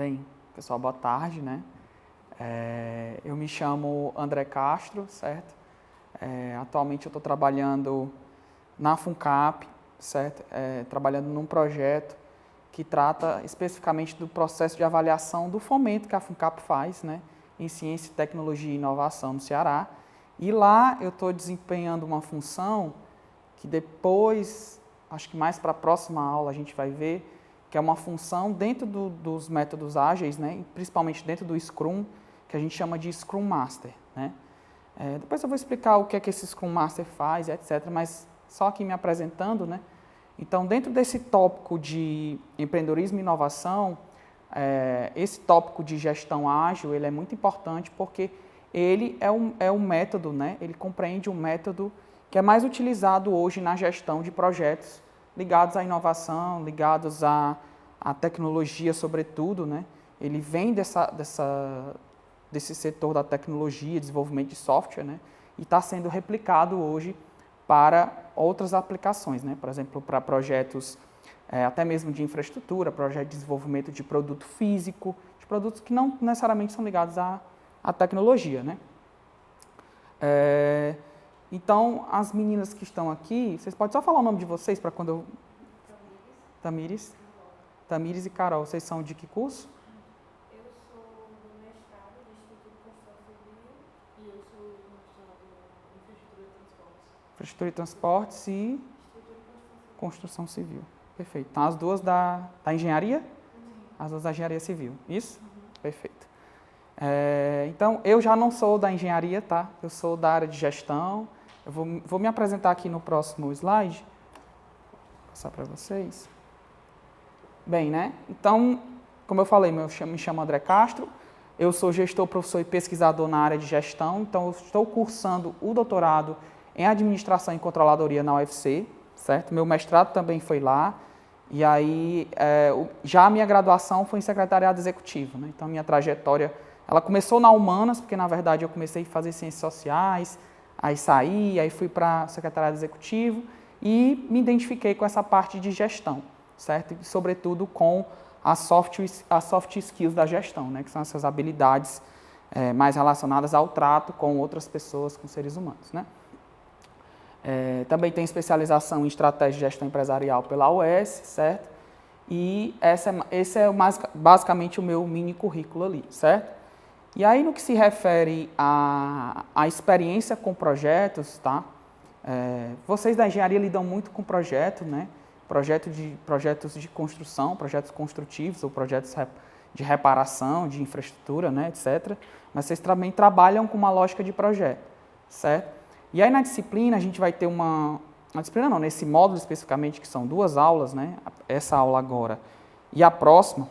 Bem, pessoal, boa tarde, né? Eu me chamo André Castro, certo? Atualmente eu estou trabalhando na FUNCAP, certo? Trabalhando num projeto que trata especificamente do processo de avaliação do fomento que a FUNCAP faz, né? Em Ciência, Tecnologia e Inovação no Ceará. E lá eu estou desempenhando uma função que depois, acho que mais para a próxima aula a gente vai ver, que é uma função dentro dos métodos ágeis, né, principalmente dentro do Scrum, que a gente chama de Scrum Master. Né? Depois eu vou explicar o que é que esse Scrum Master faz, etc., mas só aqui me apresentando. Né? Então, dentro desse tópico de empreendedorismo e inovação, esse tópico de gestão ágil ele é muito importante porque ele é um método, né? Ele compreende um método que é mais utilizado hoje na gestão de projetos ligados à inovação, ligados à tecnologia, sobretudo, né? Ele vem desse setor da tecnologia, desenvolvimento de software, né? E está sendo replicado hoje para outras aplicações, né? Por exemplo, para projetos até mesmo de infraestrutura, projetos de desenvolvimento de produto físico, de produtos que não necessariamente são ligados à tecnologia, né? Então, as meninas que estão aqui, vocês podem só falar o nome de vocês para quando eu... Tamires. Tamires e Carol, vocês são de que curso? Eu sou do mestrado do Instituto de Construção Civil e eu sou do mestrado em Infraestrutura e Transportes. Infraestrutura e Transportes e Construção Civil. Perfeito. Então, as duas da engenharia? As duas da engenharia civil, isso? Perfeito. Então, eu já não sou da engenharia, tá? Eu sou da área de gestão. Eu vou me apresentar aqui no próximo slide. Vou passar para vocês. Bem, né? Então, como eu falei, me chamo André Castro. Eu sou gestor, professor e pesquisador na área de gestão. Então, eu estou cursando o doutorado em Administração e Controladoria na UFC, certo? Meu mestrado também foi lá. E aí, já a minha graduação foi em secretariado executivo, né? Então, a minha trajetória, ela começou na Humanas, porque, na verdade, eu comecei a fazer ciências sociais, aí saí, aí fui para secretariado executivo e me identifiquei com essa parte de gestão, certo? E, sobretudo, com as soft skills da gestão, né? Que são essas habilidades mais relacionadas ao trato com outras pessoas, com seres humanos, né? Também tem especialização em estratégia de gestão empresarial pela UES, certo? E esse é basicamente o meu mini currículo ali, certo? E aí, no que se refere à experiência com projetos, tá? Vocês da engenharia lidam muito com projetos, né? Projetos de construção, projetos construtivos ou projetos de reparação, de infraestrutura, né, etc. Mas vocês também trabalham com uma lógica de projeto, certo? E aí, na disciplina, a gente vai ter nesse módulo especificamente, que são 2 aulas, né? Essa aula agora e a próxima,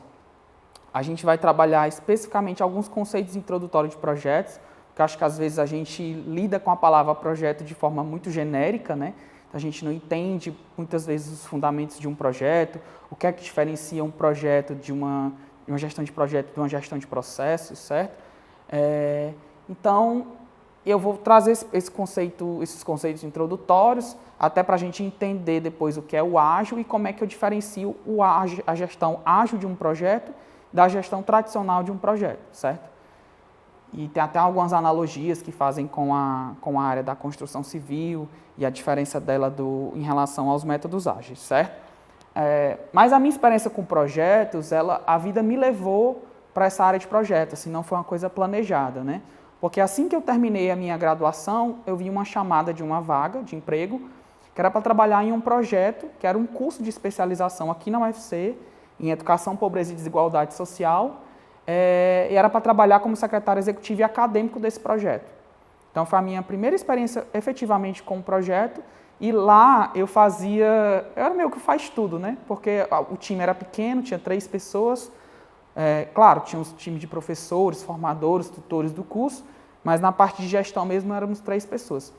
a gente vai trabalhar especificamente alguns conceitos introdutórios de projetos, porque acho que às vezes a gente lida com a palavra projeto de forma muito genérica, né? A gente não entende muitas vezes os fundamentos de um projeto, o que é que diferencia um projeto de uma gestão de projeto de uma gestão de processos, certo? Então, eu vou trazer esses conceitos introdutórios, até para a gente entender depois o que é o ágil e como é que eu diferencio a gestão ágil de um projeto da gestão tradicional de um projeto, certo? E tem até algumas analogias que fazem com a área da construção civil e a diferença dela em relação aos métodos ágeis, certo? Mas a minha experiência com projetos, a vida me levou para essa área de projetos, assim, não foi uma coisa planejada, né? Porque assim que eu terminei a minha graduação, eu vi uma chamada de uma vaga de emprego, que era para trabalhar em um projeto, que era um curso de especialização aqui na UFC, em Educação, Pobreza e Desigualdade Social, e era para trabalhar como secretário executivo e acadêmico desse projeto. Então, foi a minha primeira experiência efetivamente com o projeto, e lá eu era meio que faz tudo, né? Porque o time era pequeno, tinha 3 pessoas, claro, tinha um time de professores, formadores, tutores do curso, mas na parte de gestão mesmo éramos 3 pessoas.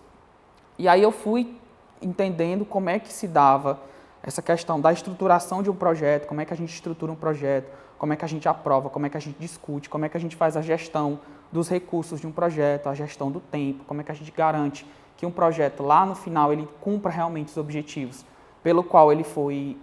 E aí eu fui entendendo como é que se dava essa questão da estruturação de um projeto, como é que a gente estrutura um projeto, como é que a gente aprova, como é que a gente discute, como é que a gente faz a gestão dos recursos de um projeto, a gestão do tempo, como é que a gente garante que um projeto lá no final ele cumpra realmente os objetivos pelo qual ele foi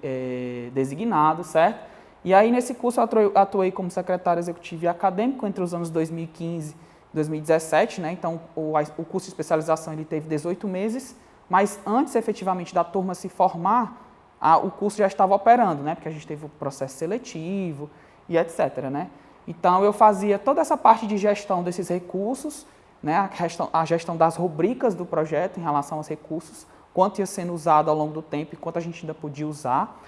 designado, certo? E aí, nesse curso, eu atuei como secretário executivo e acadêmico entre os anos 2015 e 2017, né? Então, o curso de especialização ele teve 18 meses, mas antes, efetivamente, da turma se formar, o curso já estava operando, né? Porque a gente teve o processo seletivo e etc, né? Então, eu fazia toda essa parte de gestão desses recursos, né? A gestão das rubricas do projeto em relação aos recursos, quanto ia sendo usado ao longo do tempo e quanto a gente ainda podia usar.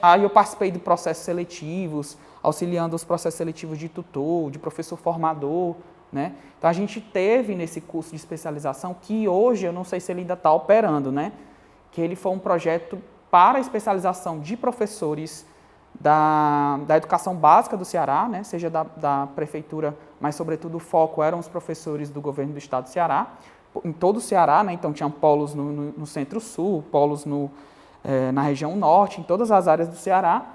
Aí eu participei de processos seletivos, auxiliando os processos seletivos de tutor, de professor formador, né? Então, a gente teve nesse curso de especialização, que hoje, eu não sei se ele ainda está operando, né? Que ele foi um projeto para a especialização de professores da educação básica do Ceará, né? Seja da prefeitura, mas, sobretudo, o foco eram os professores do governo do estado do Ceará, em todo o Ceará, né? Então, tinham polos no centro-sul, polos na região norte, em todas as áreas do Ceará.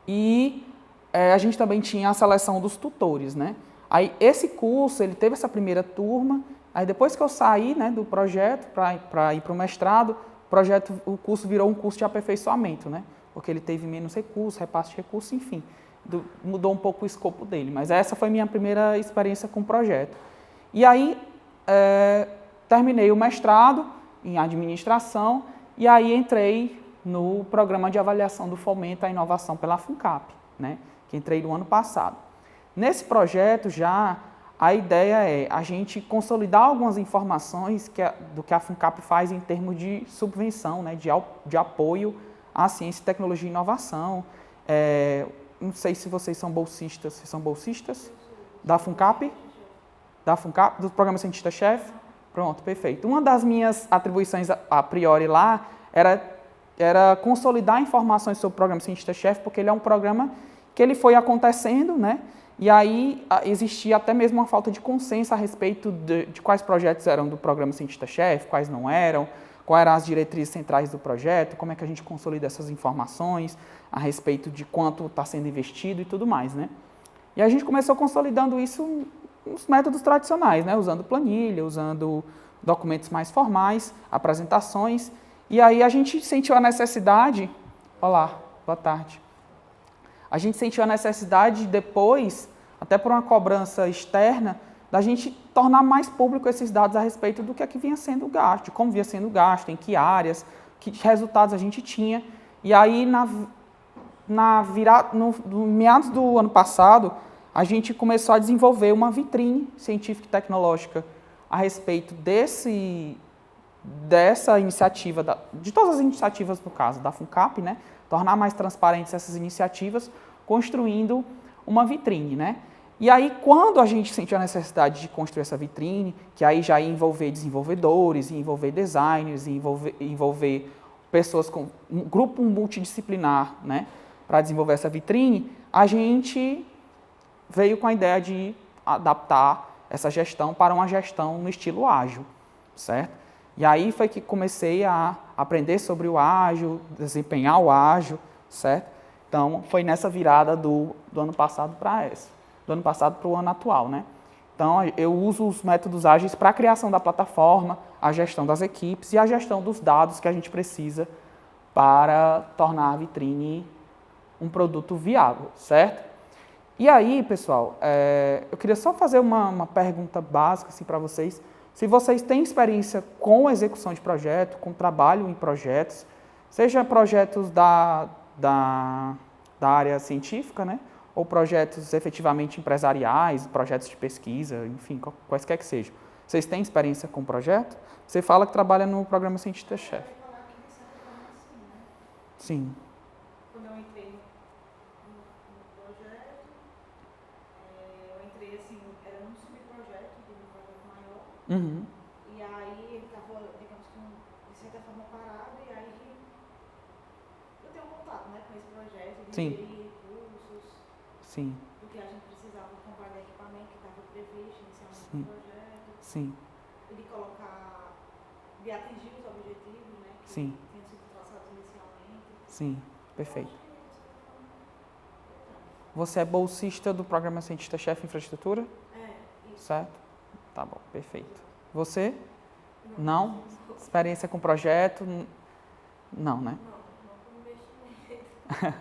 E a gente também tinha a seleção dos tutores, né? Aí, esse curso, ele teve essa primeira turma, aí depois que eu saí, né, do projeto para ir para o mestrado, o curso virou um curso de aperfeiçoamento, né? Porque ele teve menos recursos, repasse de recursos, enfim, mudou um pouco o escopo dele. Mas essa foi minha primeira experiência com o projeto. E aí, terminei o mestrado em administração e aí entrei no programa de avaliação do fomento à inovação pela FUNCAP, né? Que entrei no ano passado. Nesse projeto, a ideia é a gente consolidar algumas informações do que a FUNCAP faz em termos de subvenção, né, de apoio à ciência, tecnologia e inovação. Não sei se vocês são bolsistas. Vocês são bolsistas? Da FUNCAP? Da FUNCAP? Do Programa Cientista-Chefe? Pronto, perfeito. Uma das minhas atribuições a priori lá era consolidar informações sobre o Programa Cientista-Chefe, porque ele é um programa que ele foi acontecendo, né? E aí existia até mesmo uma falta de consenso a respeito de quais projetos eram do Programa Cientista-Chefe, quais não eram, quais eram as diretrizes centrais do projeto, como é que a gente consolida essas informações a respeito de quanto está sendo investido e tudo mais, né? E a gente começou consolidando isso nos métodos tradicionais, né? Usando planilha, usando documentos mais formais, apresentações. E aí a gente sentiu a necessidade... Olá, boa tarde. A gente sentiu a necessidade depois, até por uma cobrança externa, da gente tornar mais público esses dados a respeito do que é que vinha sendo gasto, de como vinha sendo gasto, em que áreas, que resultados a gente tinha. E aí, no meados do ano passado, a gente começou a desenvolver uma vitrine científica e tecnológica a respeito dessa iniciativa, de todas as iniciativas, no caso, da FUNCAP, né? Tornar mais transparentes essas iniciativas, construindo uma vitrine, né? E aí, quando a gente sentiu a necessidade de construir essa vitrine, que aí já ia envolver desenvolvedores, ia envolver designers, ia envolver pessoas com um grupo multidisciplinar, né? Para desenvolver essa vitrine, a gente veio com a ideia de adaptar essa gestão para uma gestão no estilo ágil, certo? E aí foi que comecei a aprender sobre o ágil, desempenhar o ágil, certo? Então, foi nessa virada do ano passado para essa, do ano passado para o ano atual, né? Então, eu uso os métodos ágeis para a criação da plataforma, a gestão das equipes e a gestão dos dados que a gente precisa para tornar a vitrine um produto viável, certo? E aí, pessoal, eu queria só fazer uma pergunta básica assim, para vocês. Se vocês têm experiência com execução de projeto, com trabalho em projetos, seja projetos da área científica, né, ou projetos efetivamente empresariais, projetos de pesquisa, enfim, quaisquer que sejam. Vocês têm experiência com projeto? Você fala que trabalha no Programa Cientista-Chefe. Sim. Quando eu entrei no projeto, eu entrei assim, era um subprojeto de um projeto maior. Uhum. E aí ele estava, digamos que, de certa forma parado, e aí eu tenho contato, né, com esse projeto de Sim. gerir recursos, Sim. do que a gente precisava comprar de equipamento que estava previsto inicialmente Sim. no projeto, Sim. e de atingir os objetivos, né, que Sim. tinham sido traçados inicialmente. Sim. Perfeito. Você é bolsista do Programa Cientista-Chefe Infraestrutura? Isso. Certo? Tá bom, perfeito. Você? Não? Experiência com projeto? Não, né? Não como investimento.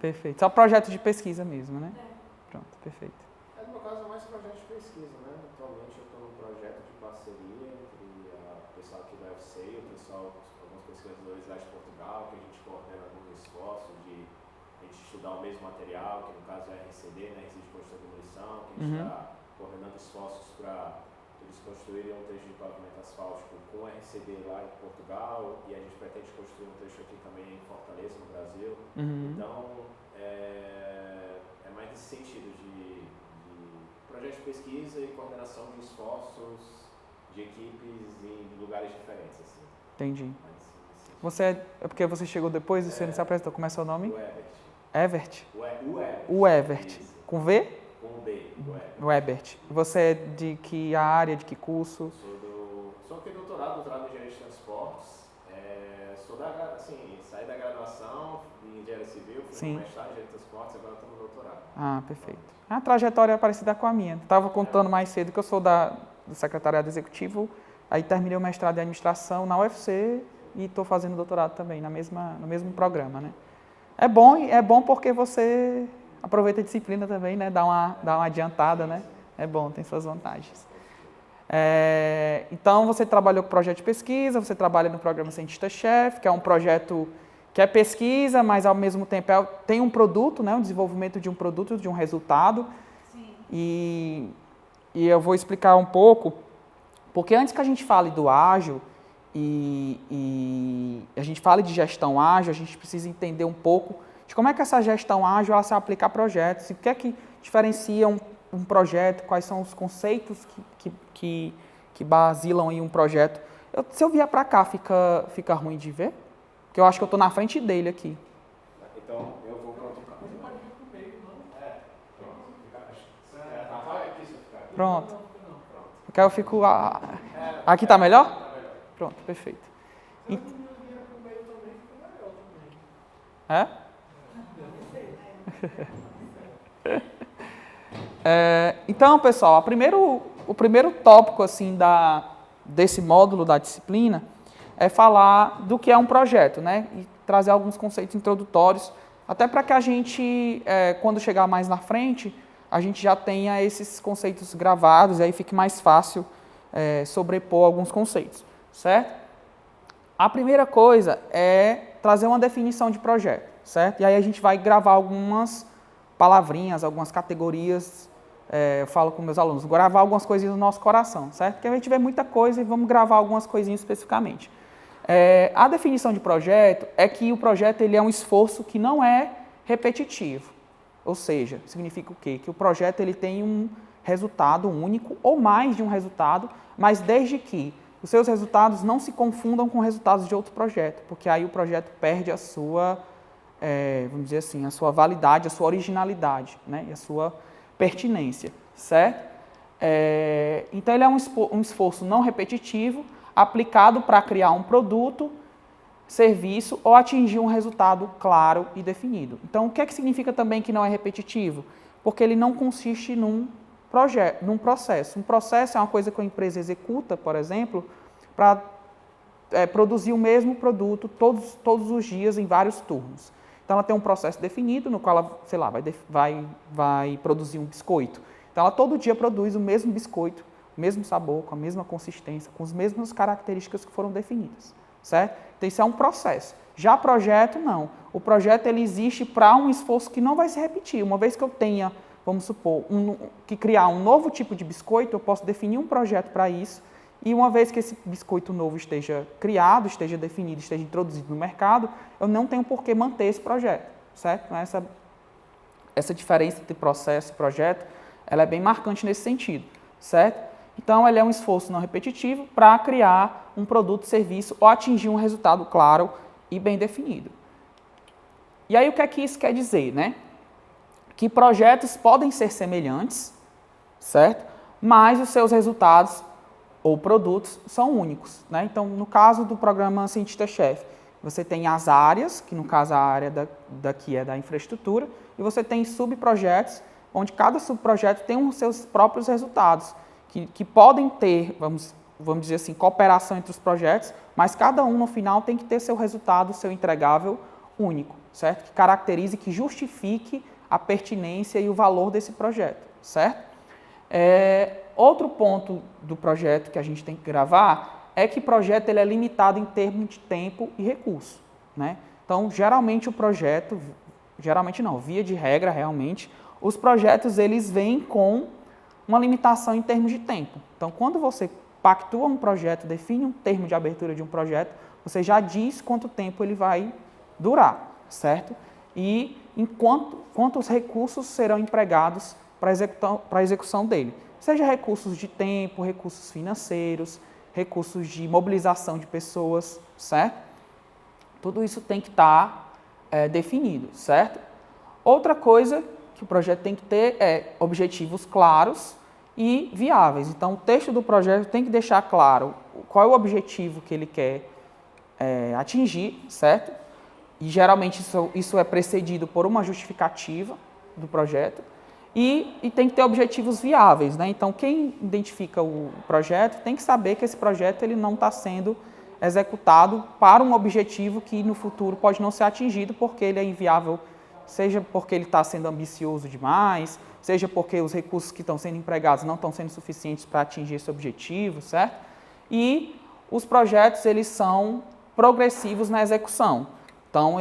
Perfeito. Só projeto de pesquisa mesmo, né? Pronto, perfeito. No meu caso é mais projeto de pesquisa, né? Atualmente eu estou num projeto de parceria entre o pessoal aqui do UFC e o pessoal, alguns pesquisadores lá de Portugal, que a gente coordena alguns esforços de a gente estudar o mesmo material, que no caso é RCD, né? Resíduo de construção de demolição, que a gente está coordenando esforços para eles construírem um trecho de pavimento asfáltico com RCD lá em Portugal e a gente pretende construir um trecho aqui também em Fortaleza, no Brasil. Então, é mais nesse sentido de projeto de pesquisa e coordenação de esforços de equipes em lugares diferentes. Assim. Entendi. Você é porque você chegou depois e você não se apresentou. Como é seu nome? O Ebert. Evert? O Ebert. Isso. Com V? Com B. O Ebert. Você é de que área, de que curso? Sou aqui doutorado em engenharia de transportes. Saí da graduação em engenharia civil, fui no mestrado em engenharia de transportes e agora estou no doutorado. Ah, perfeito. A trajetória é parecida com a minha. Estava contando mais cedo que eu sou do secretariado executivo, aí terminei o mestrado em administração na UFC e estou fazendo doutorado também no mesmo programa, né? É bom porque você aproveita a disciplina também, né? Dá uma adiantada, né? É bom, tem suas vantagens. Então, você trabalhou com projeto de pesquisa, você trabalha no programa Cientista-Chefe, que é um projeto que é pesquisa, mas ao mesmo tempo tem um produto, né? Um desenvolvimento de um produto, de um resultado. Sim. E eu vou explicar um pouco, porque antes que a gente fale do ágil e a gente fale de gestão ágil, a gente precisa entender um pouco de como é que essa gestão ágil ela se aplica a projetos, e o que é que diferencia um projeto, quais são os conceitos que basilam em um projeto. Se eu vier para cá, fica ruim de ver? Porque eu acho que eu estou na frente dele aqui. Então, eu vou para outro canto. Não pode vir para o meio, não. Pronto. Porque aí eu fico... Aqui está melhor? Pronto, perfeito. Então, pessoal, o primeiro tópico assim, desse módulo da disciplina é falar do que é um projeto, né? E trazer alguns conceitos introdutórios, até para que a gente, quando chegar mais na frente, a gente já tenha esses conceitos gravados, e aí fique mais fácil sobrepor alguns conceitos, certo? A primeira coisa é trazer uma definição de projeto, certo? E aí a gente vai gravar algumas palavrinhas, algumas categorias, eu falo com meus alunos, gravar algumas coisinhas no nosso coração, certo? Porque a gente vê muita coisa e vamos gravar algumas coisinhas especificamente. A definição de projeto é que o projeto ele é um esforço que não é repetitivo. Ou seja, significa o quê? Que o projeto ele tem um resultado único ou mais de um resultado, mas desde que os seus resultados não se confundam com resultados de outro projeto, porque aí o projeto perde a sua, vamos dizer assim, a sua validade, a sua originalidade, né? E a sua pertinência, certo? Então ele é um esforço não repetitivo, aplicado para criar um produto, serviço ou atingir um resultado claro e definido. Então, o que é que significa também que não é repetitivo? Porque ele não consiste num processo. Um processo é uma coisa que a empresa executa, por exemplo, para produzir o mesmo produto todos os dias em vários turnos. Então, ela tem um processo definido no qual ela, sei lá, vai produzir um biscoito. Então, ela todo dia produz o mesmo biscoito, o mesmo sabor, com a mesma consistência, com as mesmas características que foram definidas, certo? Então, isso é um processo. Já projeto, não. O projeto ele existe para um esforço que não vai se repetir. Uma vez que eu tenha, vamos supor, que criar um novo tipo de biscoito, eu posso definir um projeto para isso, e uma vez que esse biscoito novo esteja criado, esteja definido, esteja introduzido no mercado, eu não tenho por que manter esse projeto, certo? Então, essa diferença entre processo e projeto, ela é bem marcante nesse sentido, certo? Então, ele é um esforço não repetitivo para criar um produto, serviço ou atingir um resultado claro e bem definido. E aí, o que é que isso quer dizer, né? Que projetos podem ser semelhantes, certo? Mas os seus resultados ou produtos são únicos, né? Então, no caso do programa Cientista-Chefe, você tem as áreas, que no caso a área daqui é da infraestrutura, e você tem subprojetos, onde cada subprojeto tem os seus próprios resultados, que podem ter, vamos dizer assim, cooperação entre os projetos, mas cada um no final tem que ter seu resultado, seu entregável único, certo? Que caracterize, que justifique a pertinência e o valor desse projeto, certo? Outro ponto do projeto que a gente tem que gravar é que o projeto ele é limitado em termos de tempo e recurso, né? Então, geralmente o projeto, geralmente não, via de regra realmente, os projetos eles vêm com uma limitação em termos de tempo. Então, quando você pactua um projeto, define um termo de abertura de um projeto, você já diz quanto tempo ele vai durar, certo? E quantos recursos serão empregados para a execução dele. Seja recursos de tempo, recursos financeiros, recursos de mobilização de pessoas, certo? Tudo isso tem que estar definido, certo? Outra coisa que o projeto tem que ter é objetivos claros e viáveis. Então, o texto do projeto tem que deixar claro qual é o objetivo que ele quer atingir, certo? E geralmente isso é precedido por uma justificativa do projeto e tem que ter objetivos viáveis, né? Então, quem identifica o projeto tem que saber que esse projeto ele não está sendo executado para um objetivo que no futuro pode não ser atingido porque ele é inviável, seja porque ele está sendo ambicioso demais, seja porque os recursos que estão sendo empregados não estão sendo suficientes para atingir esse objetivo, certo? E os projetos eles são progressivos na execução. Então,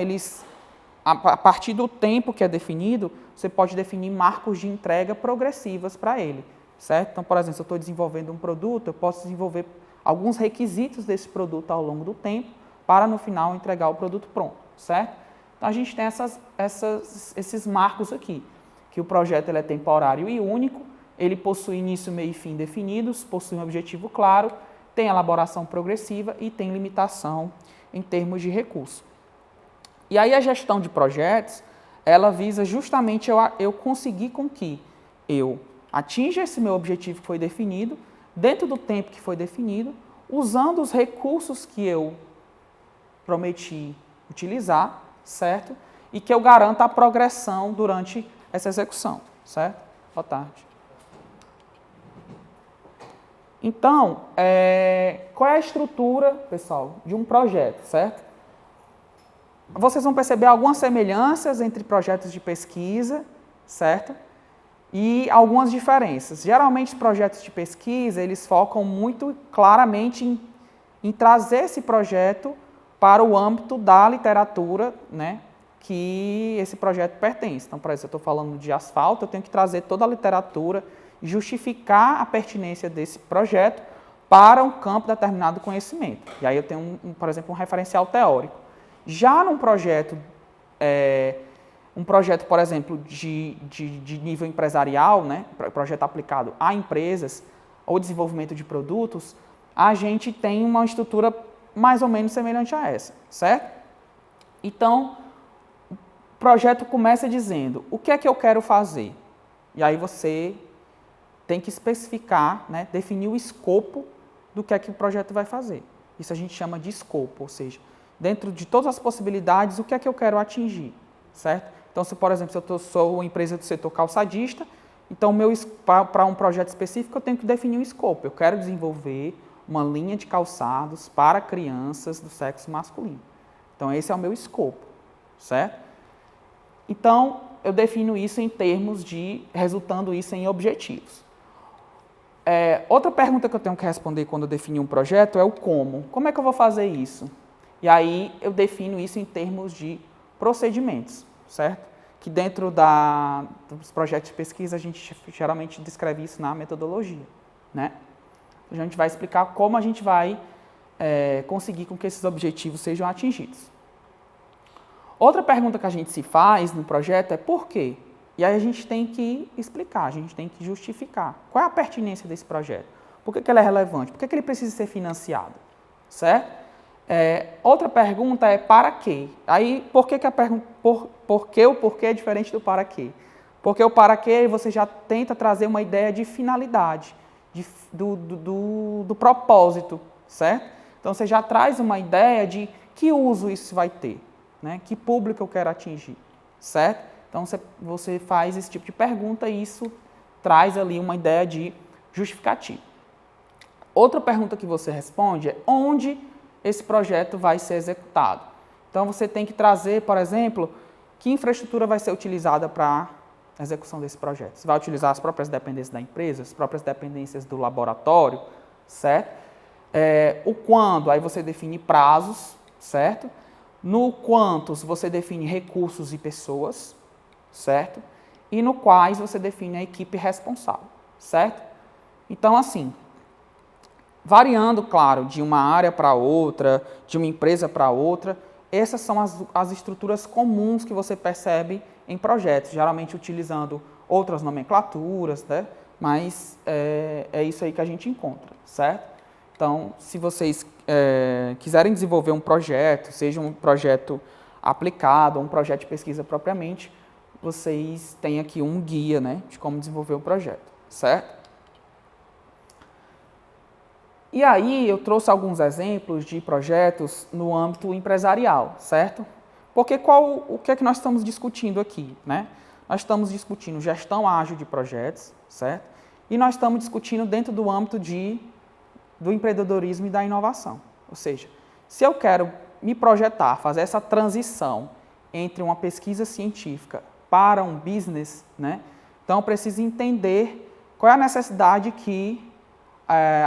a partir do tempo que é definido, você pode definir marcos de entrega progressivas para ele, certo? Então, por exemplo, se eu estou desenvolvendo um produto, eu posso desenvolver alguns requisitos desse produto ao longo do tempo para, no final, entregar o produto pronto, certo? Então, a gente tem esses marcos aqui, que o projeto ele é temporário e único, ele possui início, meio e fim definidos, possui um objetivo claro, tem elaboração progressiva e tem limitação em termos de recurso. E aí a gestão de projetos, ela visa justamente eu conseguir com que eu atinja esse meu objetivo que foi definido, dentro do tempo que foi definido, usando os recursos que eu prometi utilizar, certo? E que eu garanta a progressão durante essa execução, certo? Boa tarde. Então, qual é a estrutura, pessoal, de um projeto, certo? Vocês vão perceber algumas semelhanças entre projetos de pesquisa, certo? E algumas diferenças. Geralmente, os projetos de pesquisa, eles focam muito claramente em trazer esse projeto para o âmbito da literatura, né, que esse projeto pertence. Então, por exemplo, eu estou falando de asfalto, eu tenho que trazer toda a literatura e justificar a pertinência desse projeto para um campo determinado de conhecimento. E aí eu tenho, por exemplo, um referencial teórico. Já num projeto, por exemplo, de nível empresarial, né, projeto aplicado a empresas ou desenvolvimento de produtos, a gente tem uma estrutura mais ou menos semelhante a essa, certo? Então, o projeto começa dizendo, o que é que eu quero fazer? E aí você tem que especificar, né, definir o escopo do que é que o projeto vai fazer. Isso a gente chama de escopo, ou seja, dentro de todas as possibilidades, o que é que eu quero atingir, certo? Então, se, por exemplo, se eu sou uma empresa do setor calçadista, então, para um projeto específico, eu tenho que definir um escopo. Eu quero desenvolver uma linha de calçados para crianças do sexo masculino. Então, esse é o meu escopo, certo? Então, eu defino isso em termos de, resultando isso em objetivos. Outra pergunta que eu tenho que responder quando eu definir um projeto é o como. Como é que eu vou fazer isso? E aí, eu defino isso em termos de procedimentos, certo? Que dentro dos projetos de pesquisa, a gente geralmente descreve isso na metodologia, né? A gente vai explicar como a gente vai conseguir com que esses objetivos sejam atingidos. Outra pergunta que a gente se faz no projeto é por quê? E aí a gente tem que explicar, a gente tem que justificar. Qual é a pertinência desse projeto? Por que ele é relevante? Por que ele precisa ser financiado? Certo? Outra pergunta é para quê? Aí, por que a pergunta por que o porquê é diferente do para quê? Porque o para quê você já tenta trazer uma ideia de finalidade, do propósito, certo? Então, você já traz uma ideia de que uso isso vai ter, né? Que público eu quero atingir, certo? Então, você faz esse tipo de pergunta e isso traz ali uma ideia de justificativa. Outra pergunta que você responde é onde esse projeto vai ser executado. Então, você tem que trazer, por exemplo, que infraestrutura vai ser utilizada para a execução desse projeto. Você vai utilizar as próprias dependências da empresa, as próprias dependências do laboratório, certo? O quando, aí você define prazos, certo? No quantos, você define recursos e pessoas, certo? E no quais, você define a equipe responsável, certo? Então, assim, variando, claro, de uma área para outra, de uma empresa para outra, essas são as estruturas comuns que você percebe em projetos, geralmente utilizando outras nomenclaturas, né? Mas é isso aí que a gente encontra, certo? Então, se vocês quiserem desenvolver um projeto, seja um projeto aplicado, ou um projeto de pesquisa propriamente, vocês têm aqui um guia, né, de como desenvolver o projeto, certo? E aí eu trouxe alguns exemplos de projetos no âmbito empresarial, certo? Porque o que é que nós estamos discutindo aqui, né? Nós estamos discutindo gestão ágil de projetos, certo? E nós estamos discutindo dentro do âmbito do empreendedorismo e da inovação. Ou seja, se eu quero me projetar, fazer essa transição entre uma pesquisa científica para um business, né? Então eu preciso entender qual é a necessidade que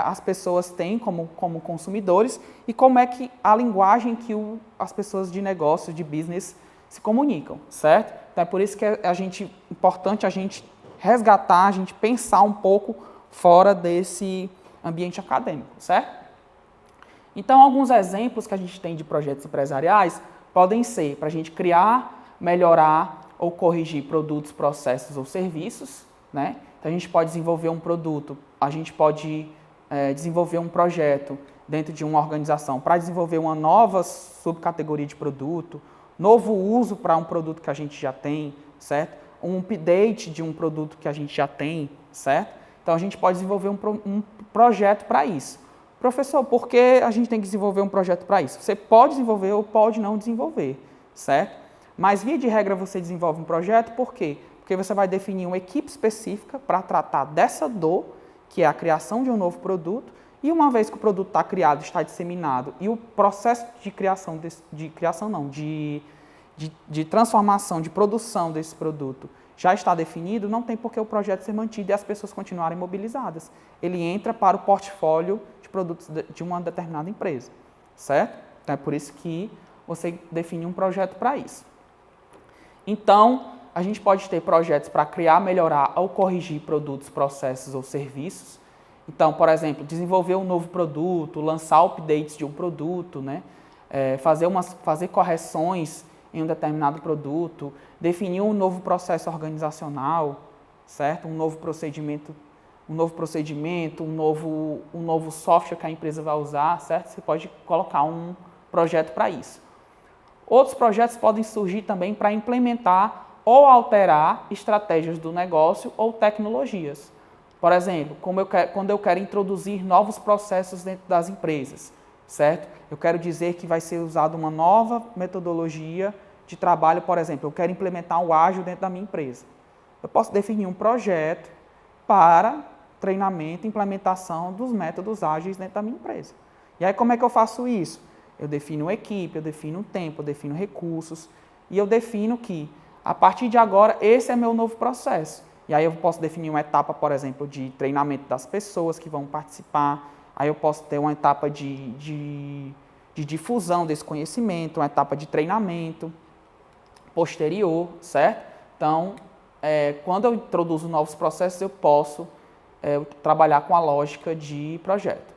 as pessoas têm como consumidores e como é que a linguagem que as pessoas de negócio, de business, se comunicam, certo? Então é por isso que é importante a gente resgatar, a gente pensar um pouco fora desse ambiente acadêmico, certo? Então, alguns exemplos que a gente tem de projetos empresariais podem ser para a gente criar, melhorar ou corrigir produtos, processos ou serviços, né? Então, a gente pode desenvolver um produto, a gente pode desenvolver um projeto dentro de uma organização para desenvolver uma nova subcategoria de produto, novo uso para um produto que a gente já tem, certo? Um update de um produto que a gente já tem, certo? Então, a gente pode desenvolver um projeto para isso. Professor, por que a gente tem que desenvolver um projeto para isso? Você pode desenvolver ou pode não desenvolver, certo? Mas, via de regra, você desenvolve um projeto, por quê? Porque você vai definir uma equipe específica para tratar dessa dor, que é a criação de um novo produto, e uma vez que o produto está criado, está disseminado, e o processo de transformação, de produção desse produto já está definido, não tem por que o projeto ser mantido e as pessoas continuarem mobilizadas. Ele entra para o portfólio de produtos de uma determinada empresa, certo? Então, é por isso que você define um projeto para isso. Então, a gente pode ter projetos para criar, melhorar ou corrigir produtos, processos ou serviços. Então, por exemplo, desenvolver um novo produto, lançar updates de um produto, né? Fazer correções em um determinado produto, definir um novo processo organizacional, certo? Um novo procedimento, um novo software que a empresa vai usar, certo? Você pode colocar um projeto para isso. Outros projetos podem surgir também para implementar ou alterar estratégias do negócio ou tecnologias. Por exemplo, quando eu quero introduzir novos processos dentro das empresas, certo? Eu quero dizer que vai ser usada uma nova metodologia de trabalho, por exemplo, eu quero implementar o ágil dentro da minha empresa. Eu posso definir um projeto para treinamento e implementação dos métodos ágeis dentro da minha empresa. E aí, como é que eu faço isso? Eu defino uma equipe, eu defino um tempo, eu defino recursos, e eu defino que, a partir de agora, esse é meu novo processo. E aí eu posso definir uma etapa, por exemplo, de treinamento das pessoas que vão participar. Aí eu posso ter uma etapa de difusão desse conhecimento, uma etapa de treinamento posterior, certo? Então, quando eu introduzo novos processos, eu posso trabalhar com a lógica de projeto.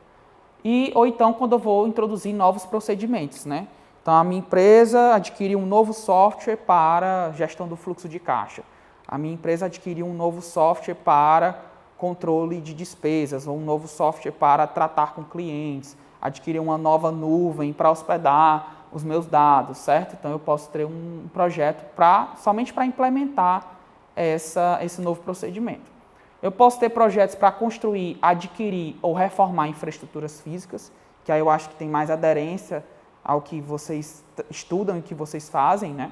Ou então, quando eu vou introduzir novos procedimentos, né? Então, a minha empresa adquiriu um novo software para gestão do fluxo de caixa. A minha empresa adquiriu um novo software para controle de despesas, ou um novo software para tratar com clientes, adquirir uma nova nuvem para hospedar os meus dados, certo? Então, eu posso ter um projeto somente para implementar esse novo procedimento. Eu posso ter projetos para construir, adquirir ou reformar infraestruturas físicas, que aí eu acho que tem mais aderência ao que vocês estudam e que vocês fazem, né?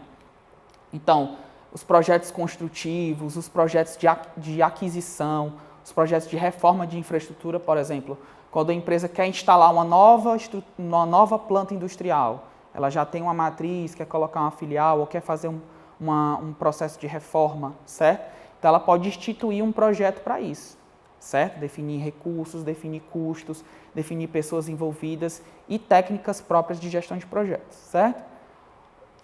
Então, os projetos construtivos, os projetos de aquisição, os projetos de reforma de infraestrutura, por exemplo, quando a empresa quer instalar uma nova planta industrial, ela já tem uma matriz, quer colocar uma filial ou quer fazer um processo de reforma, certo? Então, ela pode instituir um projeto para isso, certo? Definir recursos, definir custos, definir pessoas envolvidas e técnicas próprias de gestão de projetos, certo?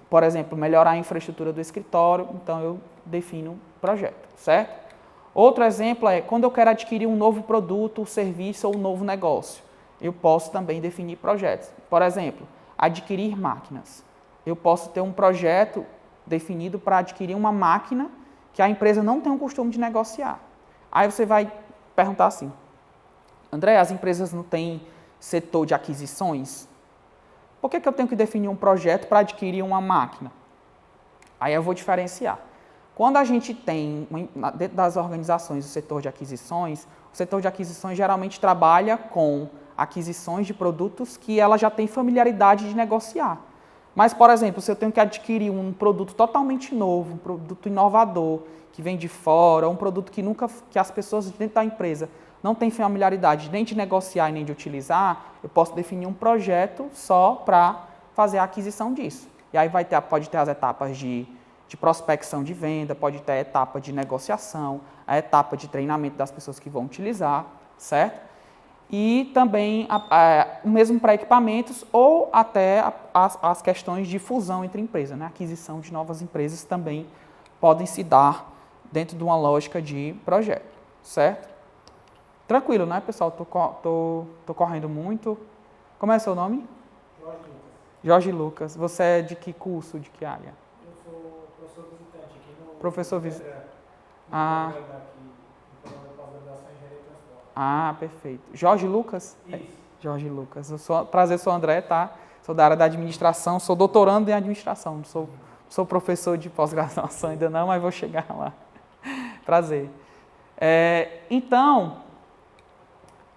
Por exemplo, melhorar a infraestrutura do escritório, então eu defino um projeto, certo? Outro exemplo é quando eu quero adquirir um novo produto, serviço ou um novo negócio. Eu posso também definir projetos. Por exemplo, adquirir máquinas. Eu posso ter um projeto definido para adquirir uma máquina que a empresa não tem o costume de negociar. Aí você vai perguntar assim, André, as empresas não têm setor de aquisições? Por que eu tenho que definir um projeto para adquirir uma máquina? Aí eu vou diferenciar. Quando a gente tem, dentro das organizações, o setor de aquisições geralmente trabalha com aquisições de produtos que ela já tem familiaridade de negociar. Mas, por exemplo, se eu tenho que adquirir um produto totalmente novo, um produto inovador, que vem de fora, um produto que as pessoas dentro da empresa não têm familiaridade nem de negociar e nem de utilizar, eu posso definir um projeto só para fazer a aquisição disso. E aí pode ter as etapas de prospecção de venda, pode ter a etapa de negociação, a etapa de treinamento das pessoas que vão utilizar, certo? E também o mesmo para equipamentos ou até as questões de fusão entre empresas, né? A aquisição de novas empresas também podem se dar dentro de uma lógica de projeto, certo? Tranquilo, né, pessoal? Tô correndo muito. Como é seu nome? Jorge Lucas. Jorge Lucas. Você é de que curso, de que área? Eu sou professor visitante aqui no... Professor visitante. Ah. Aqui, no pós-graduação em Engenharia e Transporte. Ah, perfeito. Jorge Lucas? Isso. Jorge Lucas. Prazer, sou André, tá? Sou da área da administração, sou doutorando em administração. Não sou professor de pós-graduação ainda não, mas vou chegar lá. Prazer. Então,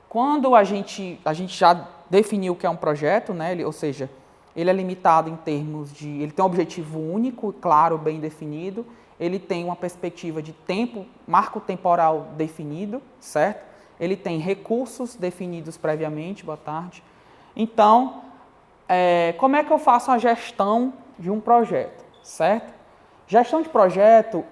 quando a gente já definiu o que é um projeto, né? Ou seja, ele é limitado em termos de... Ele tem um objetivo único, claro, bem definido. Ele tem uma perspectiva de tempo, marco temporal definido, certo? Ele tem recursos definidos previamente. Boa tarde. Então, como é que eu faço a gestão de um projeto, certo? Gestão de projeto,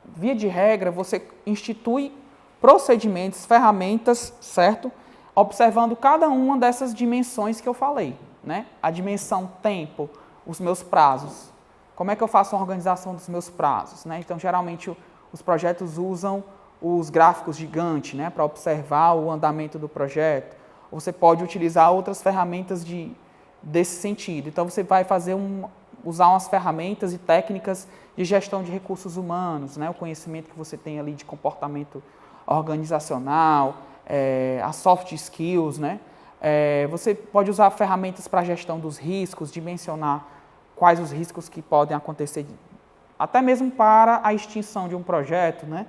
via de regra, você institui procedimentos, ferramentas, certo? Observando cada uma dessas dimensões que eu falei, né? A dimensão tempo, os meus prazos. Como é que eu faço a organização dos meus prazos, né? Então, geralmente, os projetos usam os gráficos gigantes, né, para observar o andamento do projeto. Você pode utilizar outras ferramentas desse sentido. Então, você vai usar umas ferramentas e técnicas de gestão de recursos humanos, né, o conhecimento que você tem ali de comportamento organizacional, as soft skills, né? Você pode usar ferramentas para a gestão dos riscos, dimensionar quais os riscos que podem acontecer, até mesmo para a extinção de um projeto, né?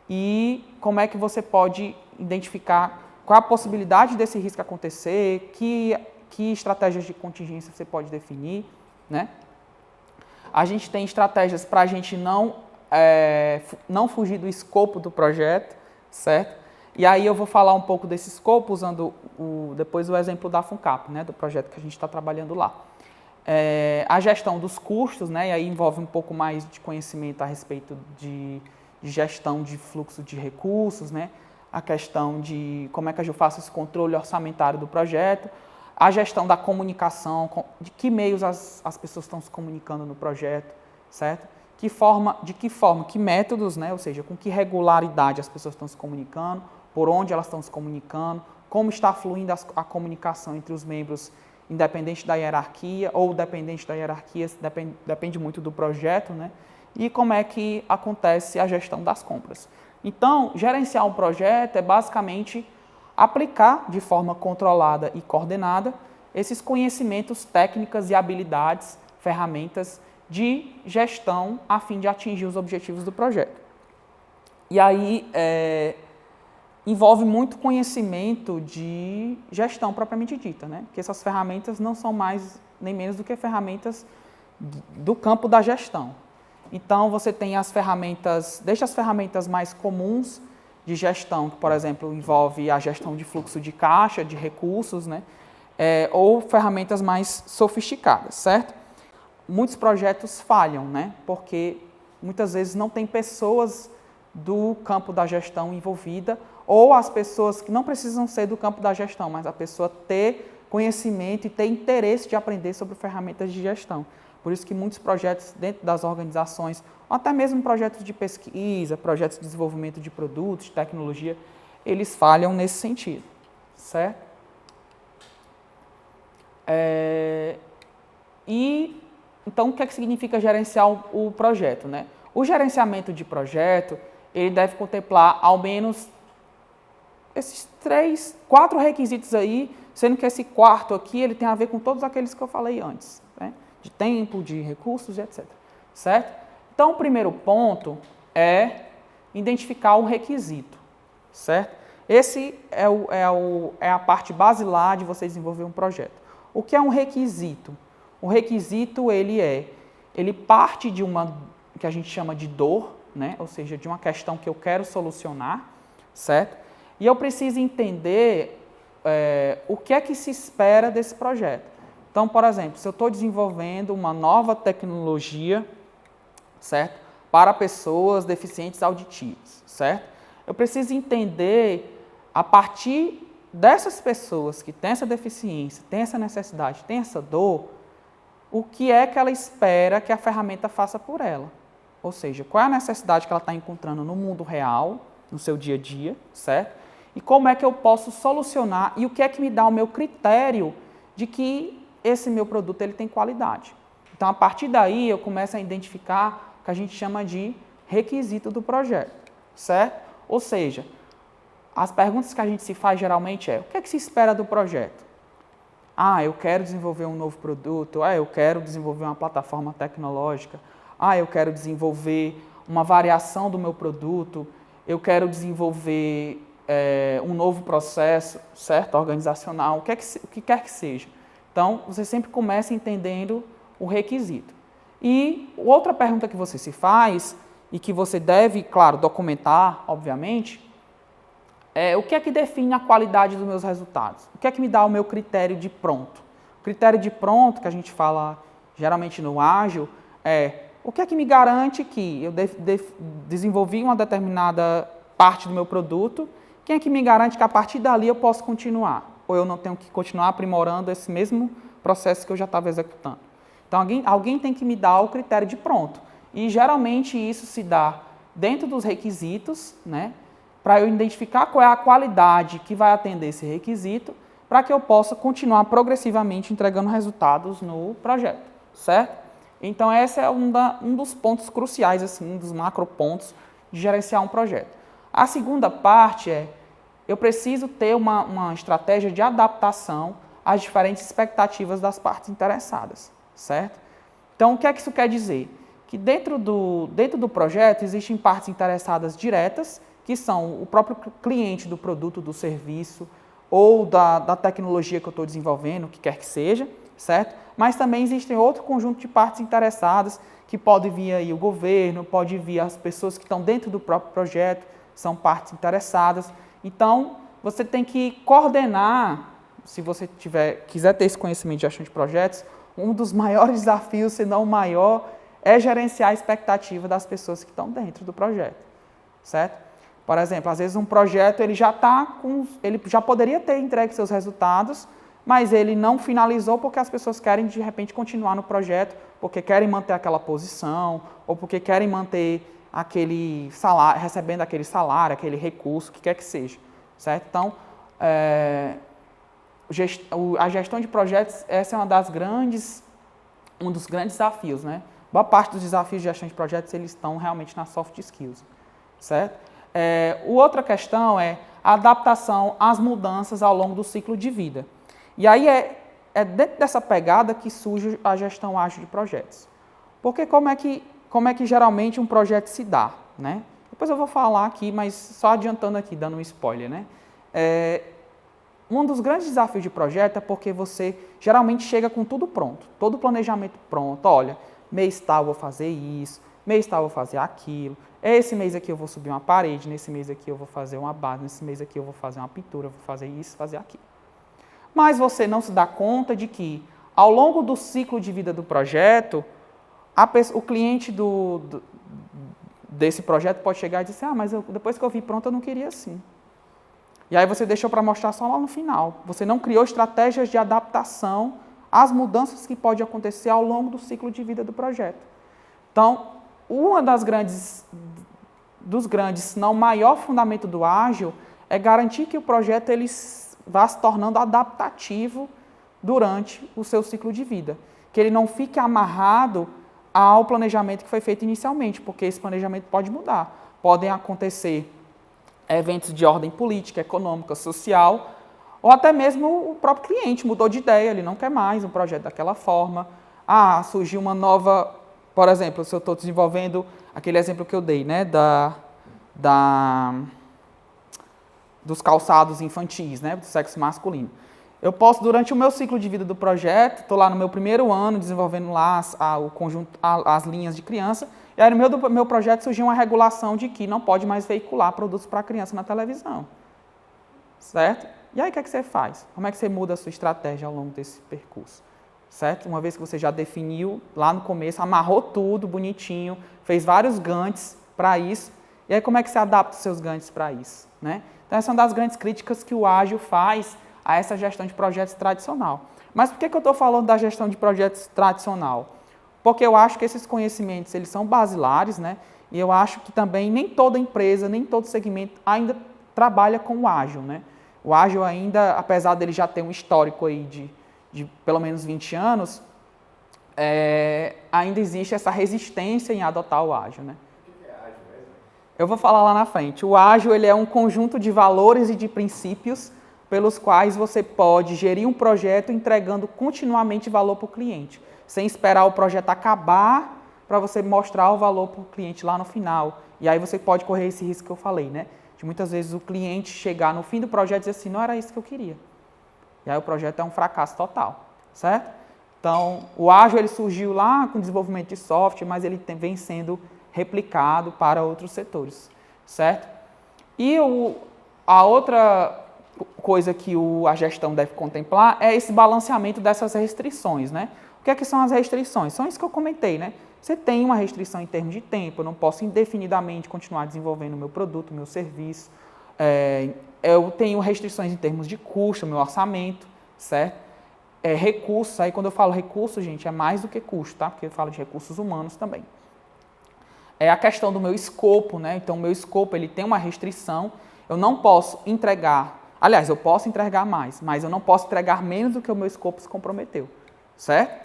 E como é que você pode identificar qual a possibilidade desse risco acontecer, que estratégias de contingência você pode definir, né? A gente tem estratégias para a gente não fugir do escopo do projeto, certo? E aí eu vou falar um pouco desse escopo usando depois o exemplo da FUNCAP, né, do projeto que a gente está trabalhando lá. A gestão dos custos, né, e aí envolve um pouco mais de conhecimento a respeito de gestão de fluxo de recursos, né, a questão de como é que eu faço esse controle orçamentário do projeto, a gestão da comunicação, de que meios as pessoas estão se comunicando no projeto, certo? De que forma, que métodos, né, ou seja, com que regularidade as pessoas estão se comunicando, por onde elas estão se comunicando, como está fluindo a comunicação entre os membros, independente da hierarquia ou dependente da hierarquia, depende muito do projeto, né? E como é que acontece a gestão das compras. Então, gerenciar um projeto é basicamente aplicar de forma controlada e coordenada esses conhecimentos, técnicas e habilidades, ferramentas de gestão a fim de atingir os objetivos do projeto. E aí, envolve muito conhecimento de gestão propriamente dita, né? Porque essas ferramentas não são mais nem menos do que ferramentas do campo da gestão. Então, você tem as ferramentas, desde as ferramentas mais comuns de gestão, que, por exemplo, envolve a gestão de fluxo de caixa, de recursos, né? Ou ferramentas mais sofisticadas, certo? Muitos projetos falham, né? Porque muitas vezes não tem pessoas do campo da gestão envolvida, ou as pessoas que não precisam ser do campo da gestão, mas a pessoa ter conhecimento e ter interesse de aprender sobre ferramentas de gestão. Por isso que muitos projetos dentro das organizações, ou até mesmo projetos de pesquisa, projetos de desenvolvimento de produtos, de tecnologia, eles falham nesse sentido, certo? Então, o que é que significa gerenciar o projeto, né? O gerenciamento de projeto, ele deve contemplar ao menos esses 4 requisitos aí, sendo que esse quarto aqui, ele tem a ver com todos aqueles que eu falei antes, né? De tempo, de recursos, etc. Certo? Então, o primeiro ponto é identificar o requisito, certo? Esse é a parte basilar de você desenvolver um projeto. O que é um requisito? O requisito, ele parte de uma, que a gente chama de dor, né? Ou seja, de uma questão que eu quero solucionar, certo? E eu preciso entender o que é que se espera desse projeto. Então, por exemplo, se eu estou desenvolvendo uma nova tecnologia, certo? Para pessoas deficientes auditivas, certo? Eu preciso entender, a partir dessas pessoas que têm essa deficiência, têm essa necessidade, têm essa dor, o que é que ela espera que a ferramenta faça por ela. Ou seja, qual é a necessidade que ela está encontrando no mundo real, no seu dia a dia, certo? E como é que eu posso solucionar e o que é que me dá o meu critério de que esse meu produto ele tem qualidade. Então, a partir daí, eu começo a identificar o que a gente chama de requisito do projeto, certo? Ou seja, as perguntas que a gente se faz geralmente o que é que se espera do projeto? Eu quero desenvolver um novo produto, eu quero desenvolver uma plataforma tecnológica, eu quero desenvolver uma variação do meu produto, eu quero desenvolver um novo processo, certo? Organizacional, o que quer que seja. Então, você sempre começa entendendo o requisito. E outra pergunta que você se faz, e que você deve, claro, documentar, obviamente, o que é que define a qualidade dos meus resultados? O que é que me dá o meu critério de pronto? O critério de pronto, que a gente fala geralmente no ágil, o que é que me garante que eu desenvolvi uma determinada parte do meu produto, quem é que me garante que a partir dali eu posso continuar? Ou eu não tenho que continuar aprimorando esse mesmo processo que eu já estava executando? Então, alguém tem que me dar o critério de pronto. E, geralmente, isso se dá dentro dos requisitos, né? Para eu identificar qual é a qualidade que vai atender esse requisito, para que eu possa continuar progressivamente entregando resultados no projeto, certo? Então, esse é um dos pontos cruciais, assim, um dos macropontos de gerenciar um projeto. A segunda parte eu preciso ter uma estratégia de adaptação às diferentes expectativas das partes interessadas, certo? Então, o que é que isso quer dizer? Que dentro do projeto existem partes interessadas diretas, que são o próprio cliente do produto, do serviço, ou da tecnologia que eu estou desenvolvendo, o que quer que seja, certo? Mas também existem outro conjunto de partes interessadas, que pode vir aí o governo, pode vir as pessoas que estão dentro do próprio projeto, são partes interessadas. Então, você tem que coordenar, se você quiser ter esse conhecimento de gestão de projetos, um dos maiores desafios, se não o maior, é gerenciar a expectativa das pessoas que estão dentro do projeto, certo? Por exemplo, às vezes um projeto ele já poderia ter entregue seus resultados, mas ele não finalizou porque as pessoas querem, de repente, continuar no projeto, porque querem manter aquela posição, ou porque querem manter aquele salário, recebendo aquele salário, aquele recurso, o que quer que seja, certo? Então, a gestão de projetos, essa é um dos grandes desafios, né? Boa parte dos desafios de gestão de projetos, eles estão realmente nas soft skills, certo? Outra questão é a adaptação às mudanças ao longo do ciclo de vida. E aí é dentro dessa pegada que surge a gestão ágil de projetos. Porque como é que geralmente um projeto se dá, né? Depois eu vou falar aqui, mas só adiantando aqui, dando um spoiler, né? Um dos grandes desafios de projeto é porque você geralmente chega com tudo pronto, todo o planejamento pronto. Olha, mês tal eu vou fazer isso, mês tal eu vou fazer aquilo, esse mês aqui eu vou subir uma parede, nesse mês aqui eu vou fazer uma base, nesse mês aqui eu vou fazer uma pintura, eu vou fazer isso, fazer aquilo. Mas você não se dá conta de que, ao longo do ciclo de vida do projeto, o cliente desse projeto pode chegar e dizer, mas depois que eu vi pronto, eu não queria assim. E aí você deixou para mostrar só lá no final. Você não criou estratégias de adaptação às mudanças que podem acontecer ao longo do ciclo de vida do projeto. Então, uma dos grandes, se não o maior fundamento do ágil, é garantir que o projeto ele vá se tornando adaptativo durante o seu ciclo de vida. Que ele não fique amarrado ao planejamento que foi feito inicialmente, porque esse planejamento pode mudar. Podem acontecer eventos de ordem política, econômica, social, ou até mesmo o próprio cliente mudou de ideia, ele não quer mais um projeto daquela forma. Surgiu uma nova, por exemplo, se eu estou desenvolvendo aquele exemplo que eu dei, né, dos calçados infantis, né, do sexo masculino. Eu posso, durante o meu ciclo de vida do projeto, estou lá no meu primeiro ano desenvolvendo lá as linhas de criança, e aí no meu projeto surgiu uma regulação de que não pode mais veicular produtos para criança na televisão. Certo? E aí o que é que você faz? Como é que você muda a sua estratégia ao longo desse percurso? Certo? Uma vez que você já definiu lá no começo, amarrou tudo bonitinho, fez vários Gantts para isso, e aí como é que você adapta os seus Gantts para isso? Né? Então essa é uma das grandes críticas que o ágil faz a essa gestão de projetos tradicional. Mas por que eu estou falando da gestão de projetos tradicional? Porque eu acho que esses conhecimentos eles são basilares, né? E eu acho que também nem toda empresa, nem todo segmento ainda trabalha com o ágil, né? O ágil ainda, apesar dele já ter um histórico aí de pelo menos 20 anos, ainda existe essa resistência em adotar o ágil, né? O que é ágil mesmo? Eu vou falar lá na frente. O ágil ele é um conjunto de valores e de princípios pelos quais você pode gerir um projeto entregando continuamente valor para o cliente, sem esperar o projeto acabar para você mostrar o valor para o cliente lá no final. E aí você pode correr esse risco que eu falei, né? De muitas vezes o cliente chegar no fim do projeto e dizer assim, não era isso que eu queria. E aí o projeto é um fracasso total, certo? Então, o ágil ele surgiu lá com o desenvolvimento de software, mas ele vem sendo replicado para outros setores, certo? E a outra coisa que a gestão deve contemplar é esse balanceamento dessas restrições, né? O que é que são as restrições? São isso que eu comentei, né? Você tem uma restrição em termos de tempo, eu não posso indefinidamente continuar desenvolvendo o meu produto, o meu serviço. Eu tenho restrições em termos de custo, meu orçamento, certo? Recursos, aí quando eu falo recursos, gente, é mais do que custo, tá? Porque eu falo de recursos humanos também. É a questão do meu escopo, né? Então, o meu escopo, ele tem uma restrição, eu não posso entregar, aliás, eu posso entregar mais, mas eu não posso entregar menos do que o meu escopo se comprometeu, certo?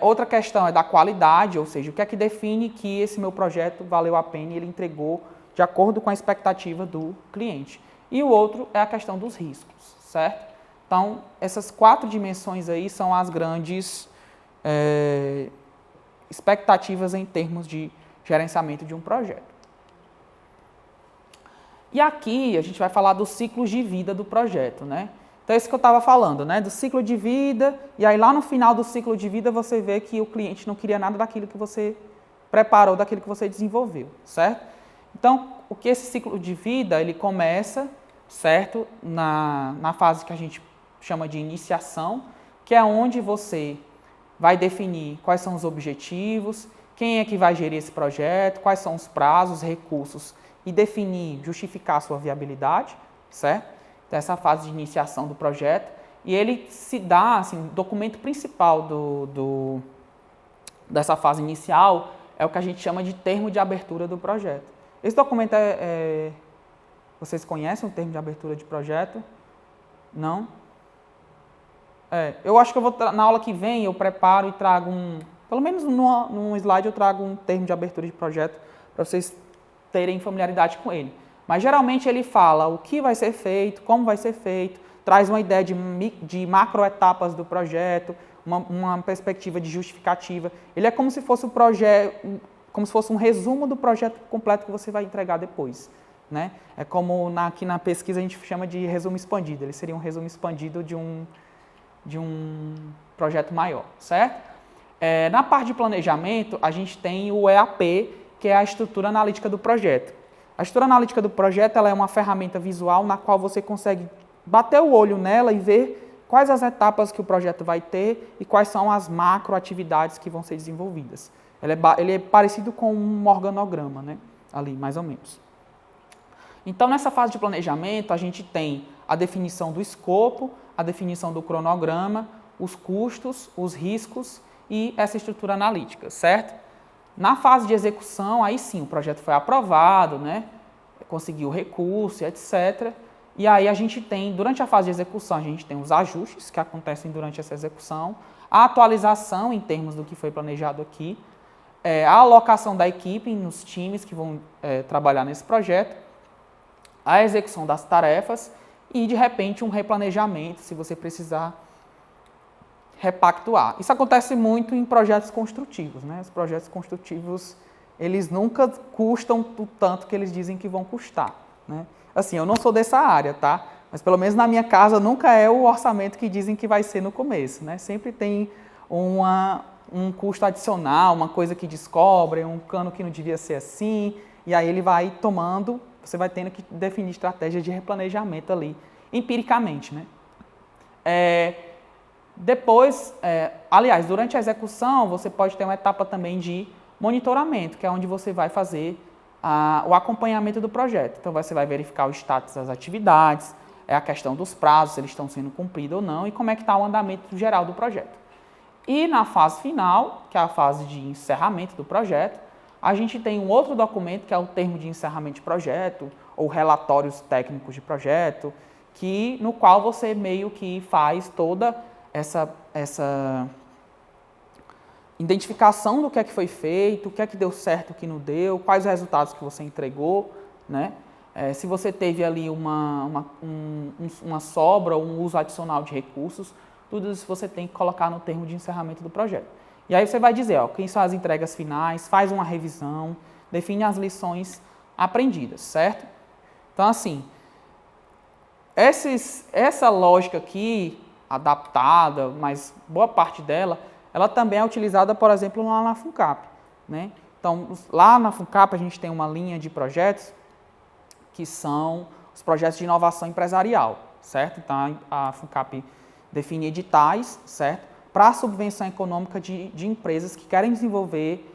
Outra questão é da qualidade, ou seja, o que é que define que esse meu projeto valeu a pena e ele entregou de acordo com a expectativa do cliente. E o outro é a questão dos riscos, certo? Então, essas 4 dimensões aí são as grandes expectativas em termos de gerenciamento de um projeto. E aqui a gente vai falar dos ciclos de vida do projeto, né? Então, é isso que eu estava falando, né? Do ciclo de vida, e aí lá no final do ciclo de vida você vê que o cliente não queria nada daquilo que você preparou, daquilo que você desenvolveu, certo? Então, o que esse ciclo de vida, ele começa, certo? Na fase que a gente chama de iniciação, que é onde você vai definir quais são os objetivos, quem é que vai gerir esse projeto, quais são os prazos, recursos, e definir, justificar a sua viabilidade, certo? Então, essa fase de iniciação do projeto, e ele se dá, assim, o documento principal dessa fase inicial é o que a gente chama de termo de abertura do projeto. Esse documento vocês conhecem o termo de abertura de projeto? Não? Eu acho que na aula que vem eu preparo e trago pelo menos num slide eu trago um termo de abertura de projeto para vocês terem familiaridade com ele. Mas geralmente ele fala o que vai ser feito, como vai ser feito, traz uma ideia de macroetapas do projeto, uma perspectiva de justificativa. Ele é como se fosse como se fosse um resumo do projeto completo que você vai entregar depois, né? É como aqui na pesquisa a gente chama de resumo expandido. Ele seria um resumo expandido de um projeto maior, certo? Na parte de planejamento, a gente tem o EAP, que é a estrutura analítica do projeto. A estrutura analítica do projeto ela é uma ferramenta visual na qual você consegue bater o olho nela e ver quais as etapas que o projeto vai ter e quais são as macroatividades que vão ser desenvolvidas. Ele é parecido com um organograma, né? Ali, mais ou menos. Então, nessa fase de planejamento, a gente tem a definição do escopo, a definição do cronograma, os custos, os riscos e essa estrutura analítica, certo? Na fase de execução, aí sim, o projeto foi aprovado, né? Conseguiu recurso, etc. E aí a gente tem, durante a fase de execução, a gente tem os ajustes que acontecem durante essa execução, a atualização em termos do que foi planejado aqui, a alocação da equipe nos times que vão trabalhar nesse projeto, a execução das tarefas e, de repente, um replanejamento, se você precisar repactuar. Isso acontece muito em projetos construtivos, né? Os projetos construtivos, eles nunca custam o tanto que eles dizem que vão custar, né? Assim, eu não sou dessa área, tá? Mas pelo menos na minha casa nunca é o orçamento que dizem que vai ser no começo, né? Sempre tem um custo adicional, uma coisa que descobrem, um cano que não devia ser assim, e aí ele vai tomando, você vai tendo que definir estratégias de replanejamento ali, empiricamente, né? Depois, aliás, durante a execução, você pode ter uma etapa também de monitoramento, que é onde você vai fazer o acompanhamento do projeto. Então, você vai verificar o status das atividades, a questão dos prazos, se eles estão sendo cumpridos ou não, e como é que está o andamento geral do projeto. E na fase final, que é a fase de encerramento do projeto, a gente tem um outro documento, que é o termo de encerramento de projeto, ou relatórios técnicos de projeto, no qual você meio que faz toda essa identificação do que é que foi feito, o que é que deu certo, o que não deu, quais os resultados que você entregou, né? Se você teve ali uma sobra ou um uso adicional de recursos, tudo isso você tem que colocar no termo de encerramento do projeto. E aí você vai dizer, quem são as entregas finais, faz uma revisão, define as lições aprendidas, certo? Então, assim, essa lógica aqui, adaptada, mas boa parte dela, ela também é utilizada, por exemplo, lá na FUNCAP, né? Então, lá na FUNCAP a gente tem uma linha de projetos que são os projetos de inovação empresarial, certo? Então, a FUNCAP define editais, certo? Para a subvenção econômica de empresas que querem desenvolver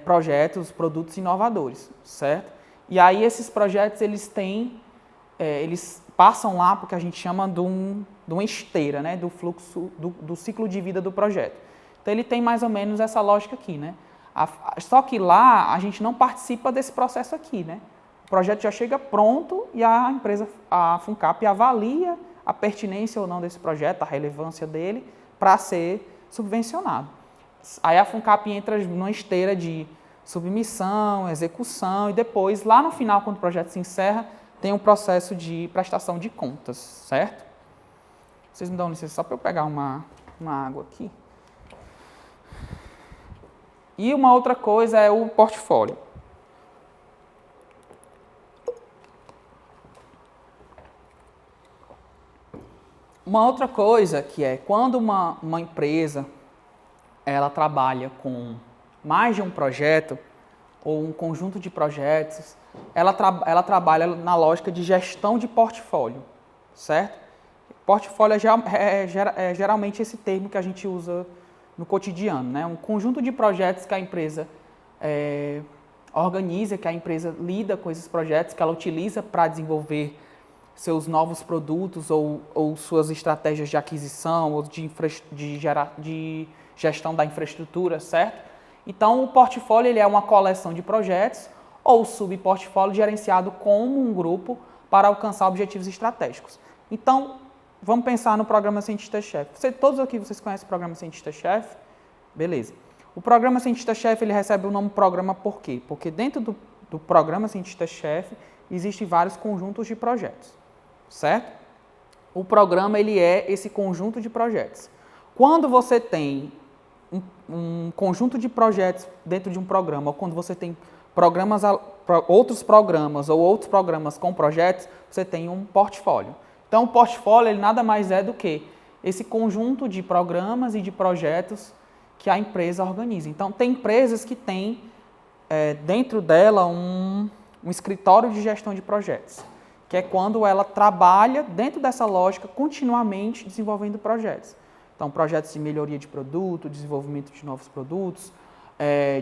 projetos, produtos inovadores, certo? E aí esses projetos, eles passam lá porque a gente chama de uma esteira, né? Do fluxo, do ciclo de vida do projeto. Então, ele tem mais ou menos essa lógica aqui, né? Só que lá, a gente não participa desse processo aqui, né? O projeto já chega pronto e a FUNCAP avalia a pertinência ou não desse projeto, a relevância dele, para ser subvencionado. Aí a FUNCAP entra numa esteira de submissão, execução, e depois, lá no final, quando o projeto se encerra, tem um processo de prestação de contas, certo? Vocês me dão licença só para eu pegar uma água aqui. E uma outra coisa é o portfólio. Uma outra coisa que é, quando uma empresa ela trabalha com mais de um projeto ou um conjunto de projetos, ela trabalha na lógica de gestão de portfólio, certo? Portfólio é geralmente esse termo que a gente usa no cotidiano, né? Um conjunto de projetos que a empresa organiza, que a empresa lida com esses projetos, que ela utiliza para desenvolver seus novos produtos ou suas estratégias de aquisição ou de gestão da infraestrutura, certo? Então, o portfólio ele é uma coleção de projetos ou subportfólio gerenciado como um grupo para alcançar objetivos estratégicos. Então, vamos pensar no Programa Cientista-Chefe. Todos aqui vocês conhecem o Programa Cientista-Chefe? Beleza. O Programa Cientista-Chefe ele recebe o nome programa por quê? Porque dentro do Programa Cientista-Chefe existem vários conjuntos de projetos, certo? O programa ele é esse conjunto de projetos. Quando você tem um conjunto de projetos dentro de um programa, ou quando você tem outros programas com projetos, você tem um portfólio. Então, o portfólio ele nada mais é do que esse conjunto de programas e de projetos que a empresa organiza. Então, tem empresas que têm dentro dela um escritório de gestão de projetos, que é quando ela trabalha dentro dessa lógica continuamente desenvolvendo projetos. Então, projetos de melhoria de produto, desenvolvimento de novos produtos,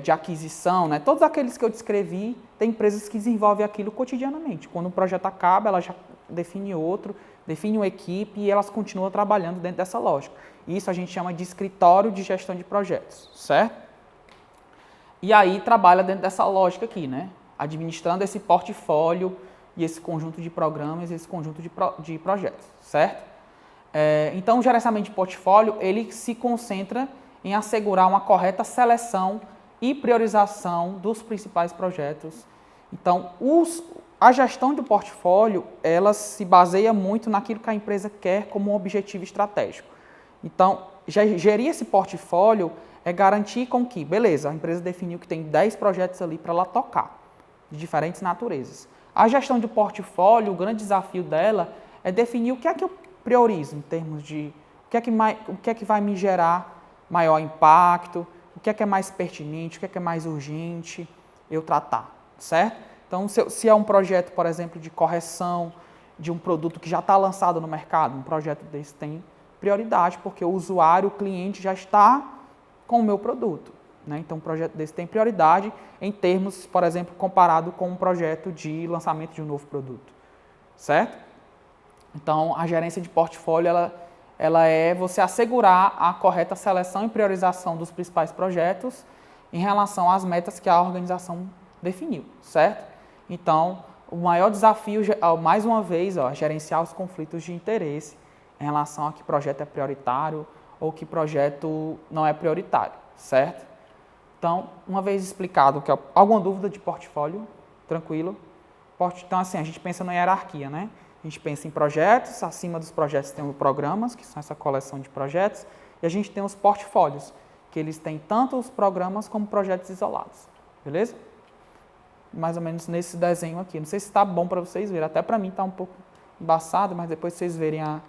de aquisição, né? Todos aqueles que eu descrevi, tem empresas que desenvolvem aquilo cotidianamente. Quando um projeto acaba, ela já define outro, define uma equipe e elas continuam trabalhando dentro dessa lógica. Isso a gente chama de escritório de gestão de projetos, certo? E aí trabalha dentro dessa lógica aqui, né? Administrando esse portfólio e esse conjunto de programas, esse conjunto de projetos, certo? Então, o gerenciamento de portfólio, ele se concentra em assegurar uma correta seleção e priorização dos principais projetos. Então, a gestão do portfólio, ela se baseia muito naquilo que a empresa quer como um objetivo estratégico. Então, gerir esse portfólio é garantir com que, beleza, a empresa definiu que tem 10 projetos ali para ela tocar, de diferentes naturezas. A gestão de portfólio, o grande desafio dela é definir o que é que eu priorizo em termos de o que é que vai me gerar maior impacto, o que é mais pertinente, o que é mais urgente eu tratar, certo? Então, se é um projeto, por exemplo, de correção de um produto que já está lançado no mercado, um projeto desse tem prioridade, porque o usuário, o cliente já está com o meu produto, né? Então, um projeto desse tem prioridade em termos, por exemplo, comparado com um projeto de lançamento de um novo produto, certo? Então, a gerência de portfólio, ela é você assegurar a correta seleção e priorização dos principais projetos em relação às metas que a organização definiu, certo? Então, o maior desafio, mais uma vez, é gerenciar os conflitos de interesse em relação a que projeto é prioritário ou que projeto não é prioritário, certo? Então, uma vez explicado, alguma dúvida de portfólio? Tranquilo? Então, assim, a gente pensa na hierarquia, né? A gente pensa em projetos, acima dos projetos tem os programas, que são essa coleção de projetos, e a gente tem os portfólios, que eles têm tanto os programas como projetos isolados, beleza? Mais ou menos nesse desenho aqui. Não sei se está bom para vocês verem, até para mim está um pouco embaçado, mas depois vocês verem, eu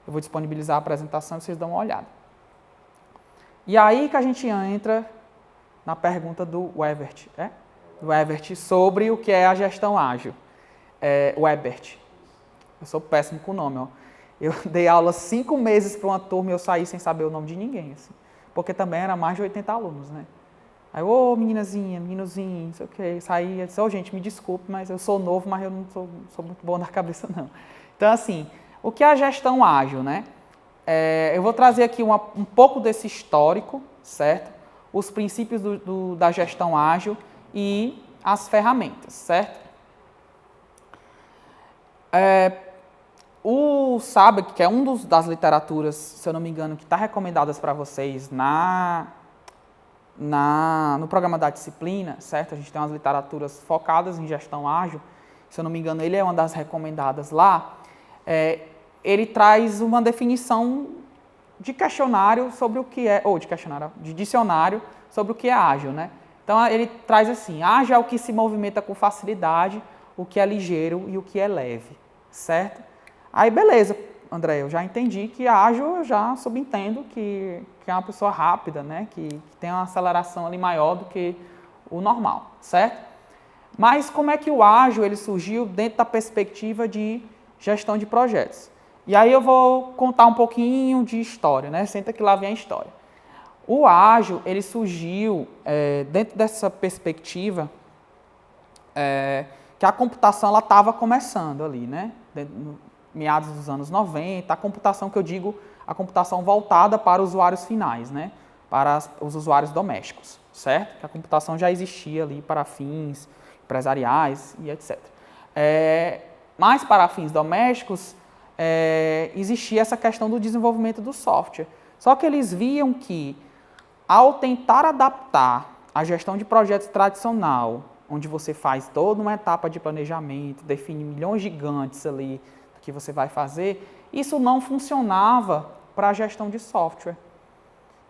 vou disponibilizar a apresentação e vocês dão uma olhada. E aí que a gente entra na pergunta do Webert, do Webert sobre o que é a gestão ágil. Webert. Eu sou péssimo com o nome, ó. Eu dei aula 5 meses para uma turma e eu saí sem saber o nome de ninguém, assim. Porque também era mais de 80 alunos, né? Aí, meninazinha, meninozinho, não sei o quê. Saí e disse, gente, me desculpe, mas eu sou novo, mas eu não sou muito bom na cabeça, não. Então, assim, o que é a gestão ágil, né? Eu vou trazer aqui um pouco desse histórico, certo? Os princípios da gestão ágil e as ferramentas, certo? O SABC, que é das literaturas, se eu não me engano, que está recomendadas para vocês no programa da disciplina, certo? A gente tem umas literaturas focadas em gestão ágil, se eu não me engano, ele é uma das recomendadas lá. Ele traz uma definição de questionário sobre o que é, de dicionário sobre o que é ágil, né? Então, ele traz assim, ágil é o que se movimenta com facilidade, o que é ligeiro e o que é leve, certo? Aí, beleza, André, eu já entendi que ágil, eu já subentendo que é uma pessoa rápida, né? Que tem uma aceleração ali maior do que o normal, certo? Mas como é que o ágil ele surgiu dentro da perspectiva de gestão de projetos? E aí eu vou contar um pouquinho de história, né? Senta que lá vem a história. O ágil, ele surgiu dentro dessa perspectiva que a computação estava começando ali, né? Meados dos anos 90, a computação que eu digo, a computação voltada para usuários finais, né? Para os usuários domésticos, certo? Que a computação já existia ali para fins empresariais e etc. Mas para fins domésticos, existia essa questão do desenvolvimento do software. Só que eles viam que, ao tentar adaptar a gestão de projetos tradicional, onde você faz toda uma etapa de planejamento, define milhões gigantes ali do que você vai fazer, isso não funcionava para a gestão de software.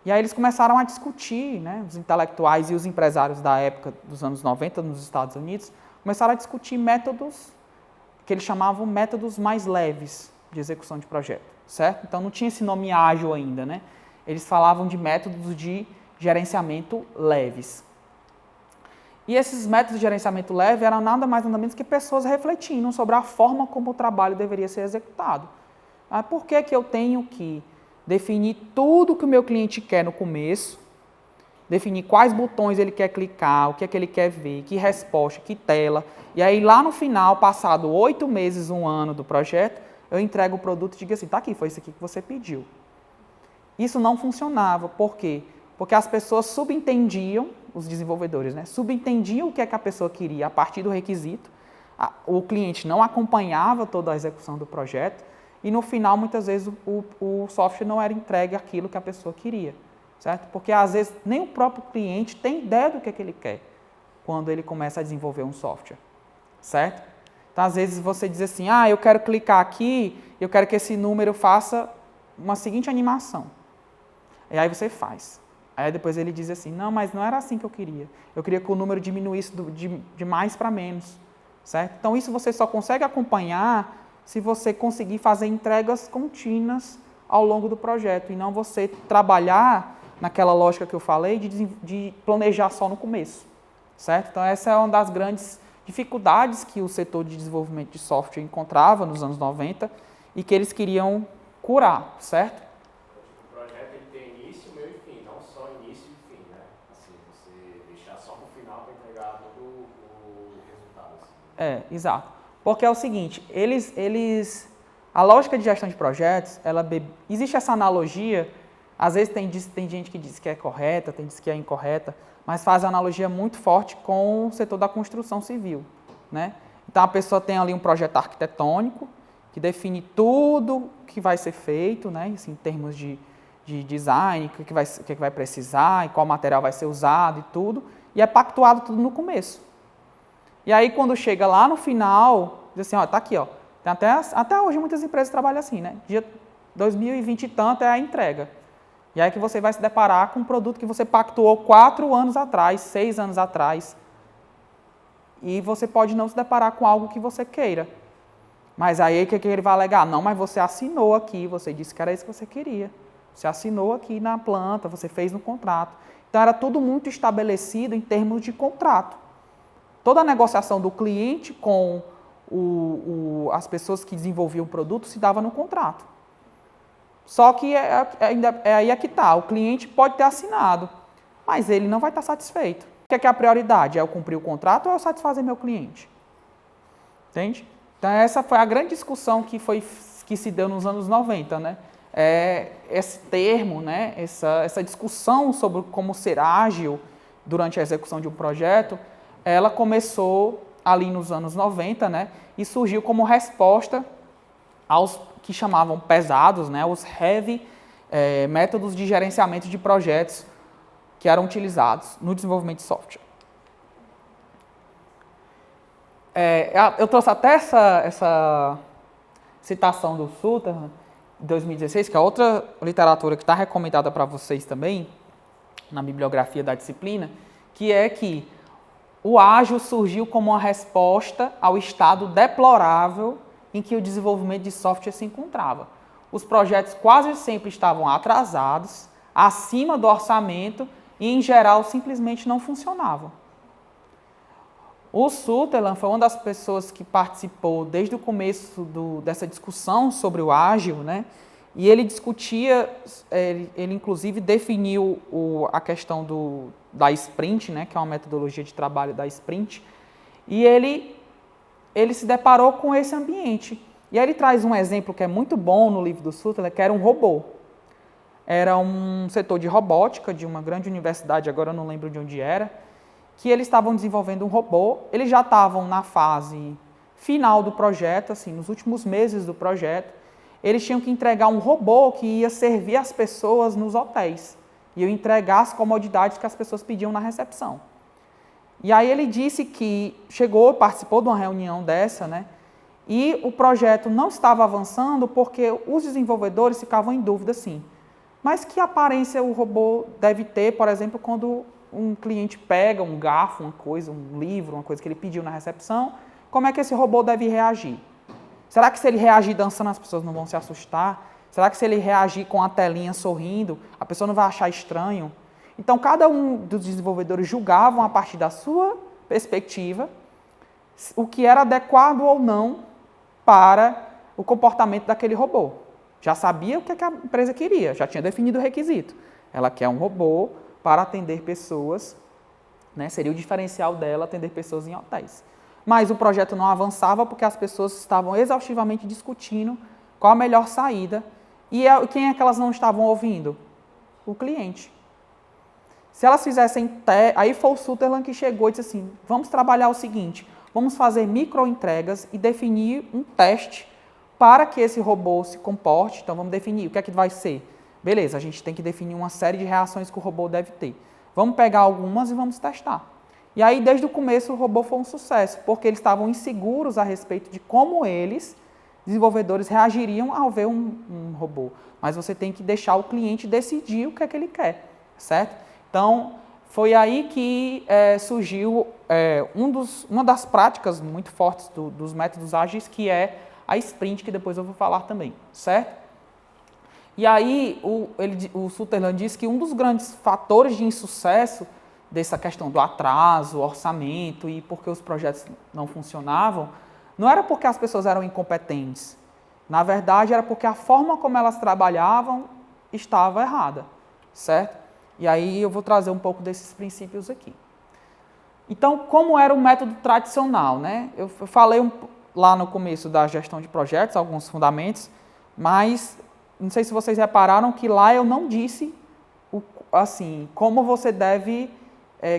E aí eles começaram a discutir, né, os intelectuais e os empresários da época dos anos 90 nos Estados Unidos, começaram a discutir métodos que eles chamavam métodos mais leves de execução de projeto, certo? Então não tinha esse nome ágil ainda, né? Eles falavam de métodos de gerenciamento leves. E esses métodos de gerenciamento leve eram nada mais nada menos que pessoas refletindo sobre a forma como o trabalho deveria ser executado. Por que eu tenho que definir tudo que o meu cliente quer no começo definir quais botões ele quer clicar, o que é que ele quer ver, que resposta, que tela. E aí lá no final, passado 8 meses, 1 ano do projeto, eu entrego o produto e digo assim, tá aqui, foi isso aqui que você pediu. Isso não funcionava. Por quê? Porque as pessoas subentendiam, os desenvolvedores, né? Subentendiam o que é que a pessoa queria a partir do requisito. O cliente não acompanhava toda a execução do projeto e no final, muitas vezes, o software não era entregue aquilo que a pessoa queria. Certo? Porque às vezes nem o próprio cliente tem ideia do que é que ele quer quando ele começa a desenvolver um software. Certo? Então, às vezes você diz assim, eu quero clicar aqui, eu quero que esse número faça uma seguinte animação. E aí você faz. Aí depois ele diz assim, não, mas não era assim que eu queria. Eu queria que o número diminuísse de mais para menos. Certo? Então, isso você só consegue acompanhar se você conseguir fazer entregas contínuas ao longo do projeto e não você trabalhar naquela lógica que eu falei de planejar só no começo. Certo? Então, essa é uma das grandes dificuldades que o setor de desenvolvimento de software encontrava nos anos 90 e que eles queriam curar, certo? O projeto ele tem início, meio e fim, não só início e fim, né? Assim, você deixar só para o final para entregar todo o resultado. Assim. Exato. Porque é o seguinte, a lógica de gestão de projetos, existe essa analogia, às vezes tem gente que diz que é correta, tem gente que é incorreta, mas faz analogia muito forte com o setor da construção civil, né? Então, a pessoa tem ali um projeto arquitetônico, que define tudo que vai ser feito, né? Assim, em termos de design, o que vai precisar, e qual material vai ser usado e tudo, e é pactuado tudo no começo. E aí, quando chega lá no final, diz assim, tá aqui, Tem até hoje muitas empresas trabalham assim, né? Dia 2020 e tanto é a entrega. E aí que você vai se deparar com um produto que você pactuou 4 anos atrás, 6 anos atrás. E você pode não se deparar com algo que você queira. Mas aí o que ele vai alegar? Não, mas você assinou aqui, você disse que era isso que você queria. Você assinou aqui na planta, você fez no contrato. Então era tudo muito estabelecido em termos de contrato. Toda a negociação do cliente com as pessoas que desenvolviam o produto se dava no contrato. Só que aí é que está, o cliente pode ter assinado, mas ele não vai estar satisfeito. O que é a prioridade? É eu cumprir o contrato ou eu satisfazer meu cliente? Entende? Então essa foi a grande discussão que se deu nos anos 90, né? Esse termo, né? Essa discussão sobre como ser ágil durante a execução de um projeto, ela começou ali nos anos 90, né? E surgiu como resposta aos que chamavam pesados, né? Os heavy métodos de gerenciamento de projetos que eram utilizados no desenvolvimento de software. Eu trouxe até essa citação do Sutherland, de 2016, que é outra literatura que está recomendada para vocês também, na bibliografia da disciplina, que é que o ágil surgiu como uma resposta ao estado deplorável em que o desenvolvimento de software se encontrava. Os projetos quase sempre estavam atrasados, acima do orçamento e, em geral, simplesmente não funcionavam. O Sutherland foi uma das pessoas que participou desde o começo dessa discussão sobre o ágil, né? E ele discutia, ele inclusive definiu a questão da sprint, né? Que é uma metodologia de trabalho da sprint, e ele se deparou com esse ambiente. E aí ele traz um exemplo que é muito bom no livro do Sutherland, que era um robô. Era um setor de robótica de uma grande universidade, agora eu não lembro de onde era, que eles estavam desenvolvendo um robô, eles já estavam na fase final do projeto, assim, nos últimos meses do projeto, eles tinham que entregar um robô que ia servir as pessoas nos hotéis, ia entregar as comodidades que as pessoas pediam na recepção. E aí ele disse que participou de uma reunião dessa, né, e o projeto não estava avançando porque os desenvolvedores ficavam em dúvida, assim, mas que aparência o robô deve ter, por exemplo, quando um cliente pega um garfo, uma coisa, um livro, uma coisa que ele pediu na recepção, como é que esse robô deve reagir? Será que se ele reagir dançando as pessoas não vão se assustar? Será que se ele reagir com a telinha sorrindo, a pessoa não vai achar estranho? Então, cada um dos desenvolvedores julgavam a partir da sua perspectiva o que era adequado ou não para o comportamento daquele robô. Já sabia o que a empresa queria, já tinha definido o requisito. Ela quer um robô para atender pessoas, né? Seria o diferencial dela atender pessoas em hotéis. Mas o projeto não avançava porque as pessoas estavam exaustivamente discutindo qual a melhor saída. E quem é que elas não estavam ouvindo? O cliente. Se elas fizessem aí foi o Sutherland que chegou e disse assim, vamos trabalhar o seguinte, vamos fazer microentregas e definir um teste para que esse robô se comporte. Então vamos definir o que é que vai ser. Beleza, a gente tem que definir uma série de reações que o robô deve ter. Vamos pegar algumas e vamos testar. E aí, desde o começo, o robô foi um sucesso, porque eles estavam inseguros a respeito de como eles, desenvolvedores, reagiriam ao ver um robô. Mas você tem que deixar o cliente decidir o que é que ele quer, certo? Então, foi aí que surgiu uma das práticas muito fortes dos métodos ágeis, que é a sprint, que depois eu vou falar também, certo? E aí, o Sutherland disse que um dos grandes fatores de insucesso dessa questão do atraso, orçamento e porque os projetos não funcionavam, não era porque as pessoas eram incompetentes. Na verdade, era porque a forma como elas trabalhavam estava errada, certo? E aí eu vou trazer um pouco desses princípios aqui. Então, como era o método tradicional, né? Eu falei lá no começo da gestão de projetos, alguns fundamentos, mas não sei se vocês repararam que lá eu não disse assim, como você deve,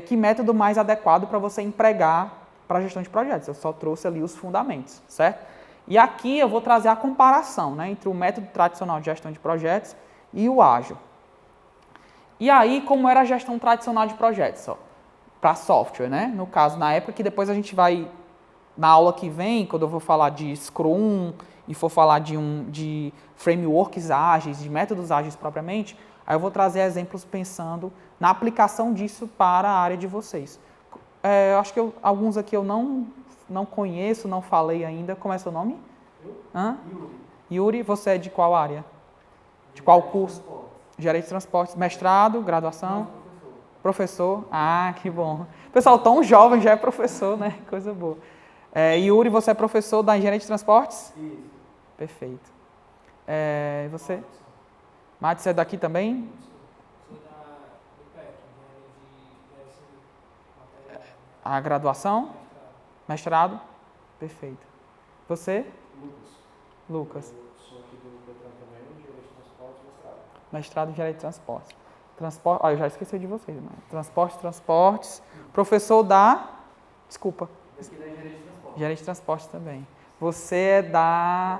que método mais adequado para você empregar para a gestão de projetos. Eu só trouxe ali os fundamentos, certo? E aqui eu vou trazer a comparação, né, entre o método tradicional de gestão de projetos e o ágil. E aí, como era a gestão tradicional de projetos? Para software, né? No caso, na época que depois a gente vai, na aula que vem, quando eu vou falar de Scrum e for falar de frameworks ágeis, de métodos ágeis propriamente, aí eu vou trazer exemplos pensando na aplicação disso para a área de vocês. Eu acho que alguns aqui eu não conheço, não falei ainda. Como é seu nome? Yuri. Yuri, você é de qual área? De qual curso? Gerente de transportes. Mestrado, graduação? Não, Professor? Ah, que bom. Pessoal, tão jovem já é professor, né? Coisa boa. Yuri, você é professor da engenharia de transportes? Isso. Perfeito. E você? Márcio, você é daqui também? Sou do PEC, engenharia de material. A graduação? Mestrado? Perfeito. Você? Lucas. Eu sou aqui do Detran também, engenharia de transporte e mestrado. Mestrado em engenharia de transportes. Eu já esqueci de vocês, mas transportes. Professor da... Desculpa. Aqui da engenharia de transporte. Engenharia de transportes também. Você é da...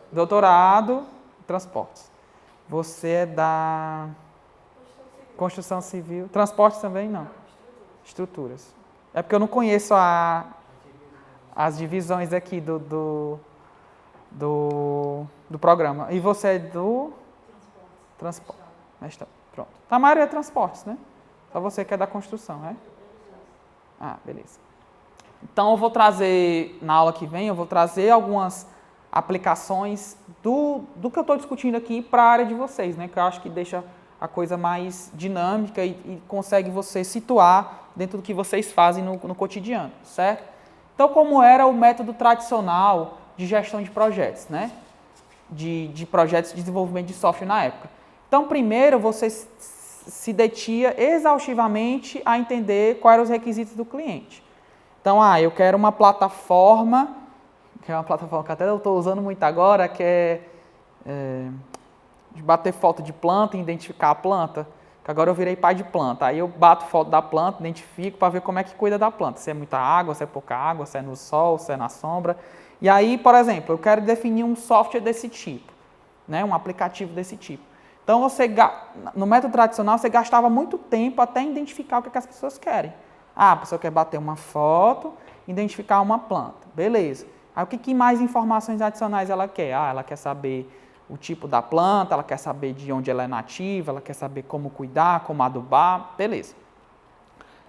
Doutorado em transportes. Você é da... Construção civil. Transportes também? Não. Estruturas. É porque eu não conheço as divisões aqui do programa. E você é do... Transporte. Pronto. A maioria é transportes, né? Só você que é da construção, né? Ah, beleza. Então, eu vou trazer, na aula que vem, eu vou trazer algumas aplicações do que eu estou discutindo aqui para a área de vocês, né? Que eu acho que deixa a coisa mais dinâmica e consegue você situar dentro do que vocês fazem no cotidiano, certo? Então, como era o método tradicional de gestão de projetos, né? De projetos de desenvolvimento de software na época. Então, primeiro, você se detinha exaustivamente a entender quais eram os requisitos do cliente. Então, eu quero uma plataforma, que é uma plataforma que até eu estou usando muito agora, que é de bater foto de planta e identificar a planta, que agora eu virei pai de planta. Aí eu bato foto da planta, identifico para ver como é que cuida da planta. Se é muita água, se é pouca água, se é no sol, se é na sombra. E aí, por exemplo, eu quero definir um software desse tipo, né, um aplicativo desse tipo. Então, no método tradicional, você gastava muito tempo até identificar o que as pessoas querem. A pessoa quer bater uma foto, identificar uma planta. Beleza. Aí, o que mais informações adicionais ela quer? Ela quer saber o tipo da planta, ela quer saber de onde ela é nativa, ela quer saber como cuidar, como adubar. Beleza.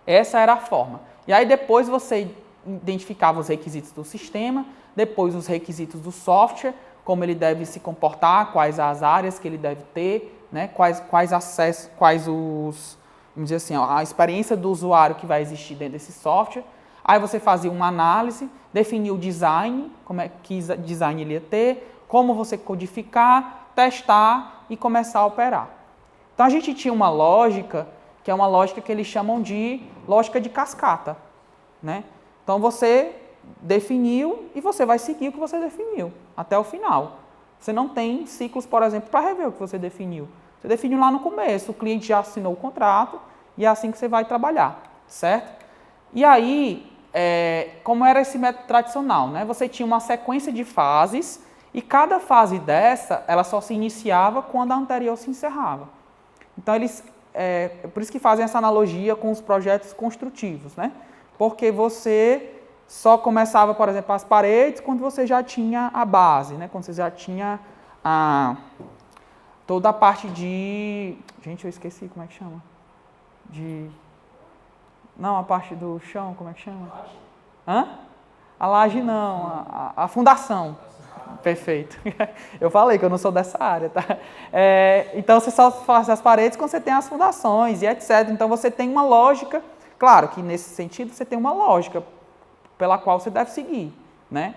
Essa era a forma. E aí, depois você identificava os requisitos do sistema, depois os requisitos do software, como ele deve se comportar, quais as áreas que ele deve ter, né? Quais acessos, vamos dizer assim, a experiência do usuário que vai existir dentro desse software. Aí você fazia uma análise, definia o design, que design ele ia ter, como você codificar, testar e começar a operar. Então a gente tinha uma lógica que é uma lógica que eles chamam de lógica de cascata, né? Então, você definiu e você vai seguir o que você definiu até o final. Você não tem ciclos, por exemplo, para rever o que você definiu. Você definiu lá no começo, o cliente já assinou o contrato e é assim que você vai trabalhar, certo? E aí, como era esse método tradicional, né? Você tinha uma sequência de fases e cada fase dessa, ela só se iniciava quando a anterior se encerrava. Então, por isso que fazem essa analogia com os projetos construtivos, né? Porque você só começava, por exemplo, as paredes quando você já tinha a base, né? Quando você já tinha toda a parte de... Gente, eu esqueci como é que chama. Não, a parte do chão, como é que chama? Hã? A laje não, a fundação. Perfeito. Eu falei que eu não sou dessa área, tá? Então, você só faz as paredes quando você tem as fundações e etc. Então, você tem uma lógica... Claro que, nesse sentido, você tem uma lógica pela qual você deve seguir, né?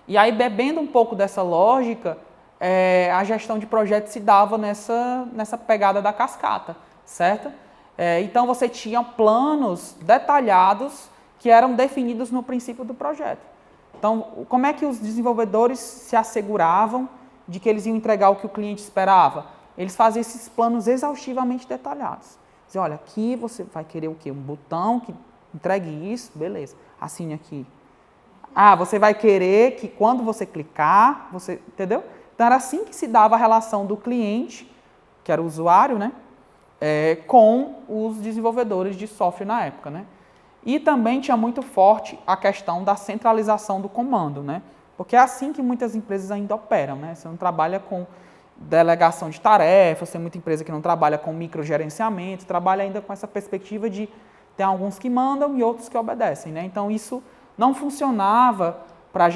E aí, bebendo um pouco dessa lógica, a gestão de projetos se dava nessa pegada da cascata, certo? Então, você tinha planos detalhados que eram definidos no princípio do projeto. Então, como é que os desenvolvedores se asseguravam de que eles iam entregar o que o cliente esperava? Eles faziam esses planos exaustivamente detalhados. Dizer, olha, aqui você vai querer o quê? Um botão que entregue isso? Beleza, assine aqui. Você vai querer que quando você clicar, você... Entendeu? Então, era assim que se dava a relação do cliente, que era o usuário, né? Com os desenvolvedores de software na época, né? E também tinha muito forte a questão da centralização do comando, né? Porque é assim que muitas empresas ainda operam, né? Você não trabalha com delegação de tarefas, tem muita empresa que não trabalha com microgerenciamento, trabalha ainda com essa perspectiva de ter alguns que mandam e outros que obedecem, né? Então, isso não funcionava para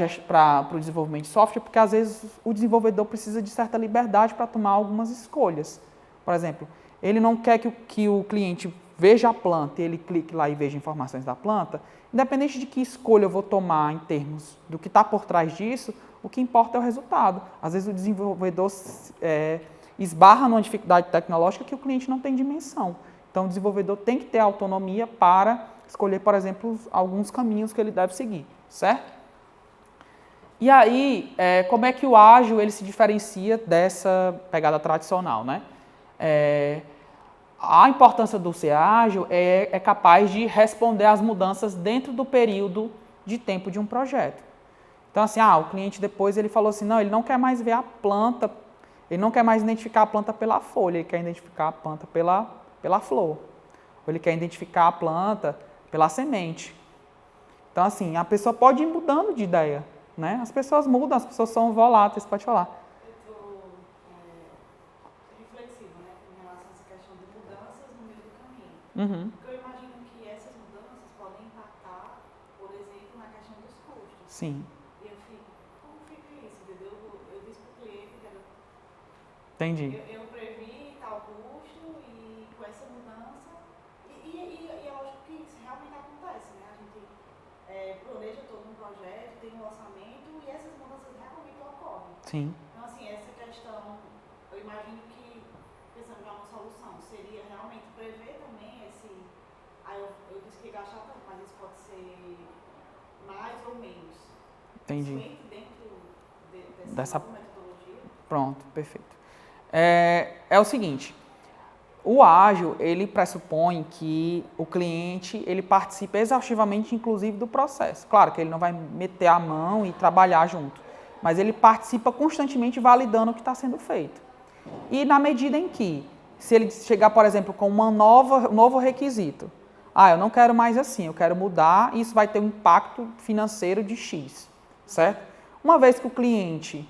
o desenvolvimento de software, porque às vezes o desenvolvedor precisa de certa liberdade para tomar algumas escolhas. Por exemplo, ele não quer que o cliente veja a planta e ele clique lá e veja informações da planta, independente de que escolha eu vou tomar em termos do que está por trás disso, o que importa é o resultado. Às vezes o desenvolvedor esbarra numa dificuldade tecnológica que o cliente não tem dimensão. Então o desenvolvedor tem que ter autonomia para escolher, por exemplo, alguns caminhos que ele deve seguir, certo? E aí, como é que o ágil ele se diferencia dessa pegada tradicional, né? A importância do ser ágil é capaz de responder às mudanças dentro do período de tempo de um projeto. Então, assim, o cliente depois ele falou assim, não, ele não quer mais ver a planta, ele não quer mais identificar a planta pela folha, ele quer identificar a planta pela flor. Ou ele quer identificar a planta pela semente. Então, assim, a pessoa pode ir mudando de ideia, né? As pessoas mudam, as pessoas são voláteis, pode falar. Uhum. Porque eu imagino que essas mudanças podem impactar, por exemplo, na questão dos custos. Sim. E eu fico, como fica isso, entendeu? Eu disse para o cliente que Entendi. eu previ tal custo e com essa mudança, e é lógico que isso realmente acontece, né? A gente planeja todo um projeto, tem um orçamento e essas mudanças realmente ocorrem. Sim. Então, assim, essa questão, eu imagino que, pensando em uma solução, seria realmente prever também eu disse que gastar tanto, mas isso pode ser mais ou menos. Entendi. Isso entra dentro dessa nova metodologia? Pronto, perfeito. É o seguinte, o ágil, ele pressupõe que o cliente, ele participe exaustivamente, inclusive, do processo. Claro que ele não vai meter a mão e trabalhar junto, mas ele participa constantemente validando o que está sendo feito. E na medida em que, se ele chegar, por exemplo, com um novo requisito, eu não quero mais assim, eu quero mudar, e isso vai ter um impacto financeiro de X, certo? Uma vez que o cliente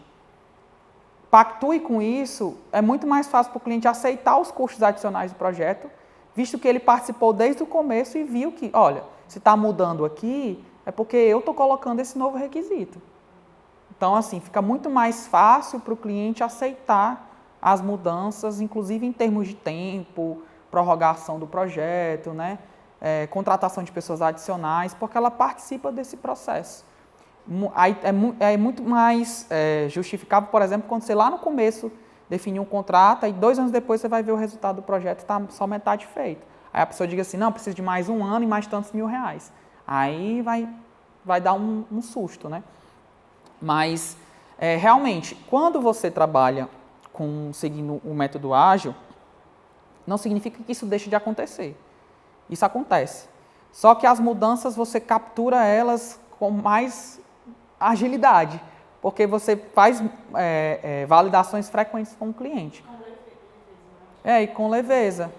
pactue com isso, é muito mais fácil para o cliente aceitar os custos adicionais do projeto, visto que ele participou desde o começo e viu que, olha, se está mudando aqui, é porque eu estou colocando esse novo requisito. Então, assim, fica muito mais fácil para o cliente aceitar as mudanças, inclusive em termos de tempo, prorrogação do projeto, né? Contratação de pessoas adicionais, porque ela participa desse processo. É muito mais justificável, por exemplo, quando você lá no começo definir um contrato, aí 2 anos depois você vai ver o resultado do projeto, está só metade feito. Aí a pessoa diga assim, não, preciso de mais 1 ano e mais tantos R$1.000. Aí vai dar um susto, né? Mas, realmente, quando você trabalha seguindo o método ágil, não significa que isso deixe de acontecer. Isso acontece. Só que as mudanças você captura elas com mais agilidade, porque você faz validações frequentes com o cliente. E com leveza,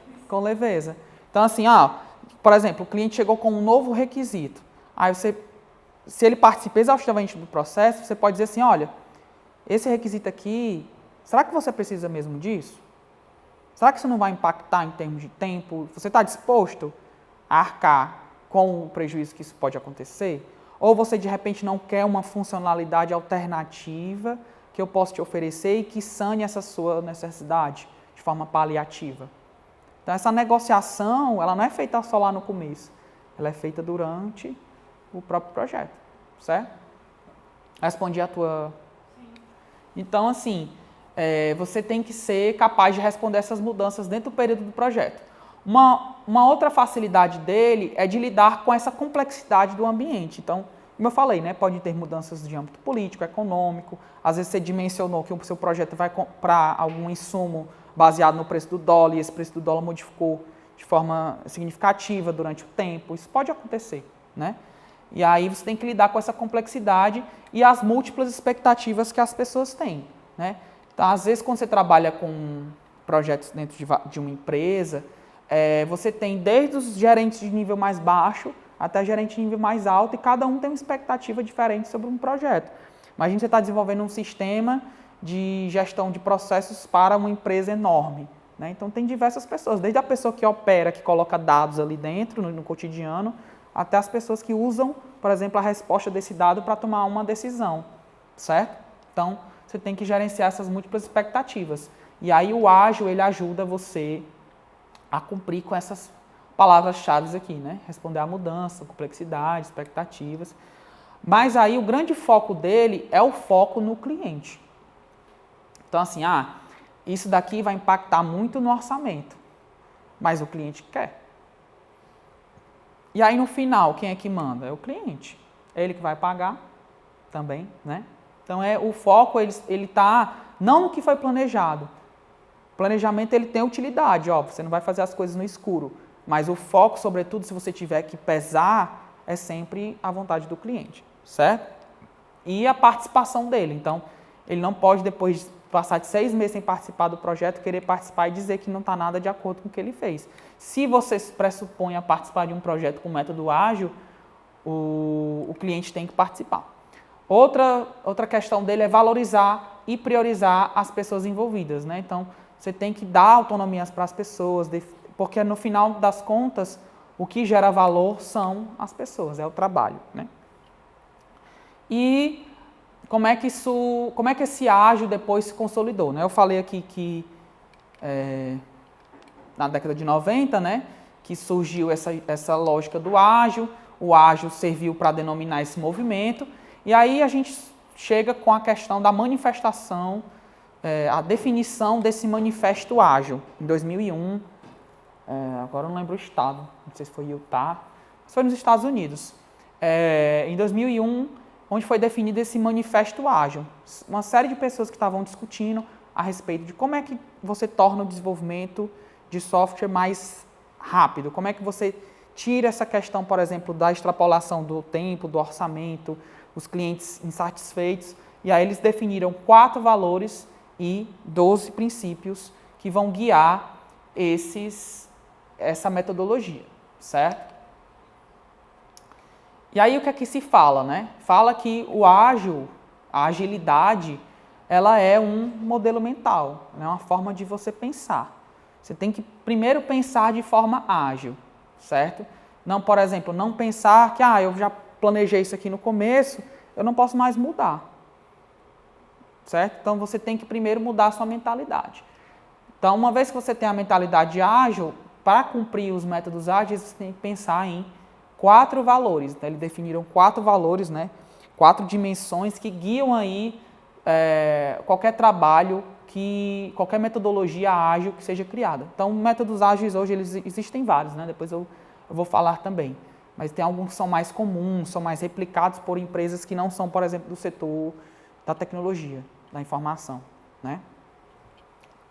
Então, assim, por exemplo, o cliente chegou com um novo requisito. Aí se ele participa exaustivamente do processo, você pode dizer assim, olha, esse requisito aqui, será que você precisa mesmo disso? Será que isso não vai impactar em termos de tempo? Você está disposto a arcar com o prejuízo que isso pode acontecer? Ou você, de repente, não quer uma funcionalidade alternativa que eu possa te oferecer e que sane essa sua necessidade de forma paliativa? Então, essa negociação, ela não é feita só lá no começo. Ela é feita durante o próprio projeto, certo? Respondi a tua... Sim. Então, assim, você tem que ser capaz de responder essas mudanças dentro do período do projeto. Uma outra facilidade dele é de lidar com essa complexidade do ambiente. Então, como eu falei, né, pode ter mudanças de âmbito político, econômico. Às vezes você dimensionou que o seu projeto vai comprar algum insumo baseado no preço do dólar e esse preço do dólar modificou de forma significativa durante o tempo. Isso pode acontecer, né? E aí você tem que lidar com essa complexidade e as múltiplas expectativas que as pessoas têm, né? Então, às vezes, quando você trabalha com projetos dentro de uma empresa, você tem desde os gerentes de nível mais baixo até gerente de nível mais alto e cada um tem uma expectativa diferente sobre um projeto. Imagina você está desenvolvendo um sistema de gestão de processos para uma empresa enorme, né? Então, tem diversas pessoas, desde a pessoa que opera, que coloca dados ali dentro, no cotidiano, até as pessoas que usam, por exemplo, a resposta desse dado para tomar uma decisão, certo? Então, você tem que gerenciar essas múltiplas expectativas. E aí o ágil, ele ajuda você a cumprir com essas palavras-chave aqui, né? Responder à mudança, complexidade, expectativas. Mas aí o grande foco dele é o foco no cliente. Então, assim, isso daqui vai impactar muito no orçamento, mas o cliente quer. E aí, no final, quem é que manda? É o cliente. É ele que vai pagar também, né? Então, o foco, ele está não no que foi planejado. O planejamento, ele tem utilidade, ó, você não vai fazer as coisas no escuro. Mas o foco, sobretudo, se você tiver que pesar, é sempre a vontade do cliente, certo? E a participação dele. Então, ele não pode, depois de passar de 6 meses sem participar do projeto, querer participar e dizer que não está nada de acordo com o que ele fez. Se você se pressupõe a participar de um projeto com método ágil, o cliente tem que participar. Outra questão dele é valorizar e priorizar as pessoas envolvidas, né? Então, você tem que dar autonomias para as pessoas, porque no final das contas, o que gera valor são as pessoas, é o trabalho, né? E como é que esse ágil depois se consolidou, né? Eu falei aqui que na década de 90, né, que surgiu essa lógica do ágil, o ágil serviu para denominar esse movimento, e aí a gente chega com a questão da manifestação, a definição desse manifesto ágil, em 2001, agora eu não lembro o estado, não sei se foi Utah, mas foi nos Estados Unidos. Em 2001, onde foi definido esse manifesto ágil. Uma série de pessoas que estavam discutindo a respeito de como é que você torna o desenvolvimento de software mais rápido, como é que você tira essa questão, por exemplo, da extrapolação do tempo, do orçamento, os clientes insatisfeitos, e aí eles definiram 4 valores e 12 princípios que vão guiar essa metodologia, certo? E aí o que é que se fala, né? Fala que o ágil, a agilidade, ela é um modelo mental, é uma forma de você pensar. Você tem que primeiro pensar de forma ágil, certo? Não, por exemplo, não pensar que eu já planejei isso aqui no começo, eu não posso mais mudar, certo? Então você tem que primeiro mudar a sua mentalidade. Então, uma vez que você tem a mentalidade ágil, para cumprir os métodos ágeis, você tem que pensar em 4 valores. Então, eles definiram 4 valores, né? 4 dimensões que guiam aí qualquer trabalho qualquer metodologia ágil que seja criada. Então, métodos ágeis hoje existem vários, né? Depois eu vou falar também. Mas tem alguns que são mais comuns, são mais replicados por empresas que não são, por exemplo, do setor da tecnologia, da informação, né?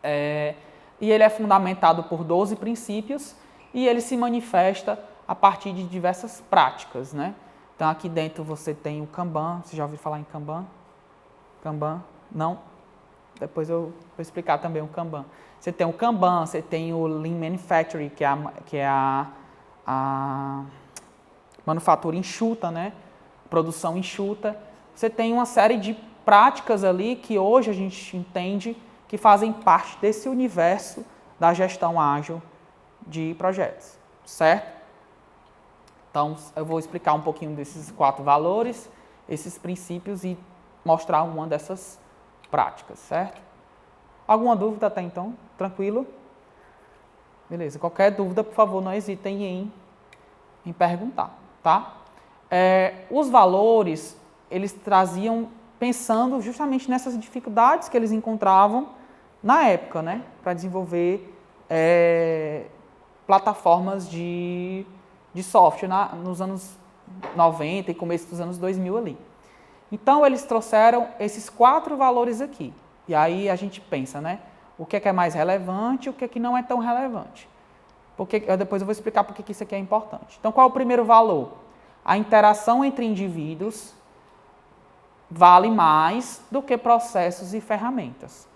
E ele é fundamentado por 12 princípios e ele se manifesta a partir de diversas práticas, né? Então, aqui dentro você tem o Kanban. Você já ouviu falar em Kanban? Kanban? Não? Depois eu vou explicar também o Kanban. Você tem o Kanban, você tem o Lean Manufacturing, que é a manufatura enxuta, né? Produção enxuta. Você tem uma série de práticas ali que hoje a gente entende que fazem parte desse universo da gestão ágil de projetos, certo? Então, eu vou explicar um pouquinho desses 4 valores, esses princípios e mostrar uma dessas práticas, certo? Alguma dúvida até então? Tranquilo? Beleza. Qualquer dúvida, por favor, não hesitem em perguntar, tá? Os valores, eles traziam pensando justamente nessas dificuldades que eles encontravam na época, né? Para desenvolver plataformas de software nos anos 90 e começo dos anos 2000 ali. Então, eles trouxeram esses 4 valores aqui. E aí a gente pensa, né? O que é mais relevante e o que é que não é tão relevante. Depois eu vou explicar por que isso aqui é importante. Então, qual é o primeiro valor? A interação entre indivíduos vale mais do que processos e ferramentas.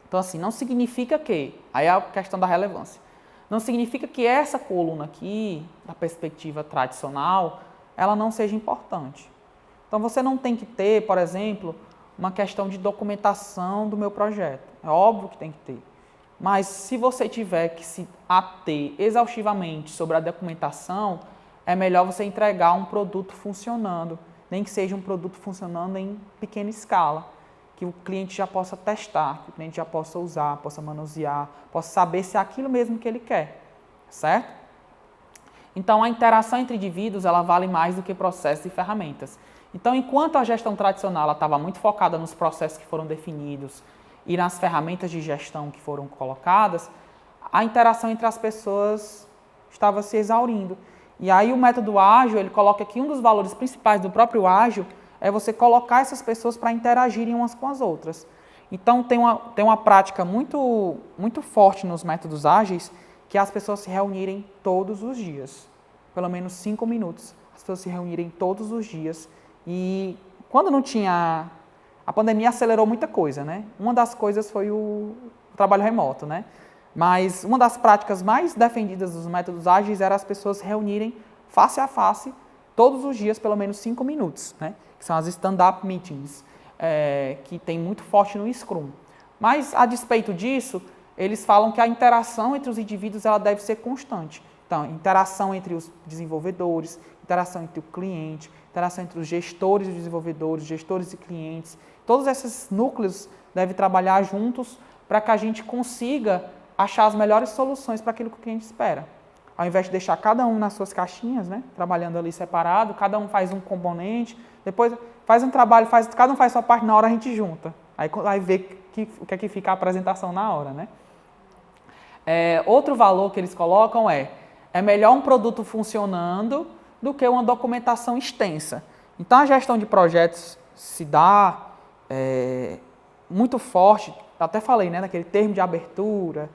Então, assim, não significa que... Aí é a questão da relevância. Não significa que essa coluna aqui, da perspectiva tradicional, ela não seja importante. Então, você não tem que ter, por exemplo, uma questão de documentação do meu projeto. É óbvio que tem que ter. Mas, se você tiver que se ater exaustivamente sobre a documentação, é melhor você entregar um produto funcionando, nem que seja um produto funcionando em pequena escala, que o cliente já possa testar, que o cliente já possa usar, possa manusear, possa saber se é aquilo mesmo que ele quer, certo? Então, a interação entre indivíduos, ela vale mais do que processos e ferramentas. Então, enquanto a gestão tradicional estava muito focada nos processos que foram definidos e nas ferramentas de gestão que foram colocadas, a interação entre as pessoas estava se exaurindo. E aí o método ágil, ele coloca que um dos valores principais do próprio ágil é você colocar essas pessoas para interagirem umas com as outras. Então, tem uma prática muito, muito forte nos métodos ágeis, que é as pessoas se reunirem todos os dias. Pelo menos 5 minutos. As pessoas se reunirem todos os dias. E quando não tinha... A pandemia acelerou muita coisa, né? Uma das coisas foi o trabalho remoto, né? Mas uma das práticas mais defendidas dos métodos ágeis era as pessoas se reunirem face a face todos os dias, pelo menos 5 minutos, né? Que são as stand-up meetings, que tem muito forte no Scrum. Mas, a despeito disso, eles falam que a interação entre os indivíduos ela deve ser constante. Então, interação entre os desenvolvedores, interação entre o cliente, interação entre os gestores e desenvolvedores, gestores e clientes. Todos esses núcleos devem trabalhar juntos para que a gente consiga achar as melhores soluções para aquilo que o cliente espera. Ao invés de deixar cada um nas suas caixinhas, né, trabalhando ali separado, cada um faz um componente, depois faz um trabalho, cada um faz sua parte, na hora a gente junta. Aí vai ver o que é que fica a apresentação na hora, né? Outro valor que eles colocam é melhor um produto funcionando do que uma documentação extensa. Então, a gestão de projetos se dá muito forte, até falei, né, naquele termo de abertura,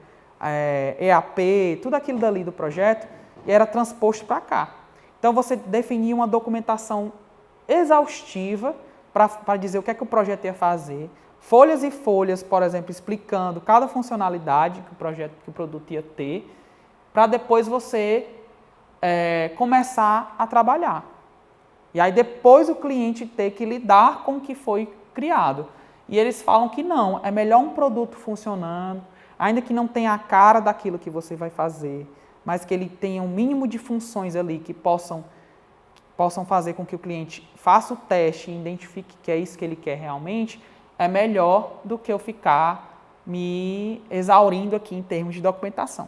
EAP, tudo aquilo dali do projeto, e era transposto para cá. Então, você definia uma documentação exaustiva para dizer o que é que o projeto ia fazer, folhas e folhas, por exemplo, explicando cada funcionalidade que o produto ia ter, para depois você começar a trabalhar. E aí depois o cliente ter que lidar com o que foi criado. E eles falam que não, é melhor um produto funcionando, ainda que não tenha a cara daquilo que você vai fazer, mas que ele tenha um mínimo de funções ali que possam fazer com que o cliente faça o teste e identifique que é isso que ele quer realmente, é melhor do que eu ficar me exaurindo aqui em termos de documentação.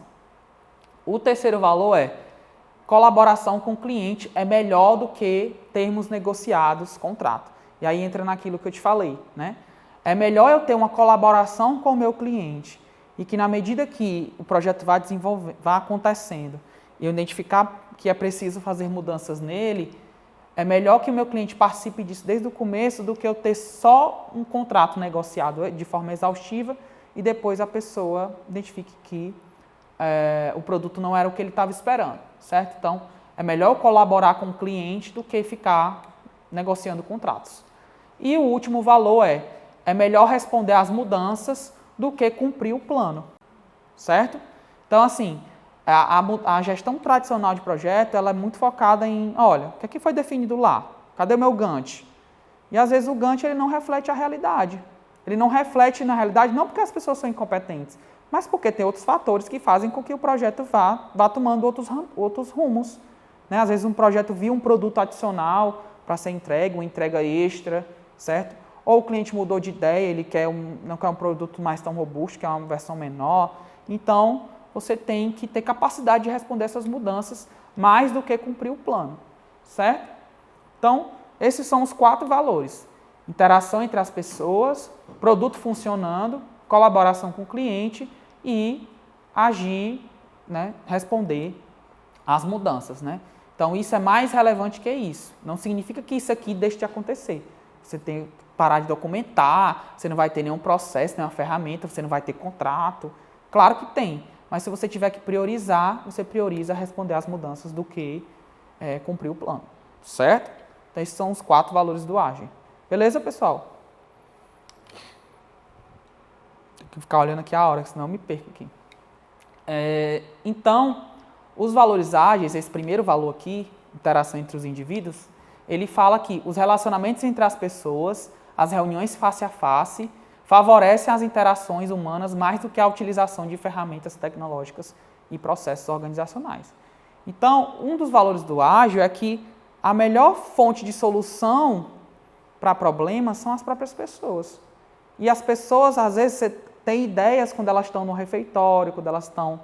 O terceiro valor é colaboração com o cliente é melhor do que termos negociados contrato. E aí entra naquilo que eu te falei, né? é melhor eu ter uma colaboração com o meu cliente e que na medida que o projeto vai acontecendo e eu identificar que é preciso fazer mudanças nele, é melhor que o meu cliente participe disso desde o começo do que eu ter só um contrato negociado de forma exaustiva e depois a pessoa identifique que o produto não era o que ele estava esperando, certo? Então, é melhor eu colaborar com o cliente do que ficar negociando contratos. E o último valor é melhor responder às mudanças do que cumprir o plano, certo? Então, assim, a gestão tradicional de projeto, ela é muito focada em, olha, o que foi definido lá? Cadê o meu Gantt? E às vezes o Gantt ele não reflete a realidade. Ele não reflete na realidade não porque as pessoas são incompetentes, mas porque tem outros fatores que fazem com que o projeto vá tomando outros rumos. Né? Às vezes um projeto via um produto adicional para ser entregue, uma entrega extra, certo? Ou o cliente mudou de ideia, ele não quer um produto mais tão robusto, quer uma versão menor. Então, você tem que ter capacidade de responder essas mudanças mais do que cumprir o plano, certo? Então, esses são os 4 valores. Interação entre as pessoas, produto funcionando, colaboração com o cliente e agir, né, responder às mudanças, né? Então, isso é mais relevante que isso. Não significa que isso aqui deixe de acontecer. Você tem que parar de documentar, você não vai ter nenhum processo, nenhuma ferramenta, você não vai ter contrato. Claro que tem, mas se você tiver que priorizar, você prioriza responder às mudanças do que cumprir o plano, certo? Então, esses são os 4 valores do Agile. Beleza, pessoal? Tem que ficar olhando aqui a hora, senão eu me perco aqui. Então, os valores ágeis, esse primeiro valor aqui, interação entre os indivíduos, ele fala que os relacionamentos entre as pessoas, as reuniões face a face, favorecem as interações humanas mais do que a utilização de ferramentas tecnológicas e processos organizacionais. Então, um dos valores do ágil é que a melhor fonte de solução para problemas são as próprias pessoas. E as pessoas, às vezes, você tem ideias quando elas estão no refeitório, quando elas estão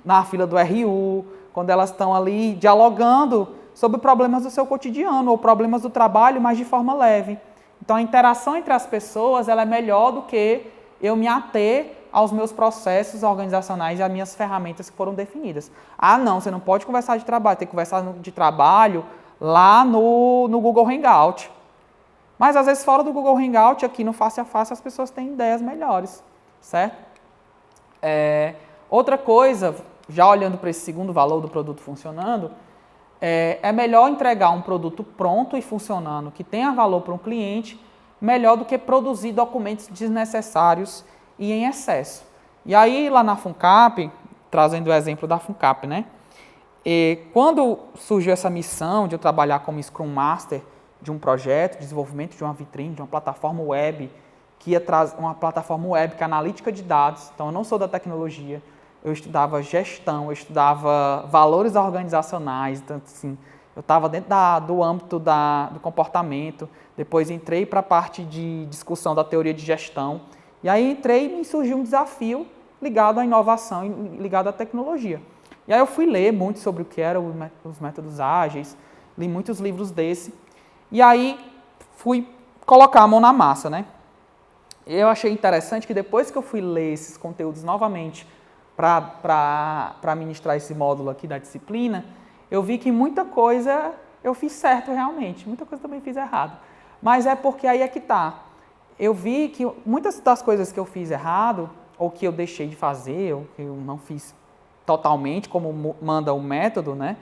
na fila do RU, quando elas estão ali dialogando sobre problemas do seu cotidiano ou problemas do trabalho, mas de forma leve. Então, a interação entre as pessoas ela é melhor do que eu me ater aos meus processos organizacionais e às minhas ferramentas que foram definidas. Ah, não, você não pode conversar de trabalho, tem que conversar de trabalho lá no Google Hangout. Mas, às vezes, fora do Google Hangout, aqui no face a face, as pessoas têm ideias melhores, certo? Outra coisa, já olhando para esse segundo valor do produto funcionando, é melhor entregar um produto pronto e funcionando, que tenha valor para um cliente, melhor do que produzir documentos desnecessários e em excesso. E aí, lá na FUNCAP, trazendo o exemplo da FUNCAP, né? Quando surgiu essa missão de eu trabalhar como Scrum Master de um projeto de desenvolvimento de uma vitrine, de uma plataforma web, que ia trazer uma plataforma web que é analítica de dados, então eu não sou da tecnologia, eu estudava gestão, eu estudava valores organizacionais, então, assim, eu estava dentro do âmbito do comportamento, depois entrei para a parte de discussão da teoria de gestão, e aí entrei e me surgiu um desafio ligado à inovação e ligado à tecnologia. E aí eu fui ler muito sobre o que eram os métodos ágeis, li muitos livros desse, e aí fui colocar a mão na massa, né? Eu achei interessante que depois que eu fui ler esses conteúdos novamente para ministrar esse módulo aqui da disciplina, eu vi que muita coisa eu fiz certo realmente, muita coisa também fiz errado. Mas é porque aí é que tá. Eu vi que muitas das coisas que eu fiz errado, ou que eu deixei de fazer, ou que eu não fiz totalmente, como manda o método, né?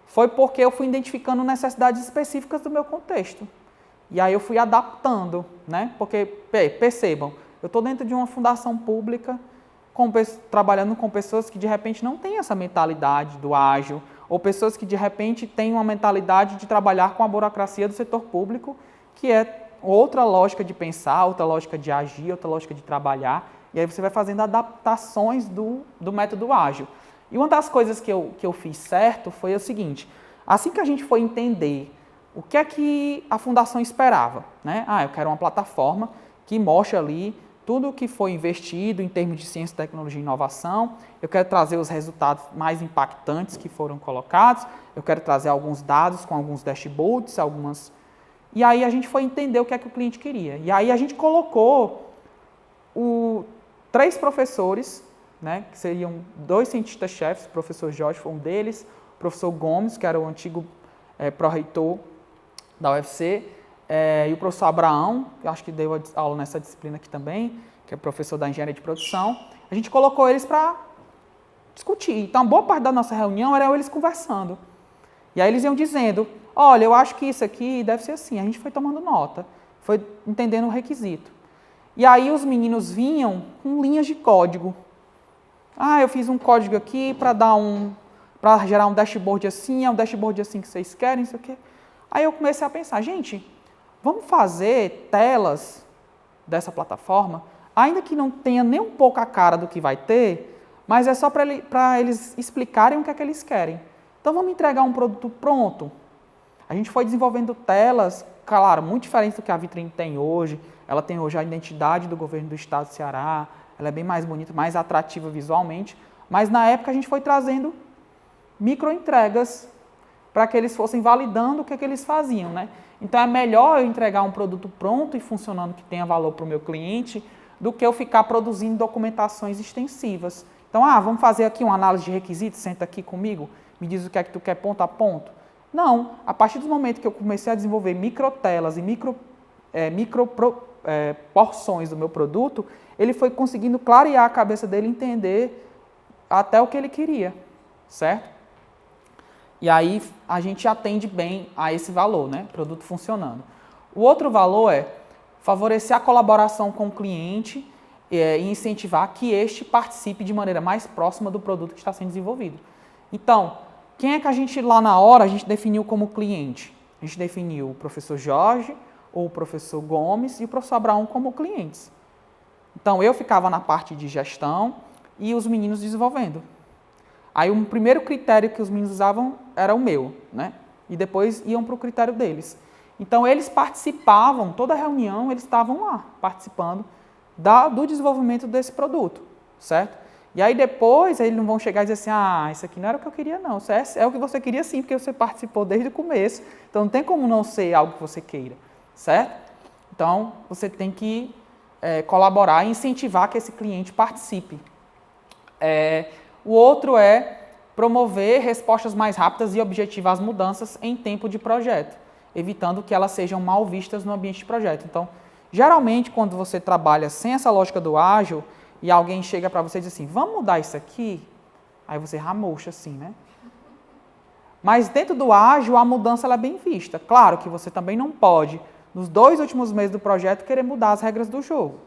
Foi porque eu fui identificando necessidades específicas do meu contexto. E aí eu fui adaptando, né? Porque, percebam, eu estou dentro de uma fundação pública, trabalhando com pessoas que de repente não têm essa mentalidade do ágil, ou pessoas que de repente têm uma mentalidade de trabalhar com a burocracia do setor público, que é outra lógica de pensar, outra lógica de agir, outra lógica de trabalhar, e aí você vai fazendo adaptações do método ágil. E uma das coisas que eu fiz certo foi o seguinte, assim que a gente foi entender o que é que a fundação esperava, né? Eu quero uma plataforma que mostre ali tudo o que foi investido em termos de ciência, tecnologia e inovação, eu quero trazer os resultados mais impactantes que foram colocados, eu quero trazer alguns dados com alguns dashboards, E aí a gente foi entender o que é que o cliente queria. E aí a gente colocou 3 professores, né, que seriam 2 cientistas-chefes, o professor Jorge foi um deles, o professor Gomes, que era o antigo pró-reitor da UFC, e o professor Abraão, que acho que deu aula nessa disciplina aqui também, que é professor da engenharia de produção. A gente colocou eles para discutir. Então, boa parte da nossa reunião era eles conversando. E aí eles iam dizendo, olha, eu acho que isso aqui deve ser assim. A gente foi tomando nota, foi entendendo o requisito. E aí os meninos vinham com linhas de código. Ah, eu fiz um código aqui para gerar um dashboard assim, é um dashboard assim que vocês querem, isso aqui. Aí eu comecei a pensar, gente, vamos fazer telas dessa plataforma, ainda que não tenha nem um pouco a cara do que vai ter, mas é só para eles explicarem o que é que eles querem. Então vamos entregar um produto pronto. A gente foi desenvolvendo telas, claro, muito diferentes do que a Vitrine tem hoje. Ela tem hoje a identidade do governo do estado do Ceará, ela é bem mais bonita, mais atrativa visualmente, mas na época a gente foi trazendo microentregas para que eles fossem validando o que é que eles faziam, né? Então é melhor eu entregar um produto pronto e funcionando que tenha valor para o meu cliente do que eu ficar produzindo documentações extensivas. Então, vamos fazer aqui uma análise de requisitos, senta aqui comigo, me diz o que é que tu quer ponto a ponto. Não, a partir do momento que eu comecei a desenvolver microtelas e porções do meu produto, ele foi conseguindo clarear a cabeça dele, entender até o que ele queria, certo? E aí a gente atende bem a esse valor, né? Produto funcionando. O outro valor é favorecer a colaboração com o cliente e incentivar que este participe de maneira mais próxima do produto que está sendo desenvolvido. Então, quem é que a gente lá na hora a gente definiu como cliente? A gente definiu o professor Jorge, ou o professor Gomes e o professor Abraão como clientes. Então, eu ficava na parte de gestão e os meninos desenvolvendo. Aí, o primeiro critério que os meninos usavam era o meu, né? E depois iam para o critério deles. Então, eles participavam, toda reunião, eles estavam lá, participando do desenvolvimento desse produto, certo? E aí, depois, eles não vão chegar e dizer assim, isso aqui não era o que eu queria, não. Isso é o que você queria sim, porque você participou desde o começo. Então, não tem como não ser algo que você queira, certo? Então, você tem que colaborar e incentivar que esse cliente participe. O outro é promover respostas mais rápidas e objetivas às mudanças em tempo de projeto, evitando que elas sejam mal vistas no ambiente de projeto. Então, geralmente, quando você trabalha sem essa lógica do ágil e alguém chega para você e diz assim, vamos mudar isso aqui? Aí você ramocha assim, né? Mas dentro do ágil, a mudança ela é bem vista. Claro que você também não pode, nos 2 últimos meses do projeto, querer mudar as regras do jogo.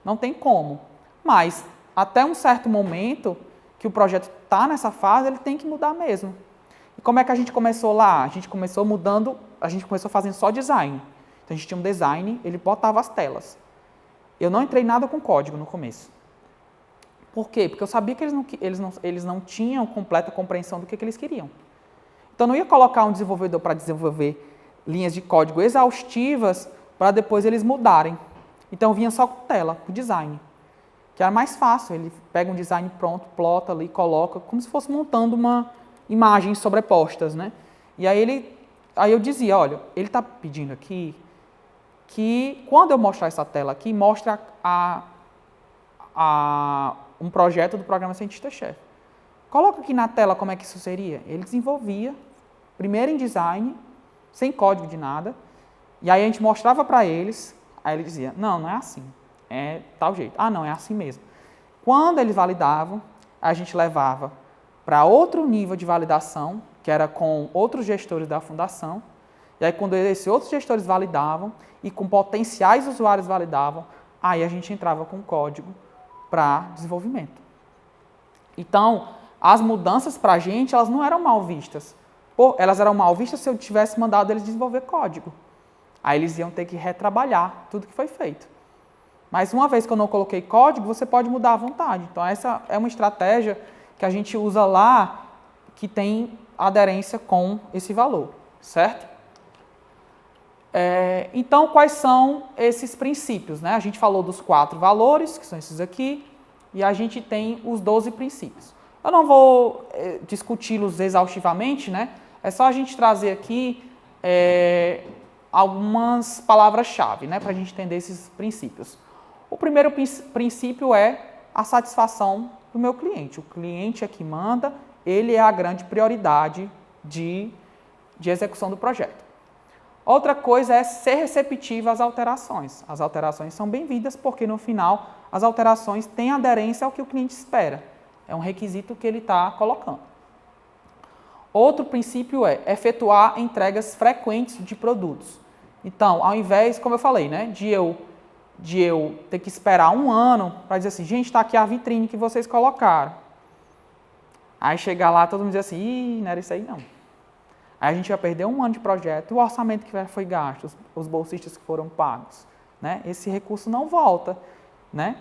Não tem como. Mas, até um certo momento que o projeto está nessa fase, ele tem que mudar mesmo. E como é que a gente começou lá? A gente começou fazendo só design. Então, a gente tinha um design, ele botava as telas. Eu não entrei nada com código no começo. Por quê? Porque eu sabia que eles não tinham completa compreensão do que eles queriam. Então, não ia colocar um desenvolvedor para desenvolver linhas de código exaustivas para depois eles mudarem. Então, vinha só com tela, com design. Que era mais fácil, ele pega um design pronto, plota ali, coloca, como se fosse montando uma imagem sobrepostas, né? E aí eu dizia, olha, ele está pedindo aqui que quando eu mostrar essa tela aqui, mostra um projeto do programa Cientista-Chefe. Coloca aqui na tela como é que isso seria. Ele desenvolvia, primeiro em design, sem código de nada, e aí a gente mostrava para eles, aí ele dizia, não é assim. É tal jeito. Não, é assim mesmo. Quando eles validavam, a gente levava para outro nível de validação, que era com outros gestores da fundação. E aí, quando esses outros gestores validavam e com potenciais usuários validavam, aí a gente entrava com código para desenvolvimento. Então, as mudanças para a gente, elas não eram mal vistas. Elas eram mal vistas se eu tivesse mandado eles desenvolver código. Aí eles iam ter que retrabalhar tudo que foi feito. Mas uma vez que eu não coloquei código, você pode mudar à vontade. Então, essa é uma estratégia que a gente usa lá, que tem aderência com esse valor, certo? Então, quais são esses princípios, né? A gente falou dos 4 valores, que são esses aqui, e a gente tem os 12 princípios. Eu não vou discuti-los exaustivamente, né? É só a gente trazer aqui algumas palavras-chave, né, para a gente entender esses princípios. O primeiro princípio é a satisfação do meu cliente. O cliente é que manda, ele é a grande prioridade de execução do projeto. Outra coisa é ser receptivo às alterações. As alterações são bem-vindas porque, no final, as alterações têm aderência ao que o cliente espera. É um requisito que ele está colocando. Outro princípio é efetuar entregas frequentes de produtos. Então, ao invés, como eu falei, né, de eu ter que esperar um ano para dizer assim, gente, está aqui a vitrine que vocês colocaram. Aí chegar lá, todo mundo diz assim, ih, não era isso aí não. Aí a gente vai perder um ano de projeto, o orçamento que foi gasto, os bolsistas que foram pagos, né? Esse recurso não volta, né?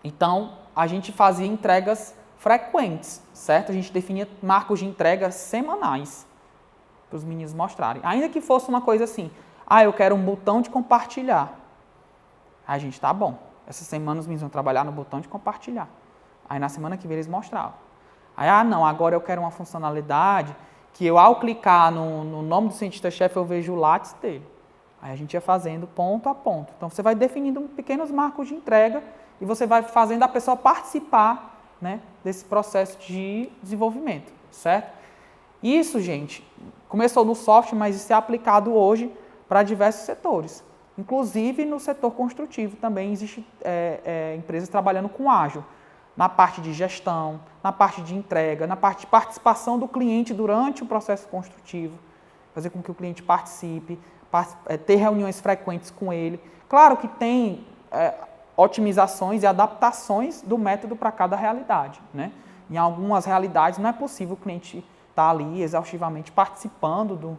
Então, a gente fazia entregas frequentes, certo? A gente definia marcos de entrega semanais para os meninos mostrarem. Ainda que fosse uma coisa assim, eu quero um botão de compartilhar. Aí a gente, tá bom, essa semana os meninos vão trabalhar no botão de compartilhar. Aí na semana que vem eles mostravam. Aí, não, agora eu quero uma funcionalidade que eu, ao clicar no nome do cientista-chefe, eu vejo o látice dele. Aí a gente ia fazendo ponto a ponto. Então, você vai definindo pequenos marcos de entrega e você vai fazendo a pessoa participar, né, desse processo de desenvolvimento, certo? Isso, gente, começou no software, mas isso é aplicado hoje para diversos setores. Inclusive, no setor construtivo também existem empresas trabalhando com ágil. Na parte de gestão, na parte de entrega, na parte de participação do cliente durante o processo construtivo, fazer com que o cliente participe, ter reuniões frequentes com ele. Claro que tem otimizações e adaptações do método para cada realidade, né? Em algumas realidades não é possível o cliente estar ali exaustivamente participando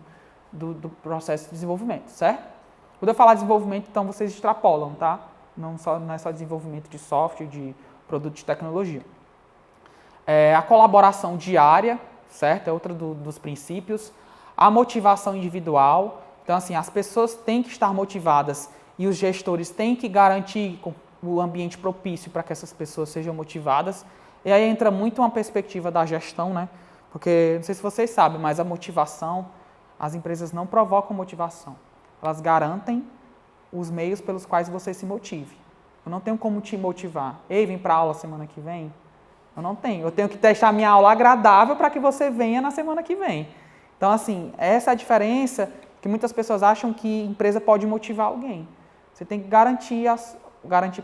do processo de desenvolvimento, certo? Quando eu falar de desenvolvimento, então vocês extrapolam, tá? Não é só desenvolvimento de software, de produto de tecnologia. A colaboração diária, certo? É outro dos princípios. A motivação individual. Então, assim, as pessoas têm que estar motivadas e os gestores têm que garantir o ambiente propício para que essas pessoas sejam motivadas. E aí entra muito uma perspectiva da gestão, né? Porque, não sei se vocês sabem, mas a motivação, as empresas não provocam motivação. Elas garantem os meios pelos quais você se motive. Eu não tenho como te motivar. Ei, vem para a aula semana que vem? Eu não tenho. Eu tenho que deixar minha aula agradável para que você venha na semana que vem. Então, assim, essa é a diferença que muitas pessoas acham que empresa pode motivar alguém. Você tem que garantir,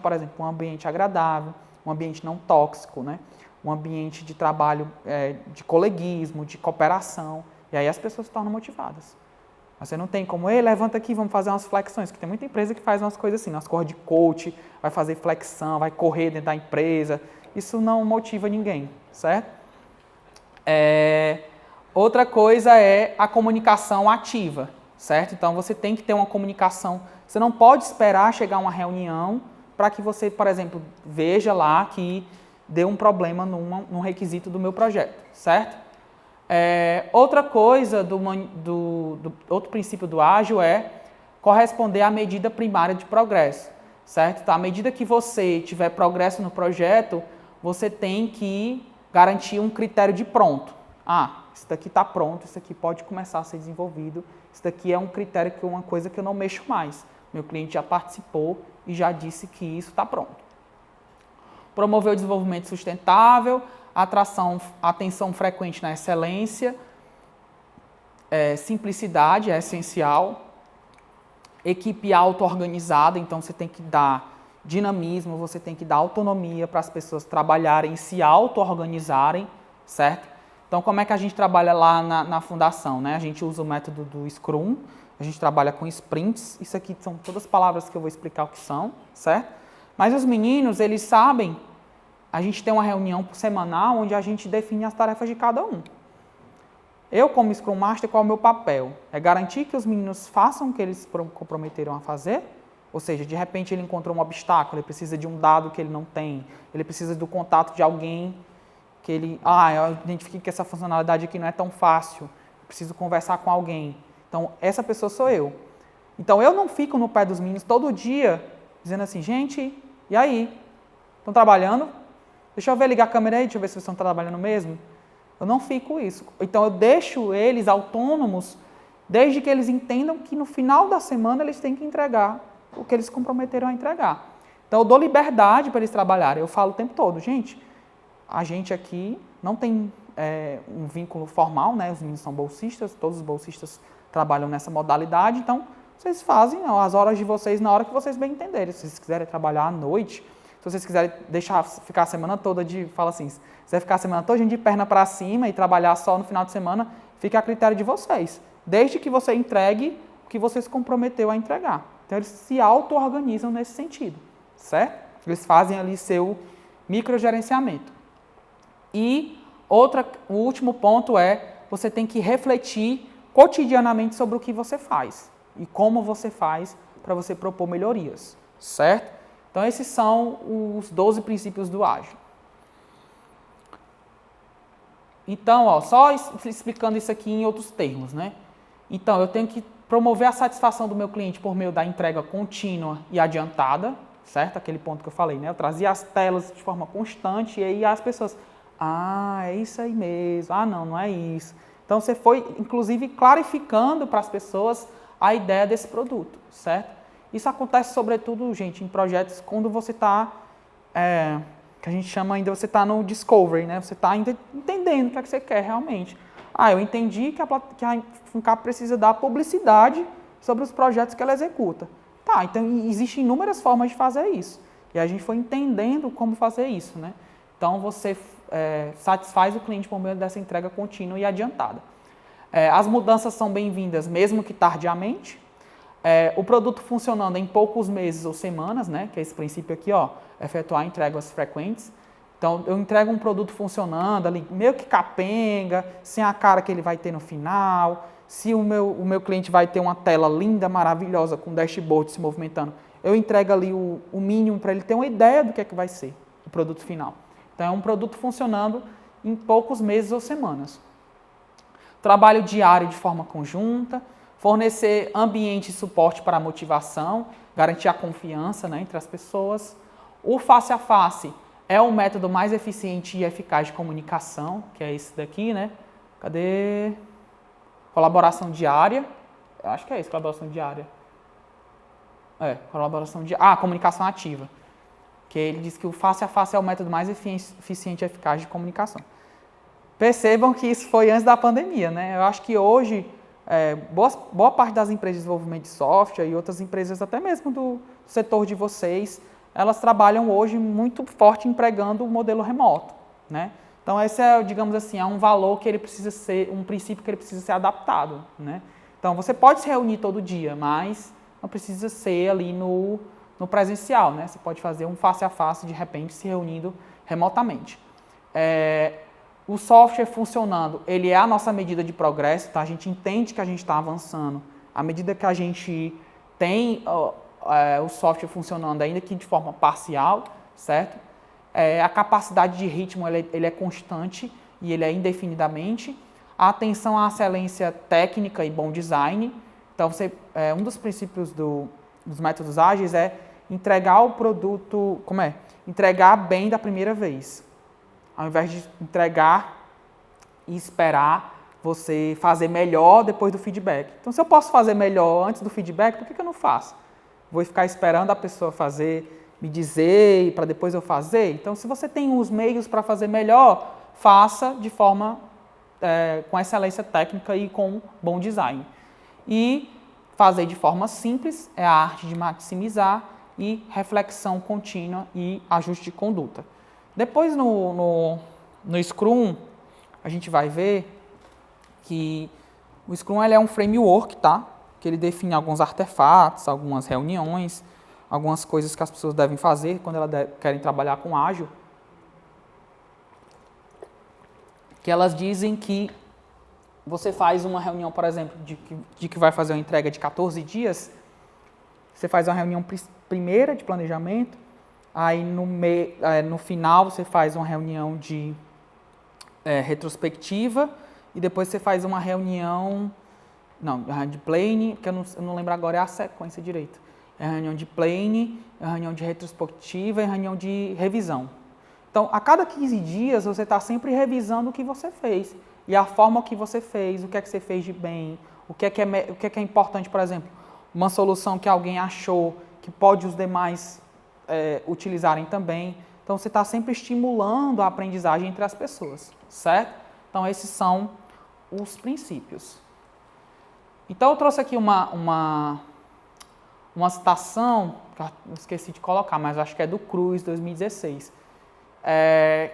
por exemplo, um ambiente agradável, um ambiente não tóxico, né? Um ambiente de trabalho, de coleguismo, de cooperação. E aí as pessoas se tornam motivadas. Você não tem como, levanta aqui, vamos fazer umas flexões, que tem muita empresa que faz umas coisas assim, umas coisas de coach, vai fazer flexão, vai correr dentro da empresa. Isso não motiva ninguém, certo? Outra coisa é a comunicação ativa, certo? Então, você tem que ter uma comunicação. Você não pode esperar chegar uma reunião para que você, por exemplo, veja lá que deu um problema num requisito do meu projeto, certo? Outra coisa, outro princípio do ágil é corresponder à medida primária de progresso, certo? Então, à medida que você tiver progresso no projeto, você tem que garantir um critério de pronto. Isso daqui está pronto, isso aqui pode começar a ser desenvolvido, isso daqui é um critério, que é uma coisa que eu não mexo mais. Meu cliente já participou e já disse que isso está pronto. Promover o desenvolvimento sustentável, atenção frequente na excelência, simplicidade é essencial, equipe auto-organizada, então você tem que dar dinamismo, você tem que dar autonomia para as pessoas trabalharem e se auto-organizarem, certo? Então, como é que a gente trabalha lá na fundação, né? A gente usa o método do Scrum, a gente trabalha com sprints, isso aqui são todas palavras que eu vou explicar o que são, certo? Mas os meninos, eles sabem. A gente tem uma reunião semanal onde a gente define as tarefas de cada um. Eu, como Scrum Master, qual é o meu papel? É garantir que os meninos façam o que eles comprometeram a fazer, ou seja, de repente ele encontrou um obstáculo, ele precisa de um dado que ele não tem, ele precisa do contato de alguém que ele... eu identifiquei que essa funcionalidade aqui não é tão fácil, preciso conversar com alguém. Então, essa pessoa sou eu. Então, eu não fico no pé dos meninos todo dia dizendo assim, gente, e aí? Estão trabalhando? Deixa eu ver, ligar a câmera aí, deixa eu ver se vocês estão trabalhando mesmo. Eu não fico isso. Então, eu deixo eles autônomos desde que eles entendam que no final da semana eles têm que entregar o que eles comprometeram a entregar. Então, eu dou liberdade para eles trabalharem. Eu falo o tempo todo, gente, a gente aqui não tem um vínculo formal, né? Os meninos são bolsistas, todos os bolsistas trabalham nessa modalidade, então vocês fazem as horas de vocês na hora que vocês bem entenderem. Se vocês quiserem trabalhar à noite, se vocês quiserem ficar a semana toda fala assim, se quiser ficar a semana toda de perna para cima e trabalhar só no final de semana, fica a critério de vocês. Desde que você entregue o que vocês comprometeu a entregar. Então, eles se auto-organizam nesse sentido, certo? Eles fazem ali seu microgerenciamento. E o último ponto é, você tem que refletir cotidianamente sobre o que você faz e como você faz para você propor melhorias, certo? Então, esses são os 12 princípios do ágil. Então, só explicando isso aqui em outros termos, né? Então, eu tenho que promover a satisfação do meu cliente por meio da entrega contínua e adiantada, certo? Aquele ponto que eu falei, né? Eu trazia as telas de forma constante e aí as pessoas, é isso aí mesmo, não é isso. Então, você foi, inclusive, clarificando para as pessoas a ideia desse produto, certo? Isso acontece, sobretudo, gente, em projetos quando você está, que a gente chama ainda, você está no discovery, né? Você está ainda entendendo o que é que você quer realmente. Eu entendi que a FUNCAP precisa dar publicidade sobre os projetos que ela executa. Então existem inúmeras formas de fazer isso. E a gente foi entendendo como fazer isso, né? Então você satisfaz o cliente por meio dessa entrega contínua e adiantada. As mudanças são bem-vindas, mesmo que tardiamente. O produto funcionando em poucos meses ou semanas, né? Que é esse princípio aqui, efetuar entregas frequentes. Então, eu entrego um produto funcionando ali, meio que capenga, sem a cara que ele vai ter no final. Se o meu cliente vai ter uma tela linda, maravilhosa, com dashboard se movimentando, eu entrego ali o mínimo para ele ter uma ideia do que é que vai ser o produto final. Então, é um produto funcionando em poucos meses ou semanas. Trabalho diário de forma conjunta, fornecer ambiente e suporte para a motivação, garantir a confiança, né, entre as pessoas. O face a face é o método mais eficiente e eficaz de comunicação, que é esse daqui, né? Cadê? Colaboração diária. Eu acho que é isso, colaboração diária. Colaboração diária. Comunicação ativa. Que ele diz que o face a face é o método mais eficiente e eficaz de comunicação. Percebam que isso foi antes da pandemia, né? Eu acho que hoje, boa parte das empresas de desenvolvimento de software e outras empresas, até mesmo do setor de vocês, elas trabalham hoje muito forte empregando o modelo remoto, né? Então, esse digamos assim, um valor que ele precisa ser, um princípio que ele precisa ser adaptado, né? Então, você pode se reunir todo dia, mas não precisa ser ali no presencial, né? Você pode fazer um face a face, de repente, se reunindo remotamente. O software funcionando, ele é a nossa medida de progresso, tá? A gente entende que a gente está avançando. À medida que a gente tem o software funcionando, ainda que de forma parcial, certo? A capacidade de ritmo ele é constante e ele é indefinidamente. A atenção à excelência técnica e bom design. Então, um dos princípios dos métodos ágeis é entregar o produto, entregar bem da primeira vez. Ao invés de entregar e esperar você fazer melhor depois do feedback. Então, se eu posso fazer melhor antes do feedback, por que eu não faço? Vou ficar esperando a pessoa fazer, me dizer, para depois eu fazer? Então, se você tem os meios para fazer melhor, faça de forma com excelência técnica e com bom design. E fazer de forma simples é a arte de maximizar e reflexão contínua e ajuste de conduta. Depois, no Scrum, a gente vai ver que o Scrum ele é um framework, tá? Que ele define alguns artefatos, algumas reuniões, algumas coisas que as pessoas devem fazer quando elas querem trabalhar com ágil. Que elas dizem que você faz uma reunião, por exemplo, de que vai fazer uma entrega de 14 dias, você faz uma reunião primeira de planejamento, aí no final você faz uma reunião de retrospectiva e depois você faz uma reunião de plane, que eu não lembro agora é a sequência direito. É a reunião de plane, é a reunião de retrospectiva e a reunião de revisão. Então, a cada 15 dias você está sempre revisando o que você fez e a forma que você fez, o que é que você fez de bem, O que é que é importante, por exemplo, uma solução que alguém achou que pode os demais utilizarem também. Então, você está sempre estimulando a aprendizagem entre as pessoas, certo? Então, esses são os princípios. Então, eu trouxe aqui uma citação, que eu esqueci de colocar, mas acho que é do Cruz, 2016,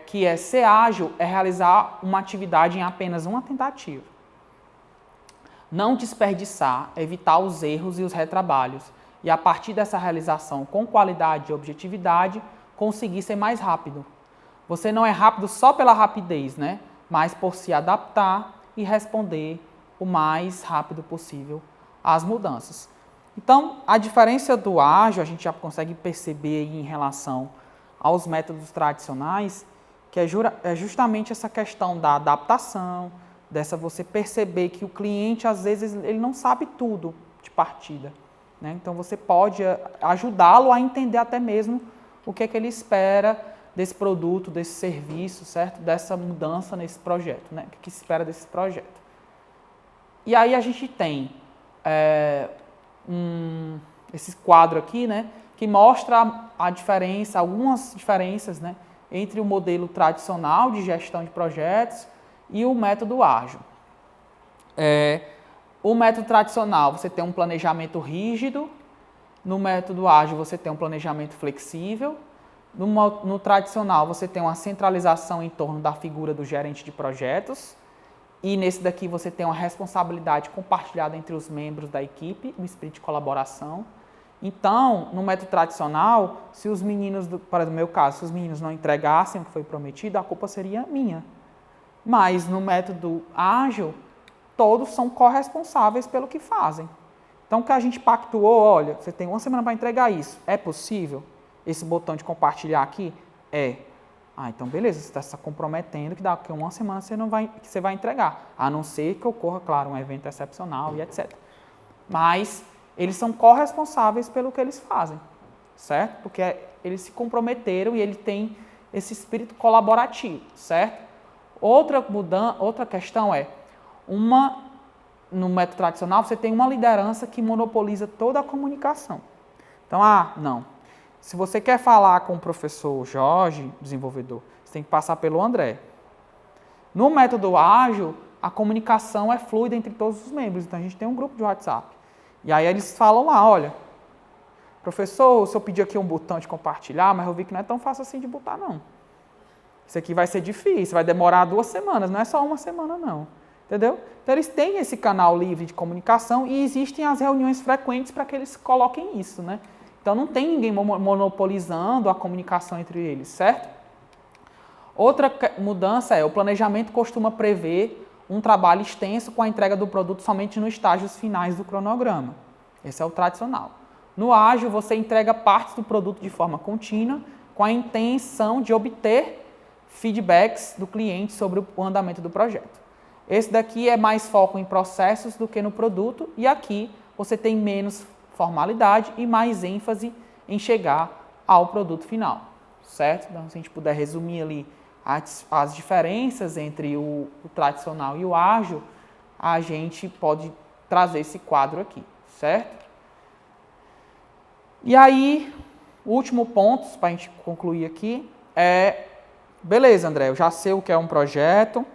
que é: ser ágil é realizar uma atividade em apenas uma tentativa. Não desperdiçar, evitar os erros e os retrabalhos, e a partir dessa realização com qualidade e objetividade, conseguir ser mais rápido. Você não é rápido só pela rapidez, né? Mas por se adaptar e responder o mais rápido possível às mudanças. Então, a diferença do ágil, a gente já consegue perceber aí em relação aos métodos tradicionais, que é justamente essa questão da adaptação, dessa você perceber que o cliente, às vezes, ele não sabe tudo de partida, né? Então, você pode ajudá-lo a entender até mesmo o que é que ele espera desse produto, desse serviço, certo? Dessa mudança nesse projeto, né? O que se espera desse projeto. E aí a gente tem esse quadro aqui, né? Que mostra a diferença, algumas diferenças, né? Entre o modelo tradicional de gestão de projetos e o método ágil. O método tradicional, você tem um planejamento rígido. No método ágil, você tem um planejamento flexível. No tradicional, você tem uma centralização em torno da figura do gerente de projetos. E nesse daqui, você tem uma responsabilidade compartilhada entre os membros da equipe, um espírito de colaboração. Então, no método tradicional, se os meninos, por exemplo, no meu caso, se os meninos não entregassem o que foi prometido, a culpa seria minha. Mas no método ágil, todos são corresponsáveis pelo que fazem. Então, o que a gente pactuou, olha, você tem uma semana para entregar isso. É possível? Esse botão de compartilhar aqui? É. Então beleza, você está se comprometendo que daqui a uma semana você vai entregar. A não ser que ocorra, claro, um evento excepcional e etc. Mas eles são corresponsáveis pelo que eles fazem, certo? Porque eles se comprometeram e ele tem esse espírito colaborativo, certo? Outra questão no método tradicional, você tem uma liderança que monopoliza toda a comunicação. Então, não. Se você quer falar com o professor Jorge, desenvolvedor, você tem que passar pelo André. No método ágil, a comunicação é fluida entre todos os membros. Então, a gente tem um grupo de WhatsApp. E aí eles falam lá, olha, professor, o senhor pediu aqui um botão de compartilhar, mas eu vi que não é tão fácil assim de botar, não. Isso aqui vai ser difícil, vai demorar 2 semanas, não é só uma semana, não. Entendeu? Então, eles têm esse canal livre de comunicação e existem as reuniões frequentes para que eles coloquem isso, né? Então, não tem ninguém monopolizando a comunicação entre eles, certo? Outra mudança o planejamento costuma prever um trabalho extenso com a entrega do produto somente nos estágios finais do cronograma. Esse é o tradicional. No ágil, você entrega partes do produto de forma contínua, com a intenção de obter feedbacks do cliente sobre o andamento do projeto. Esse daqui é mais foco em processos do que no produto, e aqui você tem menos formalidade e mais ênfase em chegar ao produto final, certo? Então, se a gente puder resumir ali as diferenças entre o tradicional e o ágil, a gente pode trazer esse quadro aqui, certo? E aí, o último ponto, para a gente concluir aqui, beleza, André, eu já sei o que é um projeto,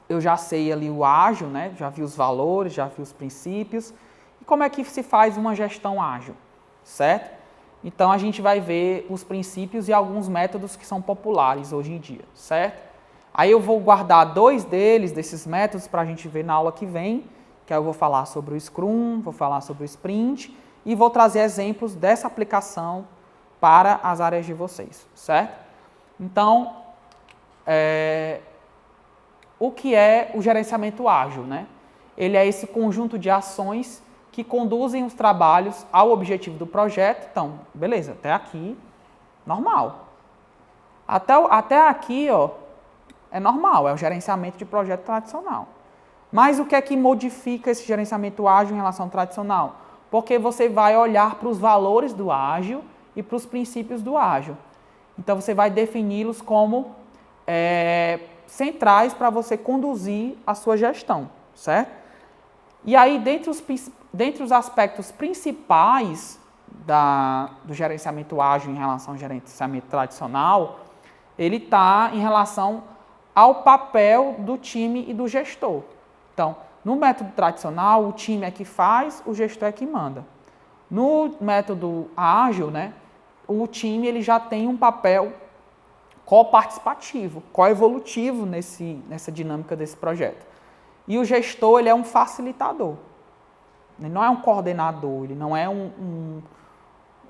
eu já sei ali o ágil, né? Já vi os valores, já vi os princípios. E como é que se faz uma gestão ágil, certo? Então, a gente vai ver os princípios e alguns métodos que são populares hoje em dia, certo? Aí eu vou guardar 2 desses métodos, para a gente ver na aula que vem, que aí eu vou falar sobre o Scrum, vou falar sobre o Sprint, e vou trazer exemplos dessa aplicação para as áreas de vocês, certo? Então, o que é o gerenciamento ágil, né? Ele é esse conjunto de ações que conduzem os trabalhos ao objetivo do projeto. Então, beleza, até aqui, normal. Até aqui, é normal, é o gerenciamento de projeto tradicional. Mas o que é que modifica esse gerenciamento ágil em relação ao tradicional? Porque você vai olhar para os valores do ágil e para os princípios do ágil. Então, você vai defini-los como centrais para você conduzir a sua gestão, certo? E aí, dentre os aspectos principais do gerenciamento ágil em relação ao gerenciamento tradicional, ele está em relação ao papel do time e do gestor. Então, no método tradicional, o time é que faz, o gestor é que manda. No método ágil, né, o time ele já tem um papel coparticipativo, coevolutivo nessa dinâmica desse projeto. E o gestor ele é um facilitador. Ele não é um coordenador, ele não é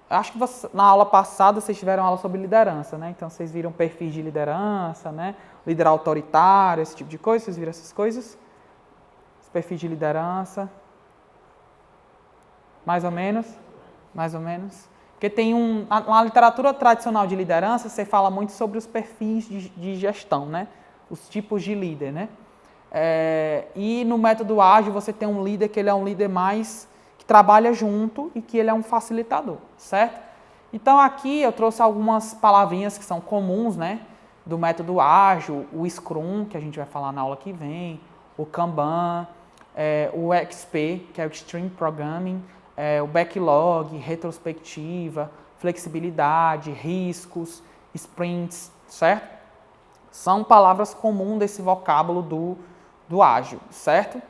acho que na aula passada vocês tiveram aula sobre liderança, né? Então vocês viram perfis de liderança, né? Líder autoritário, esse tipo de coisa, vocês viram essas coisas? Os perfis de liderança. Mais ou menos? Mais ou menos. Porque tem na literatura tradicional de liderança, você fala muito sobre os perfis de gestão, né? Os tipos de líder, né? E no método ágil você tem um líder que ele é um líder mais que trabalha junto e que ele é um facilitador, certo? Então aqui eu trouxe algumas palavrinhas que são comuns, né? Do método ágil, o Scrum, que a gente vai falar na aula que vem, o Kanban, o XP, que é o Extreme Programming, o backlog, retrospectiva, flexibilidade, riscos, sprints, certo? São palavras comuns desse vocábulo do ágil, certo?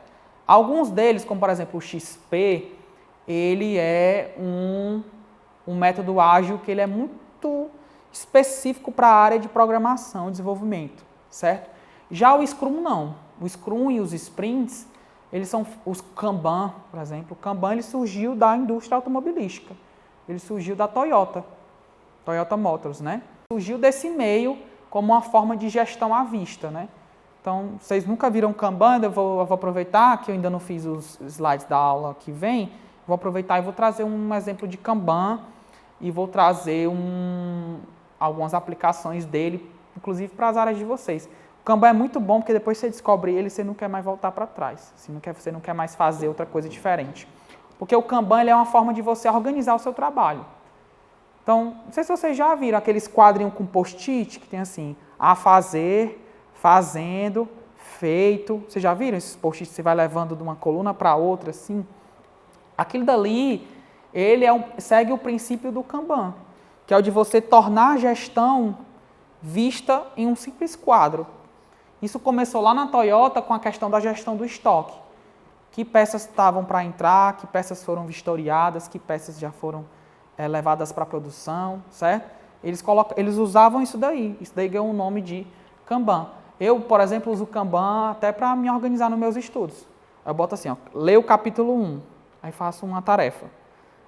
Alguns deles, como por exemplo o XP, ele é um método ágil que ele é muito específico para a área de programação e desenvolvimento, certo? Já o Scrum não. O Scrum e os sprints, eles são os Kanban, por exemplo. O Kanban ele surgiu da indústria automobilística. Ele surgiu da Toyota Motors, né? Surgiu desse meio como uma forma de gestão à vista, né? Então, vocês nunca viram Kanban, eu vou aproveitar, que eu ainda não fiz os slides da aula que vem, vou aproveitar e vou trazer um exemplo de Kanban e vou trazer algumas aplicações dele, inclusive para as áreas de vocês. O Kanban é muito bom porque depois você descobre ele, você não quer mais voltar para trás, você não quer mais fazer outra coisa diferente. Porque o Kanban ele é uma forma de você organizar o seu trabalho. Então, não sei se vocês já viram aqueles quadrinhos com post-it que tem assim, a fazer, fazendo, feito. Vocês já viram esses post-its que você vai levando de uma coluna para outra assim? Aquilo dali, ele segue o princípio do Kanban, que é o de você tornar a gestão vista em um simples quadro. Isso começou lá na Toyota com a questão da gestão do estoque. Que peças estavam para entrar, que peças foram vistoriadas, que peças já foram levadas para a produção, certo? Eles usavam isso daí ganhou o nome de Kanban. Eu, por exemplo, uso Kanban até para me organizar nos meus estudos. Eu boto assim, ó, leio o capítulo 1, aí faço uma tarefa.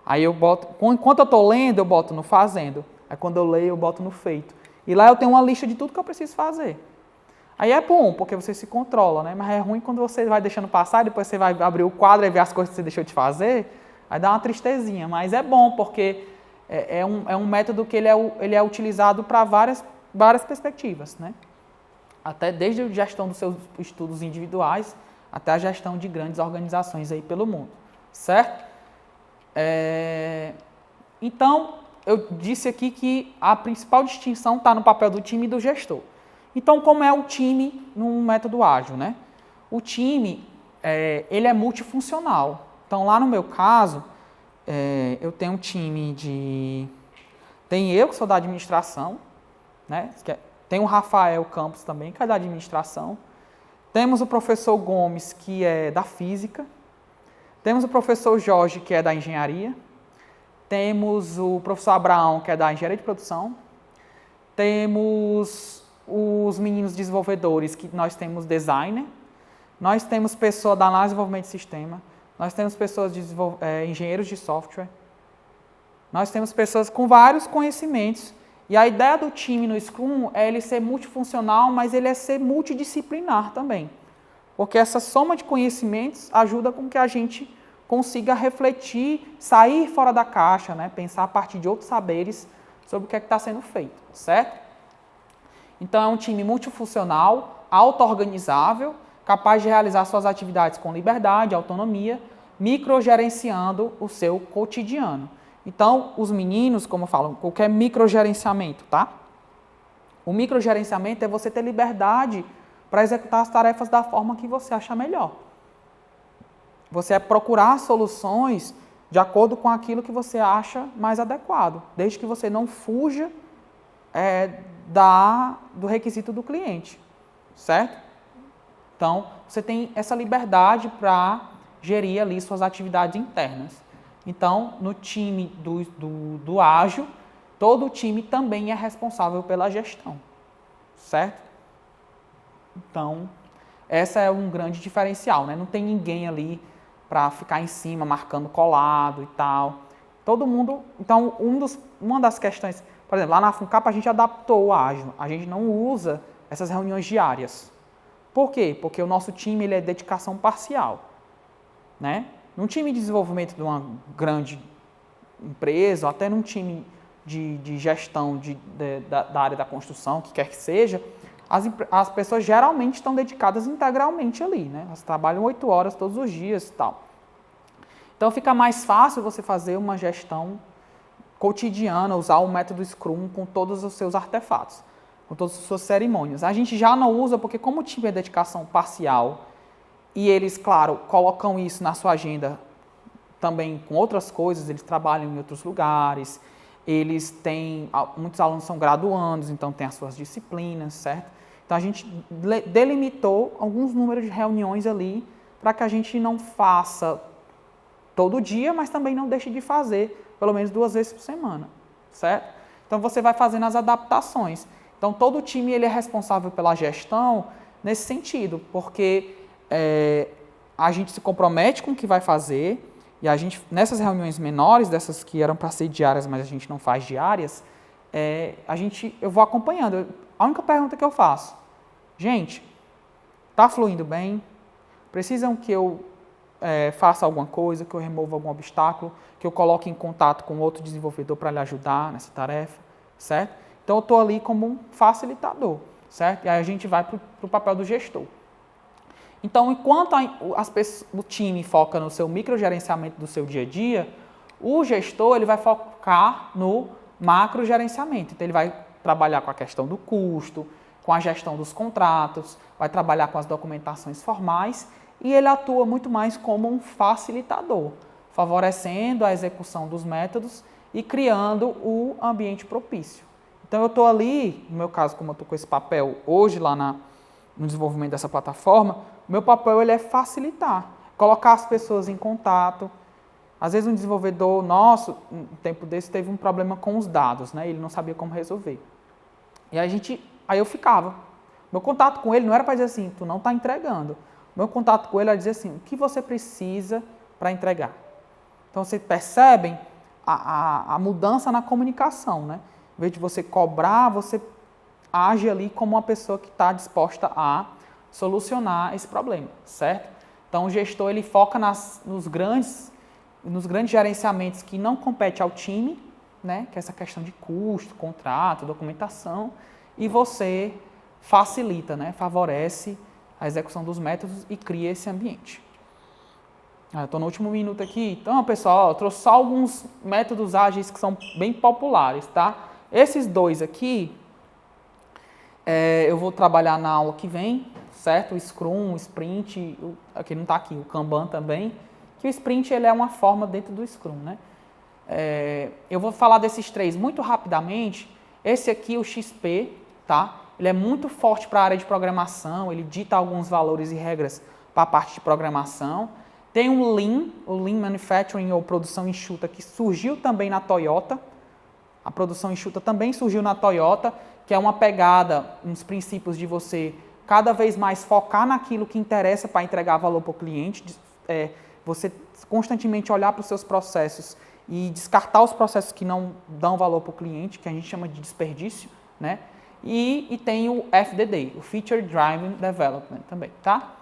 Aí eu boto, enquanto eu estou lendo, eu boto no fazendo. Aí quando eu leio, eu boto no feito. E lá eu tenho uma lista de tudo que eu preciso fazer. Aí é bom, porque você se controla, né? Mas é ruim quando você vai deixando passar, depois você vai abrir o quadro e ver as coisas que você deixou de fazer, aí dá uma tristezinha. Mas é bom, porque é um método que ele é utilizado para várias perspectivas, né? Até desde a gestão dos seus estudos individuais até a gestão de grandes organizações aí pelo mundo, certo? Então, eu disse aqui que a principal distinção está no papel do time e do gestor. Então, como é o time num método ágil, né? O time, ele é multifuncional. Então, lá no meu caso, eu tenho um time tem eu, que sou da administração, né? Tem o Rafael Campos também, que é da administração. Temos o professor Gomes, que é da física. Temos o professor Jorge, que é da engenharia. Temos o professor Abraão, que é da engenharia de produção. Temos os meninos desenvolvedores, que nós temos designer. Nós temos pessoa da análise e desenvolvimento de sistema. Nós temos pessoas engenheiros de software. Nós temos pessoas com vários conhecimentos. E a ideia do time no Scrum é ele ser multifuncional, mas ele é ser multidisciplinar também. Porque essa soma de conhecimentos ajuda com que a gente consiga refletir, sair fora da caixa, né? Pensar a partir de outros saberes sobre o que é que está sendo feito, certo? Então, é um time multifuncional, auto-organizável, capaz de realizar suas atividades com liberdade, autonomia, microgerenciando o seu cotidiano. Então, os meninos, como eu falo, qualquer microgerenciamento, tá? O microgerenciamento é você ter liberdade para executar as tarefas da forma que você acha melhor. você é procurar soluções de acordo com aquilo que você acha mais adequado, desde que você não fuja do requisito do cliente, certo? Então, você tem essa liberdade para gerir ali suas atividades internas. Então, no time do ágil, todo o time também é responsável pela gestão, certo? Então, essa é um grande diferencial, né? Não tem ninguém ali para ficar em cima, marcando colado e tal. Todo mundo... Então, uma das questões... Por exemplo, lá na FUNCAP a gente adaptou o ágil. A gente não usa essas reuniões diárias. Por quê? Porque o nosso time ele é dedicação parcial, né? Num time de desenvolvimento de uma grande empresa, ou até num time de gestão da área da construção, que quer que seja, as pessoas geralmente estão dedicadas integralmente ali, né? Elas trabalham 8 horas todos os dias e tal. Então fica mais fácil você fazer uma gestão cotidiana, usar o método Scrum com todos os seus artefatos, com todas as suas cerimônias. A gente já não usa porque como o time é dedicação parcial e eles, claro, colocam isso na sua agenda também com outras coisas, eles trabalham em outros lugares, eles têm, muitos alunos são graduandos, então tem as suas disciplinas, certo? Então a gente delimitou alguns números de reuniões ali para que a gente não faça todo dia, mas também não deixe de fazer pelo menos 2 vezes por semana, certo? Então você vai fazendo as adaptações. Então todo o time ele é responsável pela gestão nesse sentido, porque a gente se compromete com o que vai fazer e a gente, nessas reuniões menores, dessas que eram para ser diárias, mas a gente não faz diárias, eu vou acompanhando. A única pergunta que eu faço, gente, está fluindo bem? Precisam que eu faça alguma coisa, que eu remova algum obstáculo, que eu coloque em contato com outro desenvolvedor para lhe ajudar nessa tarefa, certo? Então eu estou ali como um facilitador, certo? E aí a gente vai para o papel do gestor. Então, enquanto o time foca no seu microgerenciamento do seu dia a dia, o gestor ele vai focar no macrogerenciamento. Então, ele vai trabalhar com a questão do custo, com a gestão dos contratos, vai trabalhar com as documentações formais e ele atua muito mais como um facilitador, favorecendo a execução dos métodos e criando o ambiente propício. Então, eu estou ali, no meu caso, como eu estou com esse papel hoje lá no desenvolvimento dessa plataforma, o meu papel ele é facilitar, colocar as pessoas em contato. Às vezes um desenvolvedor nosso, um tempo desse, teve um problema com os dados, né? Ele não sabia como resolver. E aí eu ficava. Meu contato com ele não era para dizer assim, tu não está entregando. Meu contato com ele era dizer assim, o que você precisa para entregar? Então, vocês percebem a mudança na comunicação, né? Em vez de você cobrar, você age ali como uma pessoa que está disposta a solucionar esse problema, certo? Então, o gestor ele foca nos grandes gerenciamentos que não compete ao time, né? Que é essa questão de custo, contrato, documentação, e você facilita, né? Favorece a execução dos métodos e cria esse ambiente. Eu estou no último minuto aqui. Então, pessoal, eu trouxe só alguns métodos ágeis que são bem populares, tá? Esses 2 aqui, eu vou trabalhar na aula que vem, certo? O Scrum, o Sprint, aqui não está aqui, o Kanban também, que o Sprint ele é uma forma dentro do Scrum, né? Eu vou falar desses 3 muito rapidamente. Esse aqui, o XP, tá? Ele é muito forte para a área de programação, ele dita alguns valores e regras para a parte de programação. Tem o Lean Manufacturing ou produção enxuta, que surgiu também na Toyota. A produção enxuta também surgiu na Toyota, que é uma pegada, uns princípios de você cada vez mais focar naquilo que interessa para entregar valor para o cliente, você constantemente olhar para os seus processos e descartar os processos que não dão valor para o cliente, que a gente chama de desperdício, né? E tem o FDD, o Feature Driven Development também, tá?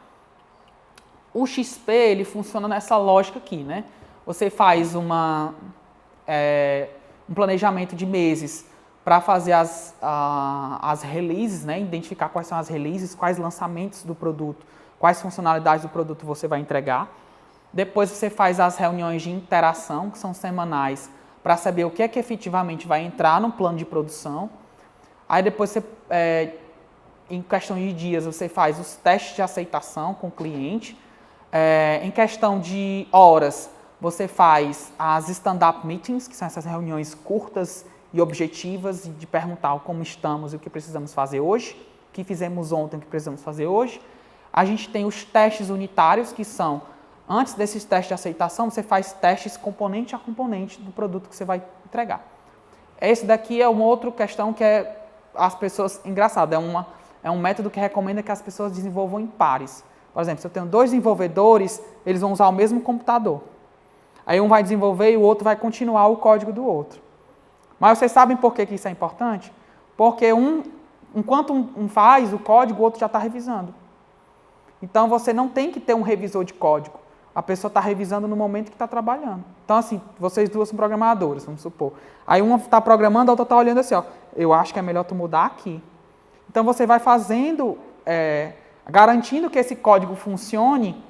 O XP, ele funciona nessa lógica aqui, né? Você faz um planejamento de meses para fazer as releases, né? Identificar quais são as releases, quais lançamentos do produto, quais funcionalidades do produto você vai entregar. Depois você faz as reuniões de interação, que são semanais, para saber o que é que efetivamente vai entrar no plano de produção. Aí depois, em questão de dias, você faz os testes de aceitação com o cliente. Em questão de horas, você faz as stand-up meetings, que são essas reuniões curtas e objetivas de perguntar como estamos e o que precisamos fazer hoje, o que fizemos ontem e o que precisamos fazer hoje. A gente tem os testes unitários, que são, antes desses testes de aceitação, você faz testes componente a componente do produto que você vai entregar. Esse daqui é uma outra questão que as pessoas... Engraçado, é um método que recomenda que as pessoas desenvolvam em pares. Por exemplo, se eu tenho 2 desenvolvedores, eles vão usar o mesmo computador. Aí um vai desenvolver e o outro vai continuar o código do outro. Mas vocês sabem por que isso é importante? Porque enquanto um faz o código, o outro já está revisando. Então, você não tem que ter um revisor de código. A pessoa está revisando no momento que está trabalhando. Então, assim, vocês duas são programadoras, vamos supor. Aí uma está programando, a outra está olhando assim, ó, eu acho que é melhor tu mudar aqui. Então, você vai fazendo, garantindo que esse código funcione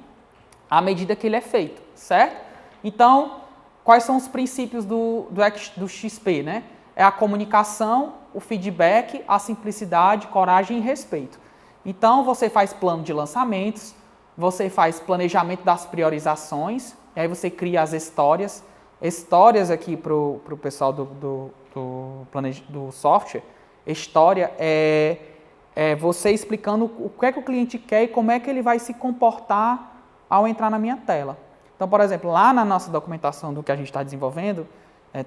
à medida que ele é feito, certo? Então, quais são os princípios do XP, né? É a comunicação, o feedback, a simplicidade, coragem e respeito. Então, você faz plano de lançamentos, você faz planejamento das priorizações, e aí você cria as histórias. Histórias aqui para o pessoal do software, história é você explicando o que é que o cliente quer e como é que ele vai se comportar ao entrar na minha tela. Então, por exemplo, lá na nossa documentação do que a gente está desenvolvendo,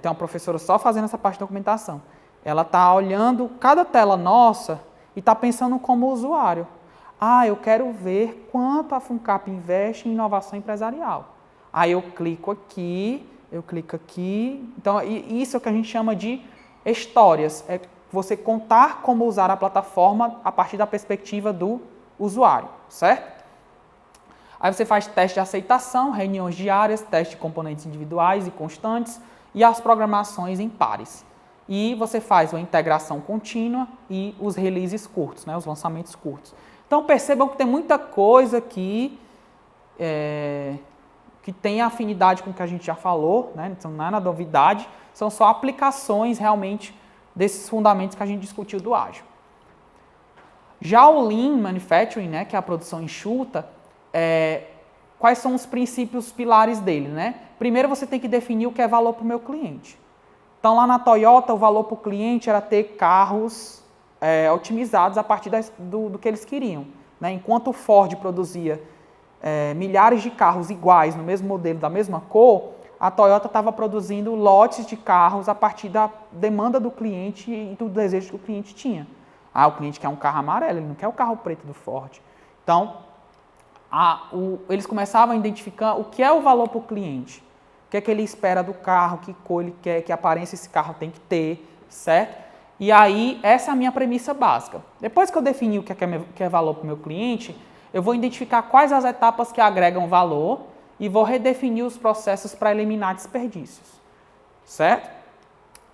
tem uma professora só fazendo essa parte de documentação. Ela está olhando cada tela nossa e está pensando como usuário. Eu quero ver quanto a FUNCAP investe em inovação empresarial. Aí eu clico aqui. Então, isso é o que a gente chama de histórias. É você contar como usar a plataforma a partir da perspectiva do usuário, certo? Aí você faz teste de aceitação, reuniões diárias, teste de componentes individuais e constantes e as programações em pares. E você faz uma integração contínua e os releases curtos, né, os lançamentos curtos. Então percebam que tem muita coisa aqui que tem afinidade com o que a gente já falou, né? Então não é nada novidade, são só aplicações realmente desses fundamentos que a gente discutiu do ágil. Já o Lean Manufacturing, né, que é a produção enxuta, quais são os princípios pilares dele, né? Primeiro você tem que definir o que é valor para o meu cliente. Então lá na Toyota o valor para o cliente era ter carros otimizados a partir do que eles queriam, né? Enquanto o Ford produzia milhares de carros iguais no mesmo modelo, da mesma cor, a Toyota estava produzindo lotes de carros a partir da demanda do cliente e do desejo que o cliente tinha. O cliente quer um carro amarelo, ele não quer o carro preto do Ford. Então, eles começavam a identificar o que é o valor para o cliente, o que é que ele espera do carro, que cor ele quer, que aparência esse carro tem que ter, certo? E aí, essa é a minha premissa básica. Depois que eu defini o que é valor para o meu cliente, eu vou identificar quais as etapas que agregam valor e vou redefinir os processos para eliminar desperdícios, certo?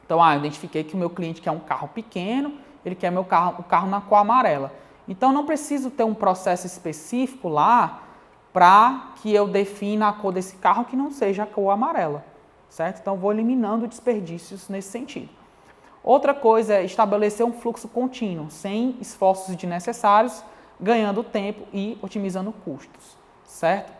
Então, eu identifiquei que o meu cliente quer um carro pequeno, ele quer o carro na cor amarela. Então, não preciso ter um processo específico lá para que eu defina a cor desse carro que não seja a cor amarela, certo? Então, vou eliminando desperdícios nesse sentido. Outra coisa é estabelecer um fluxo contínuo, sem esforços desnecessários, ganhando tempo e otimizando custos, certo?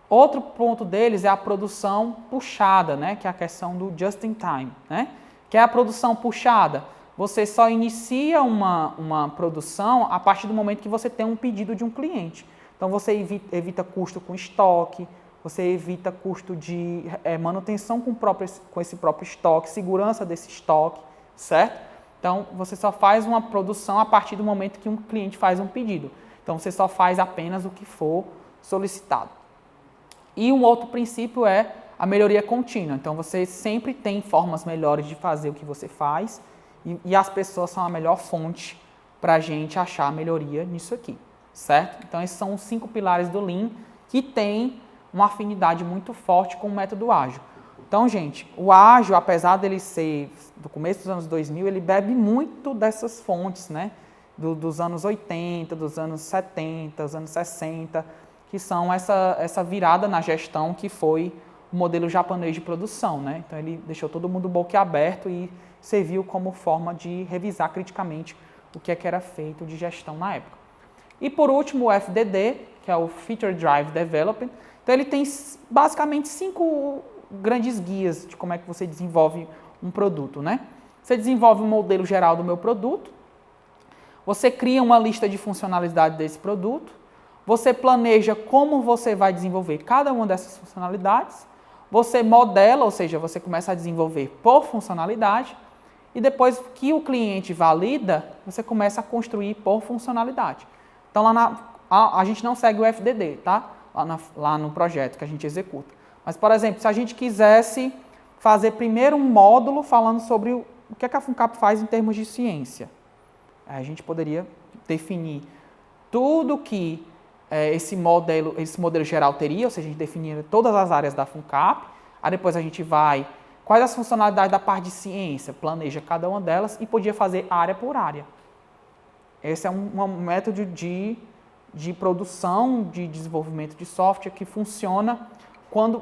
Outro ponto deles é a produção puxada, né? Que é a questão do just in time, né? Que é a produção puxada. Você só inicia uma produção a partir do momento que você tem um pedido de um cliente. Então, você evita custo com estoque, você evita custo de manutenção com esse próprio estoque, segurança desse estoque, certo? Então, você só faz uma produção a partir do momento que um cliente faz um pedido. Então, você só faz apenas o que for solicitado. E um outro princípio é a melhoria contínua. Então, você sempre tem formas melhores de fazer o que você faz e as pessoas são a melhor fonte para a gente achar a melhoria nisso aqui, certo? Então, esses são os 5 pilares do Lean que têm uma afinidade muito forte com o método ágil. Então, gente, o ágil, apesar dele ser do começo dos anos 2000, ele bebe muito dessas fontes, né? Dos anos 80, dos anos 70, dos anos 60, que são essa virada na gestão que foi o modelo japonês de produção, né? Então, ele deixou todo mundo boquiaberto e serviu como forma de revisar criticamente o que era feito de gestão na época. E, por último, o FDD, que é o Feature Drive Development. Então, ele tem basicamente 5 grandes guias de como é que você desenvolve um produto, né? Você desenvolve um modelo geral do meu produto, você cria uma lista de funcionalidades desse produto, você planeja como você vai desenvolver cada uma dessas funcionalidades, você modela, ou seja, você começa a desenvolver por funcionalidade, e depois que o cliente valida, você começa a construir por funcionalidade. Então, a gente não segue o FDD, tá? Lá no projeto que a gente executa. Mas, por exemplo, se a gente quisesse fazer primeiro um módulo falando sobre o que a FUNCAP faz em termos de ciência, a gente poderia definir tudo que esse modelo geral teria, ou seja, a gente definir todas as áreas da FUNCAP, aí depois a gente vai, quais as funcionalidades da parte de ciência, planeja cada uma delas e podia fazer área por área. Esse é um método de produção, de desenvolvimento de software que funciona,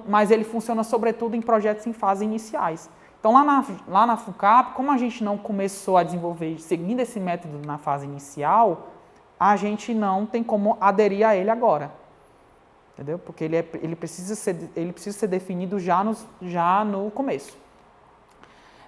mas ele funciona sobretudo em projetos em fases iniciais. Então, lá na FUNCAP, como a gente não começou a desenvolver seguindo esse método na fase inicial, a gente não tem como aderir a ele agora. Entendeu? Porque ele precisa ser definido já no começo.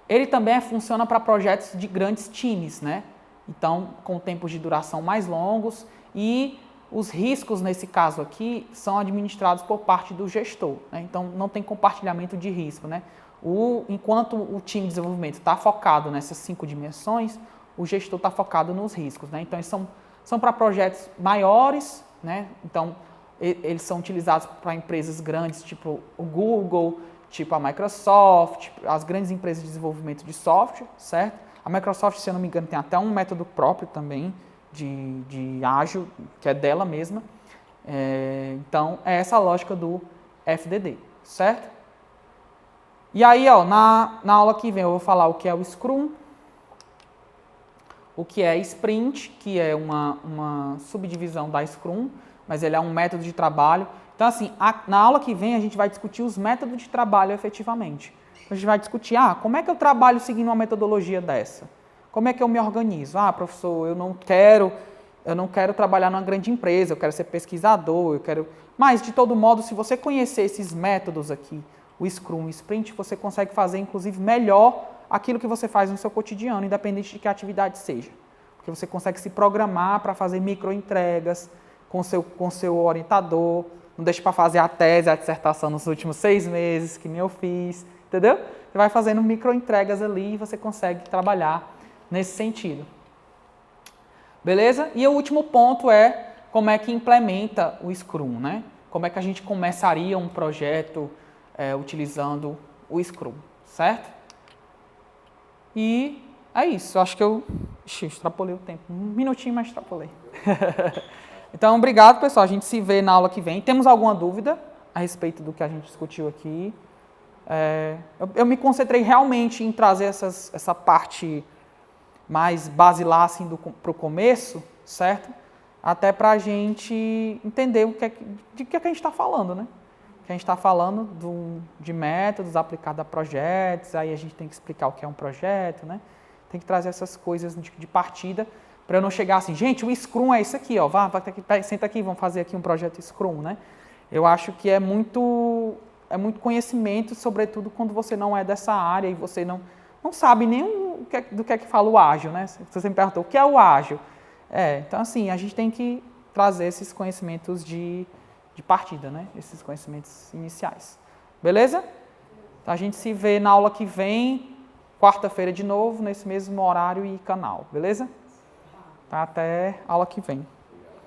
Ele também funciona para projetos de grandes times, né? Então, com tempos de duração mais longos, e os riscos, nesse caso aqui, são administrados por parte do gestor, né? Então, não tem compartilhamento de risco, né? Enquanto o time de desenvolvimento está focado nessas 5 dimensões, o gestor está focado nos riscos, né? Então, eles são para projetos maiores, né? Então, eles são utilizados para empresas grandes, tipo o Google, tipo a Microsoft, as grandes empresas de desenvolvimento de software, certo? A Microsoft, se eu não me engano, tem até um método próprio também de ágil, que é dela mesma. Então, é essa a lógica do FDD, certo? E aí, ó, na aula que vem eu vou falar o que é o Scrum, o que é Sprint, que é uma subdivisão da Scrum, mas ele é um método de trabalho. Então, assim, na aula que vem a gente vai discutir os métodos de trabalho efetivamente. Então, a gente vai discutir, como é que eu trabalho seguindo uma metodologia dessa? Como é que eu me organizo? Professor, eu não quero trabalhar numa grande empresa, eu quero ser pesquisador, Mas, de todo modo, se você conhecer esses métodos aqui, o Scrum, o Sprint, você consegue fazer, inclusive, melhor aquilo que você faz no seu cotidiano, independente de que atividade seja. Porque você consegue se programar para fazer microentregas com seu orientador, não deixa para fazer a tese, a dissertação nos últimos 6 meses, que nem eu fiz, entendeu? Você vai fazendo microentregas ali e você consegue trabalhar nesse sentido. Beleza? E o último ponto é como é que implementa o Scrum, né? Como é que a gente começaria um projeto utilizando o Scrum, certo? E é isso, acho que eu extrapolei o tempo, um minutinho, mas extrapolei. Então, obrigado, pessoal, a gente se vê na aula que vem. Temos alguma dúvida a respeito do que a gente discutiu aqui? Eu me concentrei realmente em trazer essa parte mais basilar assim, para o começo, certo? Até para a gente entender de que a gente está falando, né? Que a gente está falando de métodos aplicados a projetos, aí a gente tem que explicar o que é um projeto, né? Tem que trazer essas coisas de partida, para eu não chegar assim, gente, o Scrum é isso aqui, ó, senta aqui, vamos fazer aqui um projeto Scrum, né? Eu acho que é muito conhecimento, sobretudo quando você não é dessa área e você não sabe nem do que é que fala o ágil, né? Se você me perguntou, o que é o ágil? Então, assim, a gente tem que trazer esses conhecimentos de partida, né? Esses conhecimentos iniciais. Beleza? Então, a gente se vê na aula que vem, quarta-feira de novo, nesse mesmo horário e canal. Beleza? Até a aula que vem.